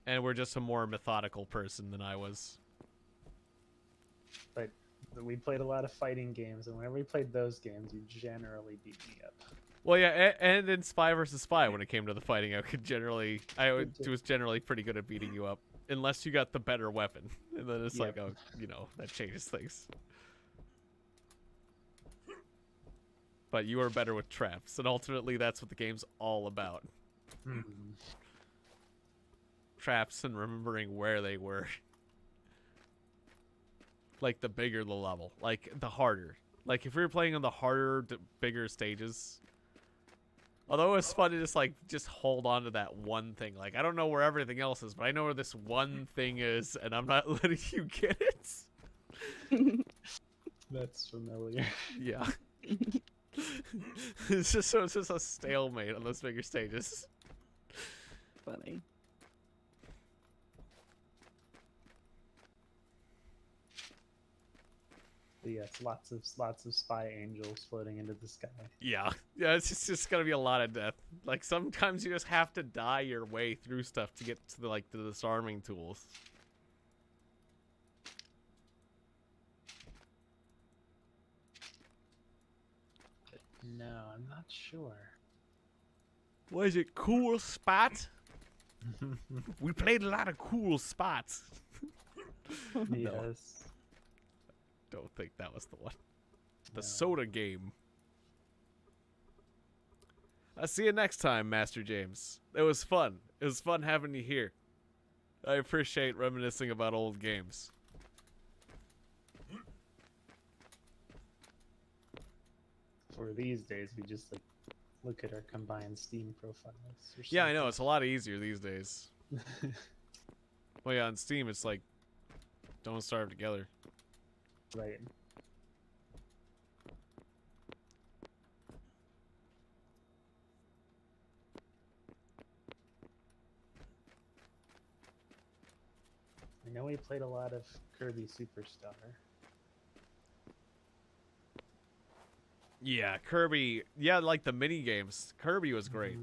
And we're just a more methodical person than I was. But we played a lot of fighting games, and whenever we played those games, you generally beat me up. Well, yeah, and in Spy versus Spy, when it came to the fighting, I was generally pretty good at beating you up, unless you got the better weapon, and then it's like, oh, that changes things. But you were better with traps, and ultimately, that's what the game's all about. Traps and remembering where they were. Like, the bigger the level. Like, the harder. Like, if we were playing on the harder, bigger stages... Although it's fun to just hold on to that one thing. Like, I don't know where everything else is, but I know where this one thing is, and I'm not letting you get it. That's familiar. Yeah. It's just a stalemate on those bigger stages. Funny. But yeah, it's lots of spy angels floating into the sky. Yeah. Yeah, it's just gonna be a lot of death. Like, sometimes you just have to die your way through stuff to get to the disarming tools. But no, I'm not sure. Was it cool spot? We played a lot of cool spots. Yes. Don't think that was the one. The No. soda game. I'll see you next time, Master James. It was fun. It was fun having you here. I appreciate reminiscing about old games. For these days, we just look at our combined Steam profiles. Or Yeah, I know. It's a lot easier these days. something. Well, yeah, on Steam, it's like, don't starve together. Right. I know we played a lot of Kirby Superstar. Yeah, Kirby. Yeah, like the mini games. Kirby was great.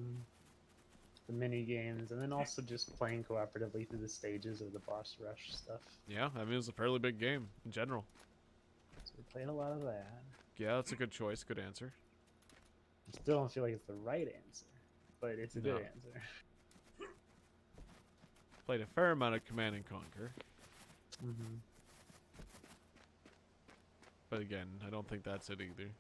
The mini games, and then also just playing cooperatively through the stages of the boss rush stuff. Yeah, I mean, it was a fairly big game in general. So we played a lot of that. Yeah, that's a good choice. Good answer. I still don't feel like it's the right answer, but it's a No. good answer. Played a fair amount of Command and Conquer. But again, I don't think that's it either.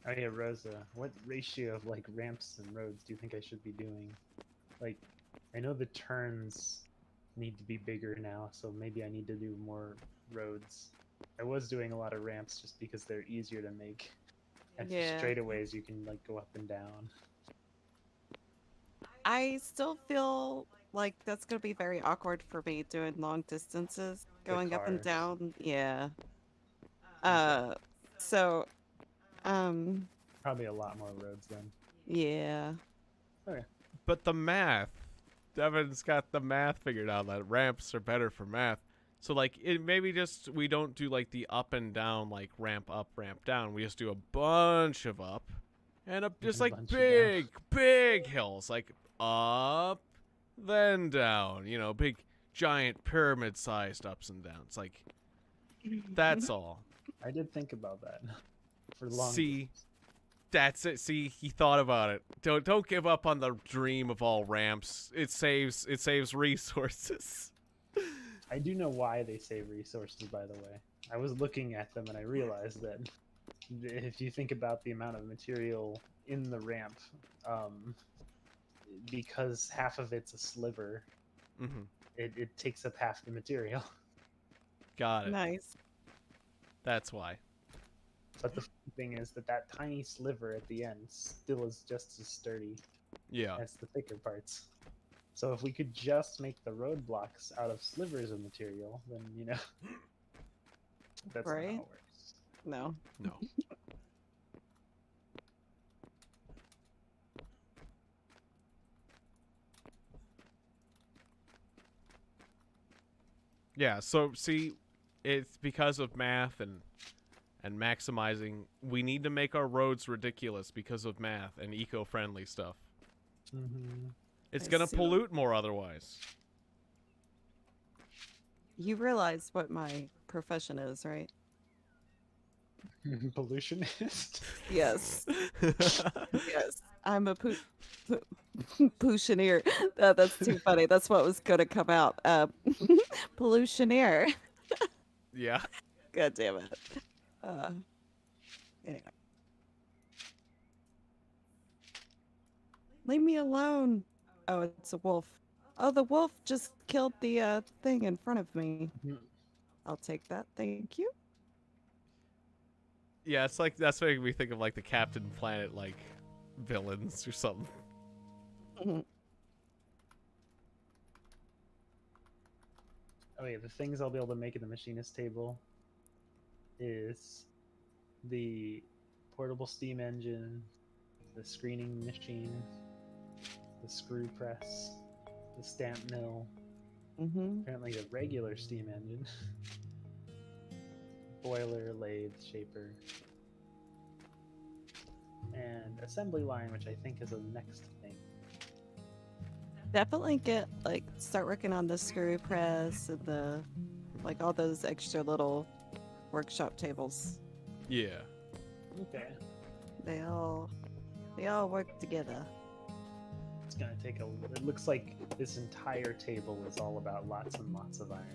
Oh yeah, Rosa, what ratio of ramps and roads do you think I should be doing? Like, I know the turns need to be bigger now, so maybe I need to do more roads. I was doing a lot of ramps just because they're easier to make. And for Yeah. straightaways, you can like go up and down. I still feel like that's gonna be very awkward for me doing long distances, The going up and cars. down. Yeah. Okay. Uh, so, um, Probably a lot more roads then. yeah. Okay. But the math, Devin's got the math figured out that ramps are better for math. So like it maybe just we don't do like the up and down like ramp up, ramp down. We just do a bunch of up and up, just a like bunch of down. big hills, like up, then down. You know, big giant pyramid-sized ups and downs. Like that's all. I did think about that for long. See, that's it. See, he thought about it. Don't give up on the dream of all ramps. It saves resources. I do know why they save resources, by the way. I was looking at them and I realized that if you think about the amount of material in the ramp, because half of it's a sliver, Mm-hmm. it takes up half the material. Got it. Nice. That's why. But the funny thing is that tiny sliver at the end still is just as sturdy Yeah. as the thicker parts. So if we could just make the roadblocks out of slivers of material, then, you know, that's not how Right? it works. No. No. Yeah, so see, it's because of math and maximizing. We need to make our roads ridiculous because of math and eco-friendly stuff. Mm-hmm. It's I gonna see. pollute more otherwise. You realize what my profession is, right? Pollutionist? Yes. Yes. I'm a pollutioneer. That's too funny. That's what was going to come out. Pollutioneer. Yeah. God damn it. Anyway. Leave me alone. Oh, it's a wolf. Oh, the wolf just killed the thing in front of me. I'll take that. Thank you. Yeah, it's like that's making me think of like the Captain Planet like villains or something. Oh yeah, the things I'll be able to make in the machinist table is the portable steam engine, the screening machine, the screw press, the stamp mill, apparently the regular steam engine, boiler, lathe, shaper, and assembly line, which I think is the next thing. Definitely start working on the screw press and the all those extra little workshop tables. Yeah. Okay. They all work together. It's gonna take it looks like this entire table is all about lots and lots of iron.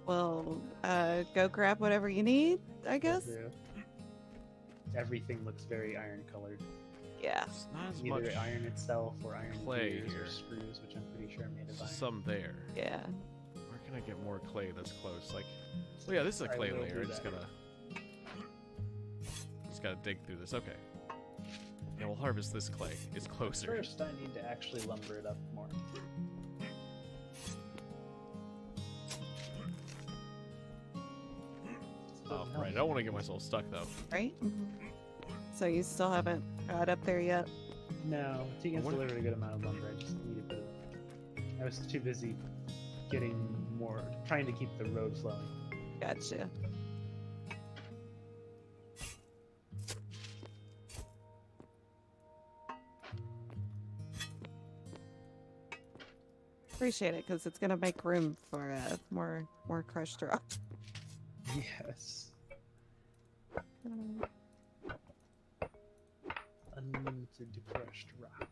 Well, go grab whatever you need, I guess. Everything looks very iron colored. Yeah. It's not as Either much iron itself or iron clay gears here. or screws, which I'm pretty sure are made of iron. some there. Yeah. Where can I get more clay that's close? Like, oh yeah, this is a I clay will layer. do I just that. gotta dig through this. Okay. Now we'll harvest this clay. It's closer. First, I need to actually lumber it up more. Oh, right. I don't want to get myself stuck though. Right? So you still haven't got up there yet? No, Tiegon's What- delivered a good amount of lumber. I just needed to. I was too busy getting more, trying to keep the road flowing. Gotcha. Appreciate it, because it's gonna make room for more crushed rock. Yes. Unlimited crushed rock.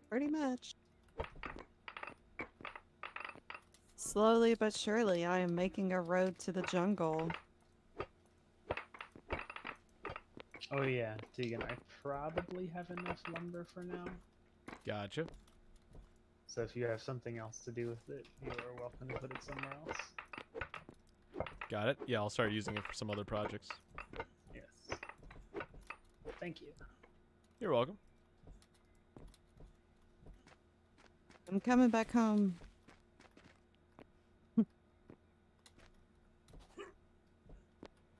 Pretty much. Slowly but surely, I am making a road to the jungle. Oh yeah, Tiegon, I probably have enough lumber for now. Gotcha. So if you have something else to do with it, you are welcome to put it somewhere else. Got it. Yeah, I'll start using it for some other projects. Yes. Thank you. You're welcome. I'm coming back home.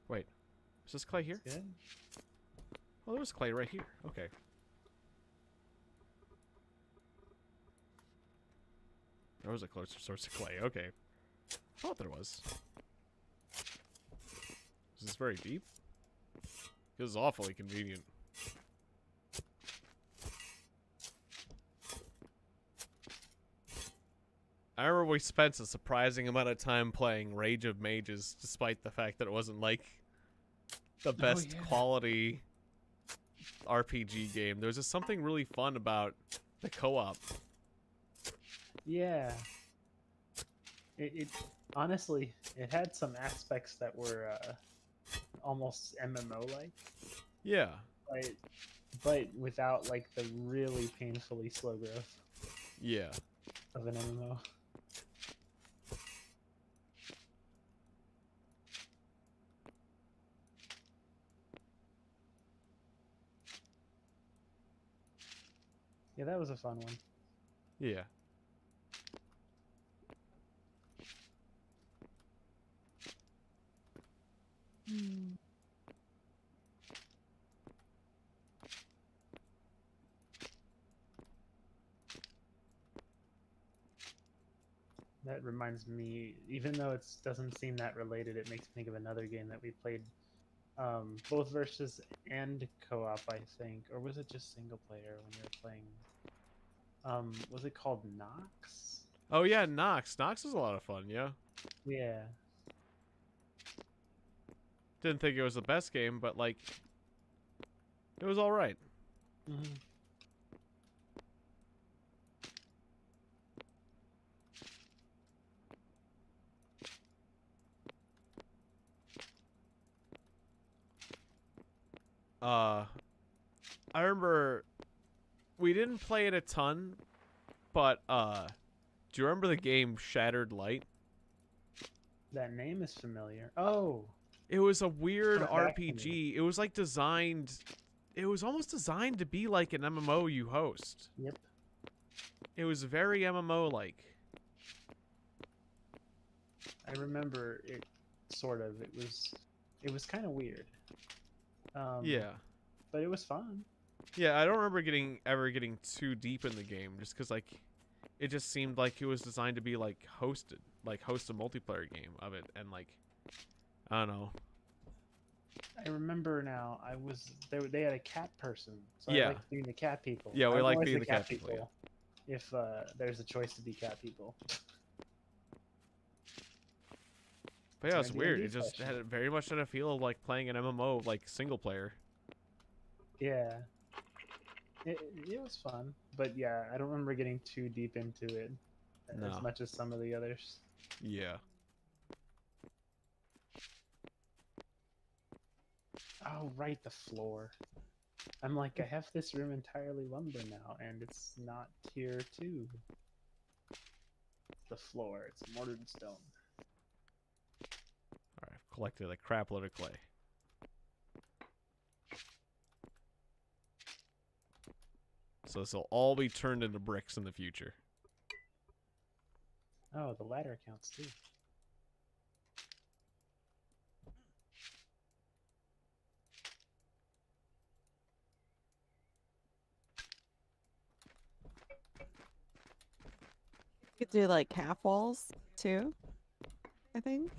Wait, is this clay here? Good. Oh, there was clay right here. Okay. There was a closer source of clay. Okay. I thought there was. Is this very deep? This is awfully convenient. I remember we spent a surprising amount of time playing Rage of Mages, despite the fact that it wasn't like the best yeah. quality RPG game. There was just something really fun about the co-op. Yeah. It honestly, it had some aspects that were almost MMO-like, Yeah. but without like the really painfully slow growth Yeah. of an MMO. Yeah, that was a fun one. Yeah. Hmm. That reminds me, even though it doesn't seem that related, it makes me think of another game that we played, both versus and co-op, I think, or was it just single player when you were playing? Was it called Nox? Oh yeah, Nox. Nox is a lot of fun, yeah. Yeah. Didn't think it was the best game, but like it was alright. Mm-hmm. I remember we didn't play it a ton, but do you remember the game Shattered Light? That name is familiar. Oh, It was a weird Coming back to me. RPG. It was like designed. It was almost designed to be like an MMO you host. yep. It was very MMO like. I remember it. Sort of. It was kind of weird. Yeah. But it was fun. Yeah, I don't remember ever getting too deep in the game, just because like, it just seemed like it was designed to be like host a multiplayer game of it, and like, I don't know. I remember now. They had a cat person, so Yeah. I liked being the cat people. Yeah, we I'm like always being the cat people, yeah. If there's a choice to be cat people. But yeah, It's it's my weird. D&D It just session. had very much had a feel of like playing an MMO, like single player. Yeah. It was fun, but yeah, I don't remember getting too deep into it No. as much as some of the others. Yeah. Oh, right, the floor. I'm like, I have this room entirely lumber now, and it's not tier 2. The floor, it's mortared stone. All right, I've collected a crap load of clay. So this will all be turned into bricks in the future. Oh, the ladder counts too. You could do like half walls too, I think.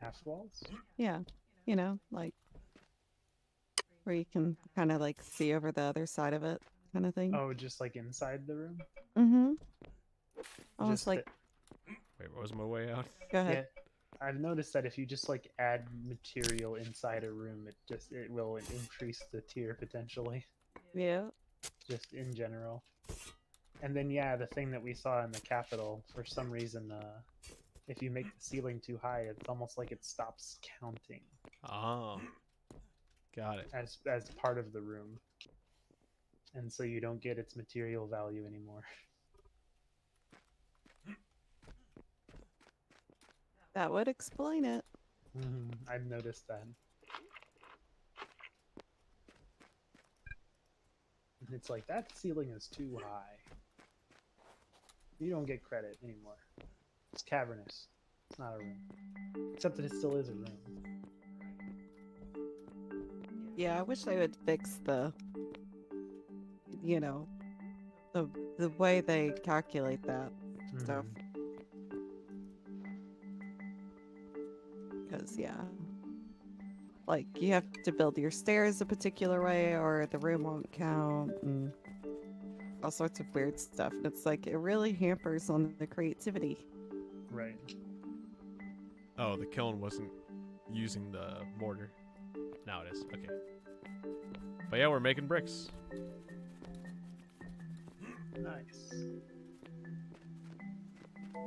Half walls? Yeah. Like where you can kind of like see over the other side of it kind of thing. Oh, just like inside the room? Mm-hmm. Almost Just like, Wait, what was my way out? go ahead. yeah, I've noticed that if you just like add material inside a room, it will increase the tier potentially, Yeah. just in general. And then yeah, the thing that we saw in the Capitol, for some reason, if you make the ceiling too high, it's almost like it stops counting. Oh. Got it. as part of the room, and so you don't get its material value anymore. That would explain it. I've noticed that. It's like that ceiling is too high. You don't get credit anymore. It's cavernous. It's not a room. Except that it still is a room. Yeah, I wish they would fix the, you know, the way they calculate that stuff. Because, yeah. Like, you have to build your stairs a particular way or the room won't count and all sorts of weird stuff. And it's like, it really hampers on the creativity. Right. Oh, the kiln wasn't using the mortar. Now it is. Okay. But yeah, we're making bricks. Nice.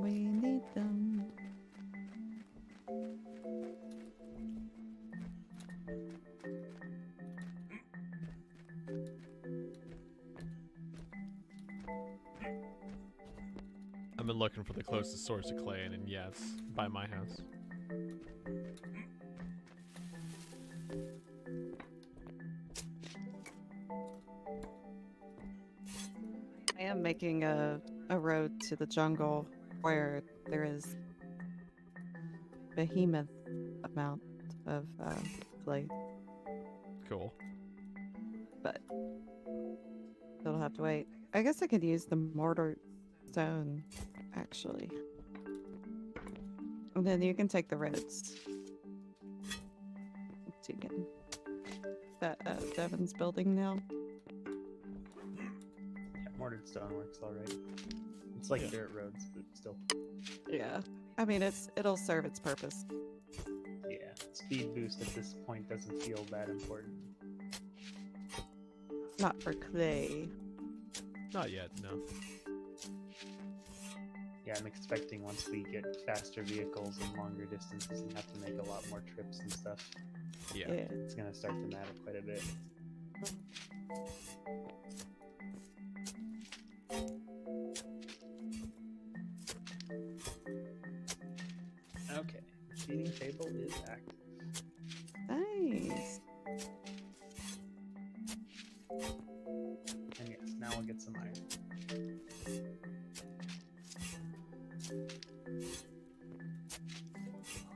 We need them. I've been looking for the closest source of clay, and yeah, it's by my house. I am making a road to the jungle where there is behemoth amount of clay, Cool. but it'll have to wait. I guess I could use the mortar stone, actually. And then you can take the roads. Tiegon. That Devin's building now. Yeah, mortared stone works alright. It's like Yeah. dirt roads, but still. Yeah. I mean, it'll serve its purpose. Yeah. Speed boost at this point doesn't feel that important. Not for clay. Not yet, no. Yeah, I'm expecting once we get faster vehicles and longer distances and have to make a lot more trips and stuff, Yeah. it's gonna start to matter quite a bit. Okay, the feeding table is active. Nice. And yes, now we'll get some iron.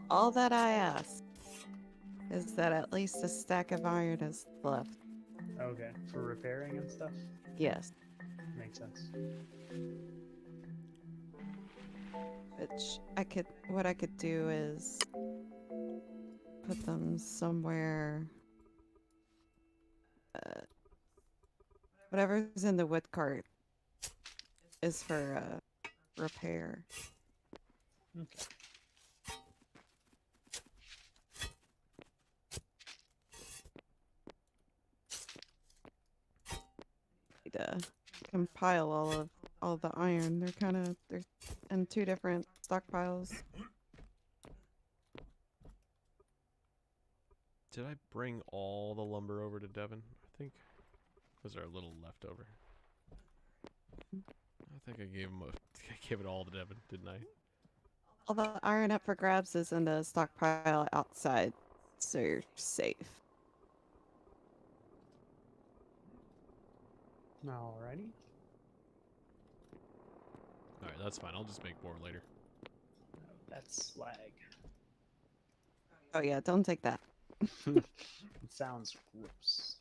All that I ask is that at least a stack of iron is left. Okay, for repairing and stuff? Yes. Makes sense. Which what I could do is put them somewhere. Whatever's in the wood cart is for repair. Okay. To compile all the iron. They're in two different stockpiles. Did I bring all the lumber over to Devon? I think. Was there a little left over? I think I gave him I gave it all to Devon, didn't I? All the iron up for grabs is in the stockpile outside, so you're safe. Alrighty. Alright, that's fine. I'll just make more later. No, that's slag. Oh yeah, don't take that. It sounds gross.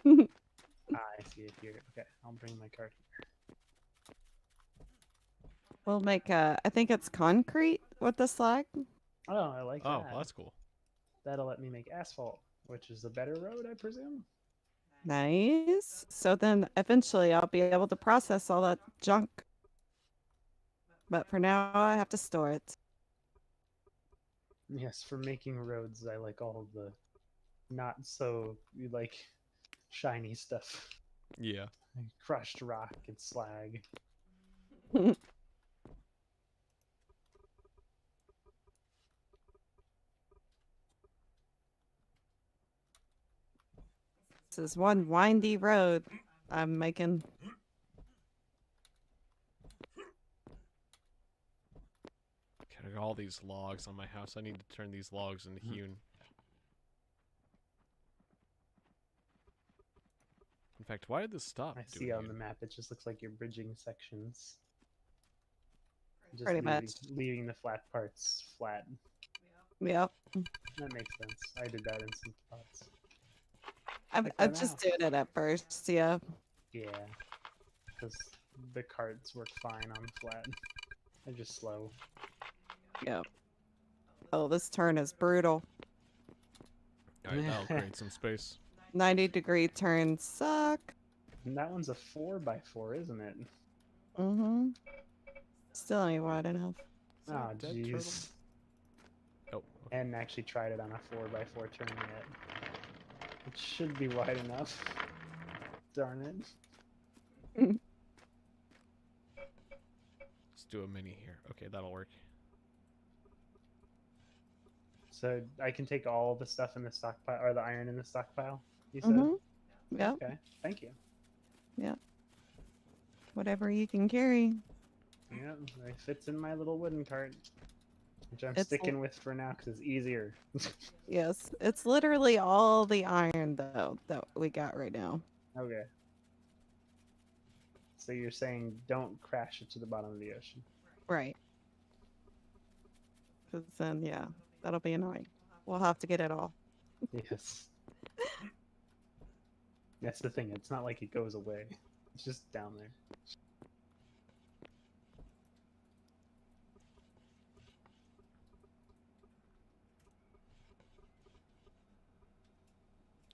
I see it here. Okay, I'll bring my cart here. We'll make I think it's concrete with the slag. Oh, I like Oh, that. well, that's cool. That'll let me make asphalt, which is a better road, I presume. Nice. So then eventually I'll be able to process all that junk. But for now I have to store it. Yes, for making roads, I like all the not so like shiny stuff. Yeah. Like crushed rock and slag. This is one windy road I'm making. Got all these logs on my house. I need to turn these logs into hewn. In fact, why did this stop? I see doing on the it? map, it just looks like you're bridging sections. Just Pretty much. leaving the flat parts flat. Yep. That makes sense. I did that in some spots. I'm Like that just now. doing it at first, yeah. Yeah, because the carts work fine on flat. They're just slow. Yep. Oh, this turn is brutal. Alright, that'll create some space. 90-degree turns suck. And that one's a 4x4, isn't it? Mm-hmm. Still ain't wide enough. Is that Oh, a dead turtle? jeez. Oh, okay. I hadn't actually tried it on a 4x4 turn yet. It should be wide enough. Darn it. Let's do a mini here. Okay, that'll work. So I can take all the stuff in the stockpile, or the iron in the stockpile, you said? Mm-hmm. Yep. Okay, thank you. Whatever you can carry. Yeah, it fits in my little wooden cart, which I'm It's sticking with for now because it's easier. Yes. It's literally all the iron, though, that we got right now. Okay. So you're saying don't crash it to the bottom of the ocean. Right. Because then, yeah, that'll be annoying. We'll have to get it all. Yes. That's the thing. It's not like it goes away. It's just down there.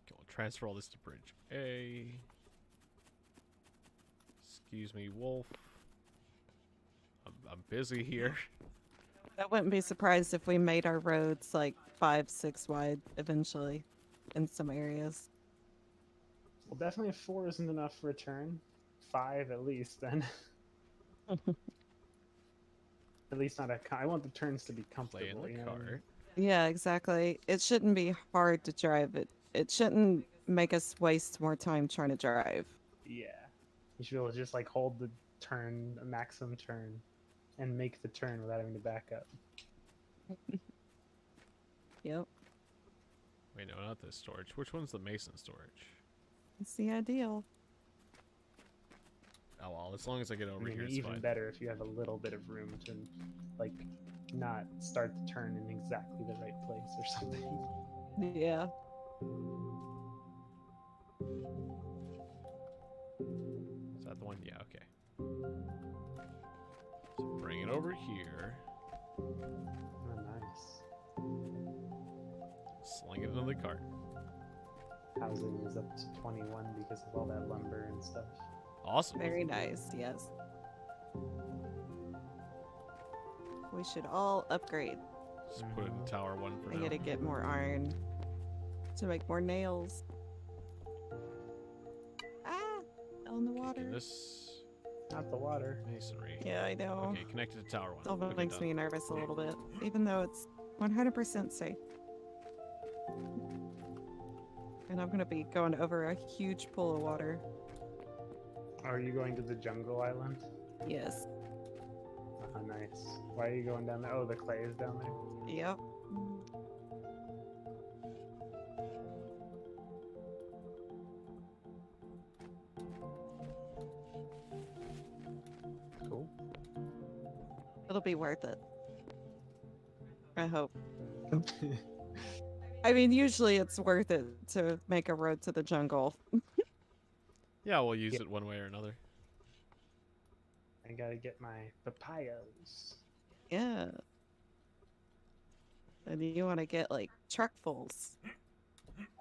Okay, we'll transfer all this to bridge A. Excuse me, wolf. I'm busy here. I wouldn't be surprised if we made our roads like 5, 6 wide eventually in some areas. Well, definitely 4 isn't enough for a turn. 5 at least, then. At least not a. I want the turns to be Play comfortable. in You the know? cart. Yeah, exactly. It shouldn't be hard to drive. It shouldn't make us waste more time trying to drive. Yeah. You should be able to just like hold the turn, a maximum turn, and make the turn without having to back up. Yep. Wait, no, not this storage. Which one's the mason storage? It's the ideal. Oh well, as long as I get over I mean, here, it's even fine. better if you have a little bit of room to, like, not start the turn in exactly the right place or something. Yeah. Is that the one? Yeah, okay. So bring it over here. Oh, nice. Sling it into the cart. Housing is up to 21 because of all that lumber and stuff. Awesome. Very nice. Yes. We should all upgrade. Just put it in tower 1 for I now. gotta get more iron to make more nails. Ah! On the Okay, water. can this Not the water. masonry. Yeah, I know. Okay, connected to tower 1. Still Okay, makes done. me nervous a little bit, even though it's 100% safe. And I'm gonna be going over a huge pool of water. Are you going to the jungle island? Yes. Oh, nice. Why are you going down there? Oh, the clay is down there? Yep. Cool. It'll be worth it. I hope. I mean, usually it's worth it to make a road to the jungle. Yeah, we'll use Yep. it one way or another. I gotta get my papayas. Yeah. And you want to get like truckfuls.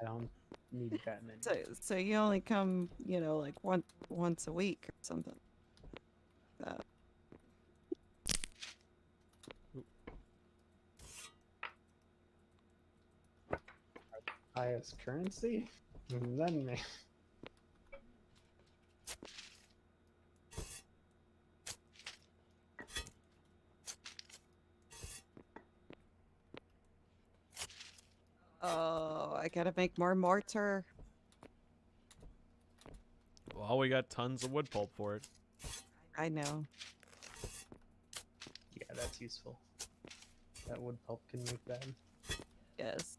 I don't need that many. So you only come, you know, like once a week or something. Papayas currency? Then me. Oh, I gotta make more mortar. Well, we got tons of wood pulp for it. I know. Yeah, that's useful. That wood pulp can make that. Yes.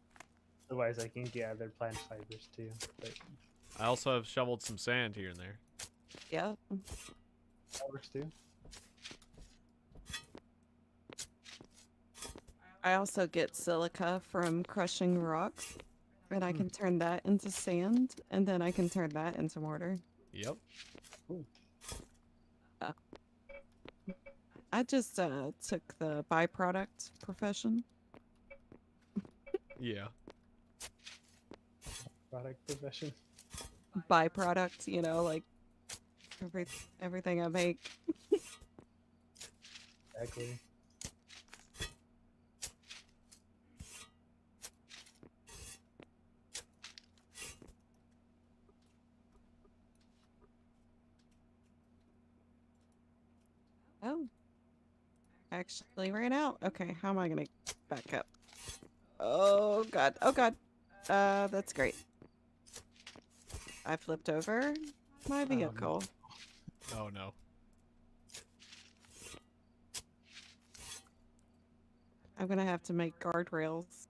Otherwise, I can gather plant fibers too. But I also have shoveled some sand here and there. Yeah. that works too. I also get silica from crushing rocks, and I can turn that into sand, and then I can turn that into mortar. Yep. Ooh. I just took the byproduct profession. Yeah. Product profession. Byproduct, you know, like everything I make. Exactly. Oh, actually ran out. Okay, how am I gonna back up? Oh god. Oh god. That's great. I flipped over my vehicle. Oh no. I'm gonna have to make guardrails.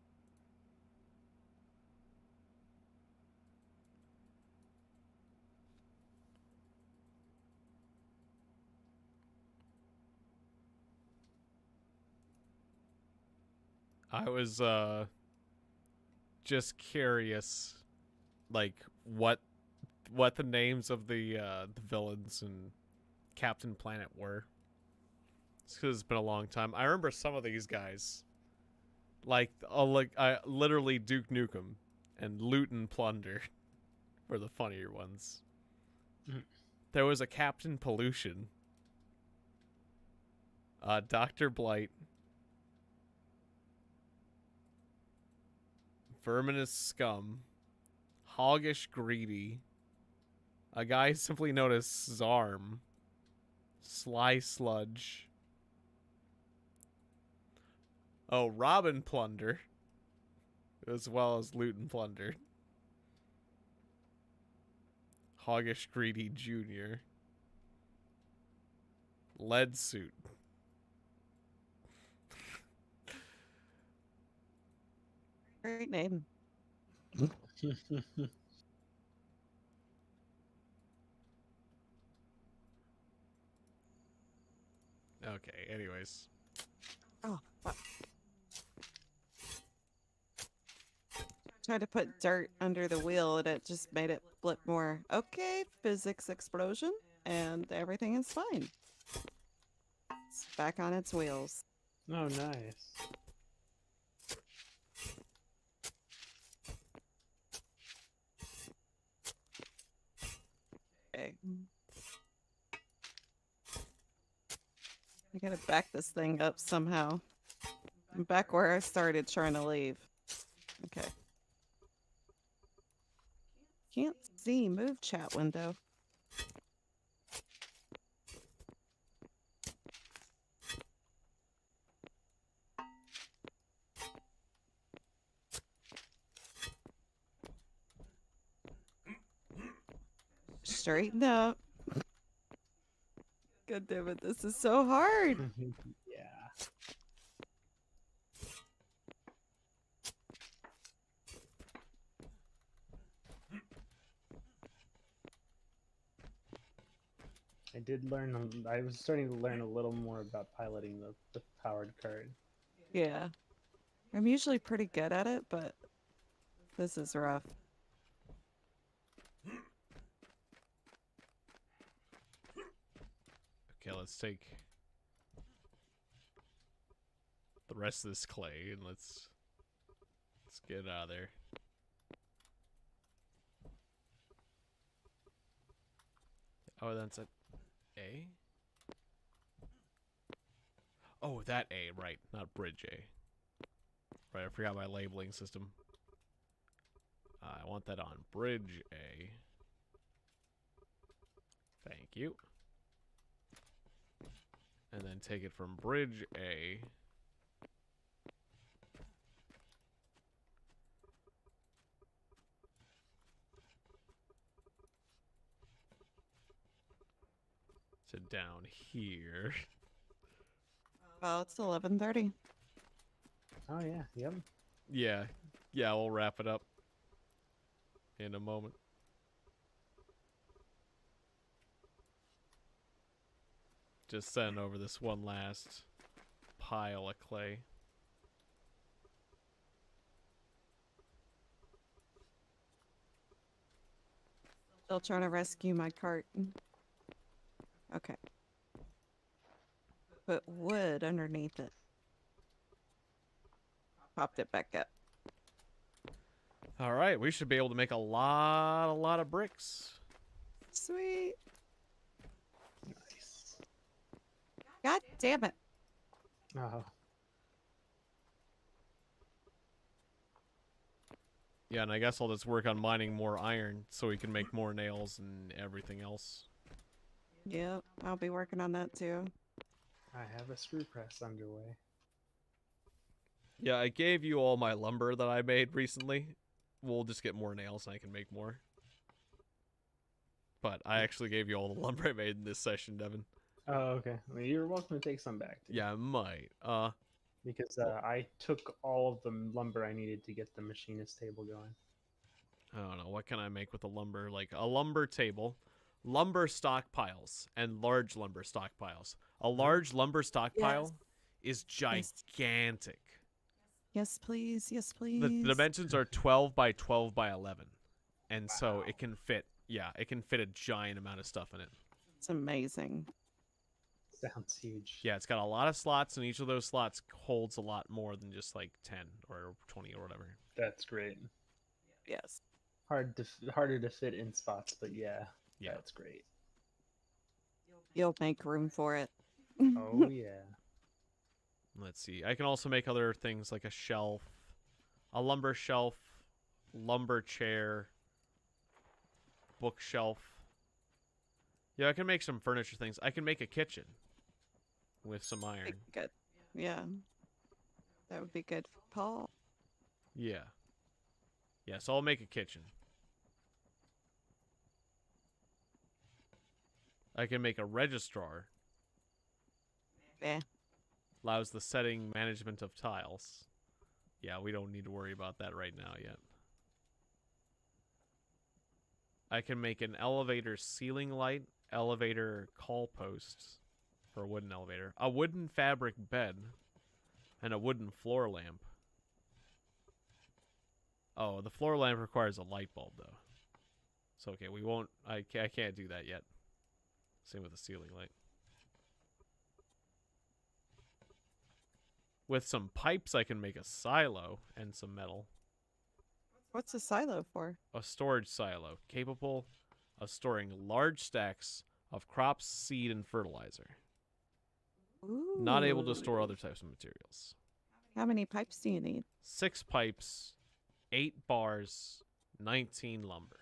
I was just curious, like what the names of the villains in Captain Planet were. It's 'cause it's been a long time. I remember some of these guys, like I literally Duke Nukem and Loot and Plunder were the funnier ones. Mhm. There was a Captain Pollution, Dr. Blight, Verminous Scum, Hoggish Greedy, a guy simply known as Zarm, Sly Sludge, oh, Robin Plunder, as well as Loot and Plunder, Hoggish Greedy Jr., Lead Suit. Great name. Okay, anyways. Oh, fuck. Tried to put dirt under the wheel and it just made it flip more. Okay, physics explosion, and everything is fine. It's back on its wheels. Oh, nice. Okay. I gotta back this thing up somehow. I'm back where I started trying to leave. Okay. Can't see move chat window. Straighten up. God damn it, this is so hard. Yeah. I did learn. I was starting to learn a little more about piloting the powered cart. Yeah. I'm usually pretty good at it, but this is rough. Okay, let's take the rest of this clay and let's get it out of there. Oh, that's a A? Oh, that A, right, not bridge A. Right, I forgot my labeling system. I want that on bridge A. Thank you. And then take it from bridge A. to down here. Well, it's 11:30. Oh yeah, yep. Yeah. Yeah, we'll wrap it up in a moment. Just send over this one last pile of clay. Still trying to rescue my cart. Okay. Put wood underneath it. Popped it back up. All right, we should be able to make a lot of bricks. Sweet. Nice. God damn it. Oh, Yeah, and I guess I'll just work on mining more iron so we can make more nails and everything else. Yep, I'll be working on that too. I have a screw press underway. Yeah, I gave you all my lumber that I made recently. We'll just get more nails and I can make more. But I actually gave you all the lumber I made in this session, Devin. Oh, okay. Well, you're welcome to take some back. Too. Yeah, I might. Because I took all of the lumber I needed to get the machinist table going. I don't know. What can I make with the lumber? Like a lumber table, lumber stockpiles, and large lumber stockpiles. A large lumber stockpile is gigantic. Yes, please. Yes, please. The dimensions are 12 by 12 by 11. And so it can fit, it can fit a giant amount of stuff in it. It's amazing. Sounds huge. Yeah, it's got a lot of slots, and each of those slots holds a lot more than just like 10 or 20 or whatever. That's great. Yes. Harder to fit in spots, but yeah, that's great. You'll make room for it. Oh yeah. Let's see. I can also make other things like a shelf, a lumber shelf, lumber chair, bookshelf. Yeah, I can make some furniture things. I can make a kitchen with some iron. Good. Yeah. That would be good for Paul. Yeah. Yeah, so I'll make a kitchen. I can make a registrar. Yeah. Allows the setting management of tiles. Yeah, we don't need to worry about that right now yet. I can make an elevator ceiling light, elevator call posts for a wooden elevator, a wooden fabric bed, and a wooden floor lamp. Oh, the floor lamp requires a light bulb, though. So, okay, we won't... I can't do that yet. Same with the ceiling light. With some pipes, I can make a silo and some metal. What's a silo for? A storage silo capable of storing large stacks of crops, seed, and fertilizer. Ooh. Not able to store other types of materials. How many pipes do you need? 6 pipes, 8 bars, 19 lumber.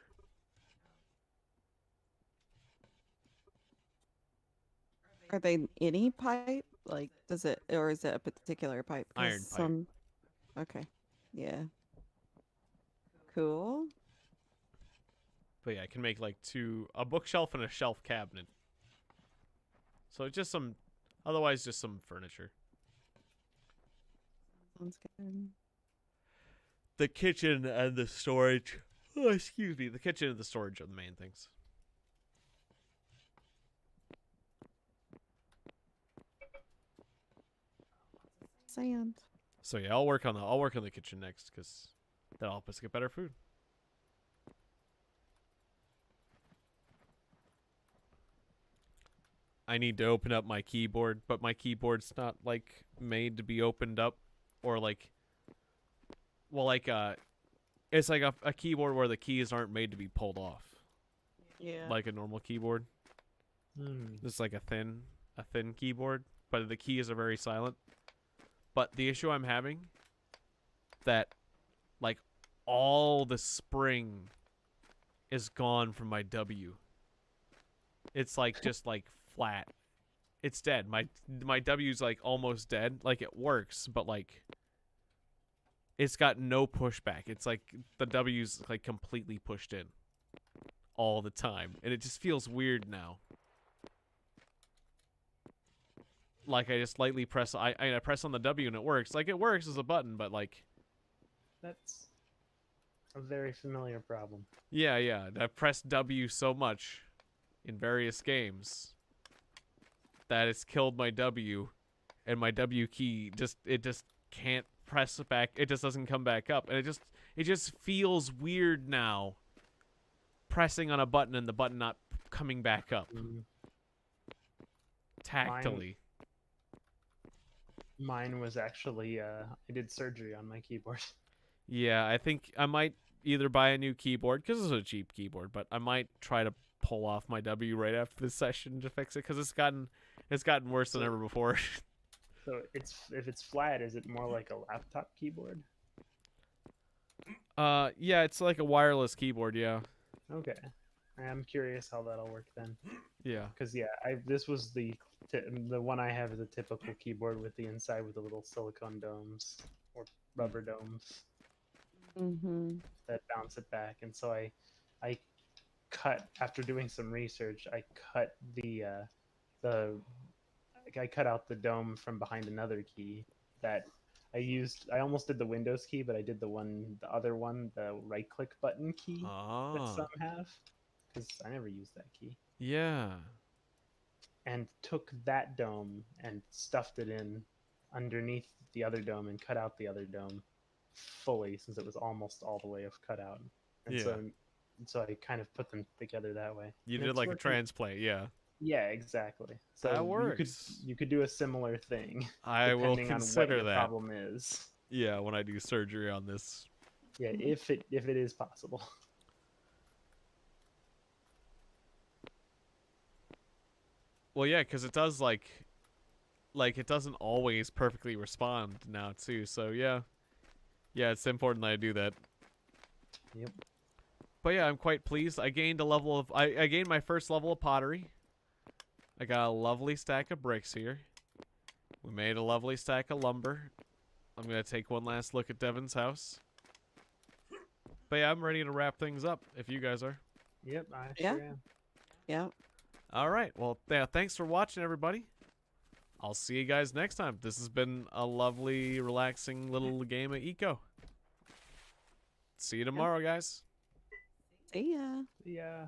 Are they any pipe? Like, does it, or is it a particular pipe? 'Cause Iron pipe. Okay. Yeah. Cool. But yeah, I can make like a bookshelf and a shelf cabinet. So just otherwise just some furniture. Sounds good. The kitchen and the storage. Oh, excuse me. The kitchen and the storage are the main things. Sand. So yeah, I'll work on the kitchen next because that'll help us get better food. I need to open up my keyboard, but my keyboard's not like made to be opened up, or like, well, like it's like a keyboard where the keys aren't made to be pulled off. Yeah. Like a normal keyboard. It's like a thin keyboard, but the keys are very silent. But the issue I'm having, that like all the spring is gone from my W. It's like just like flat. It's dead. My W's like almost dead. Like it works, but like it's got no pushback. It's like the W's like completely pushed in all the time, and it just feels weird now. like I just lightly press. I press on the W and it works. Like it works as a button, but like. That's a very familiar problem. Yeah. I pressed W so much in various games that it's killed my W, and my W key just can't press it back. It just doesn't come back up, and it just feels weird now. Pressing on a button and the button not coming back up. Tactily. Mine was actually I did surgery on my keyboard. Yeah, I think I might either buy a new keyboard because it's a cheap keyboard, but I might try to pull off my W right after this session to fix it because it's gotten worse than ever before. So if it's flat, is it more like a laptop keyboard? Yeah, it's like a wireless keyboard. Yeah. Okay, I'm curious how that'll work then. Yeah. Because this was the one I have is a typical keyboard with the inside with the little silicone domes or rubber domes that bounce it back, and so I cut after doing some research. I cut I cut out the dome from behind another key that I used. I almost did the Windows key, but I did the other one, the right-click button key that some have, because I never used that key. Yeah. And took that dome and stuffed it in underneath the other dome and cut out the other dome fully, since it was almost all the way of cut out. And so I kind of put them together that way. You did like a transplant, yeah. Yeah, exactly. So that works. You could do a similar thing. I will consider on what that. your problem is. Yeah, when I do surgery on this. Yeah, if it is possible. Well, yeah, because it does like it doesn't always perfectly respond now too. So yeah, it's important that I do that. Yep. But yeah, I'm quite pleased. I gained a level of I gained my first level of pottery. I got a lovely stack of bricks here. We made a lovely stack of lumber. I'm gonna take one last look at Devin's house. But yeah, I'm ready to wrap things up if you guys are. Yep, I sure am. Yeah. All right. Well, yeah, thanks for watching, everybody. I'll see you guys next time. This has been a lovely, relaxing little game of Eco. See you tomorrow, guys. See ya. Yeah.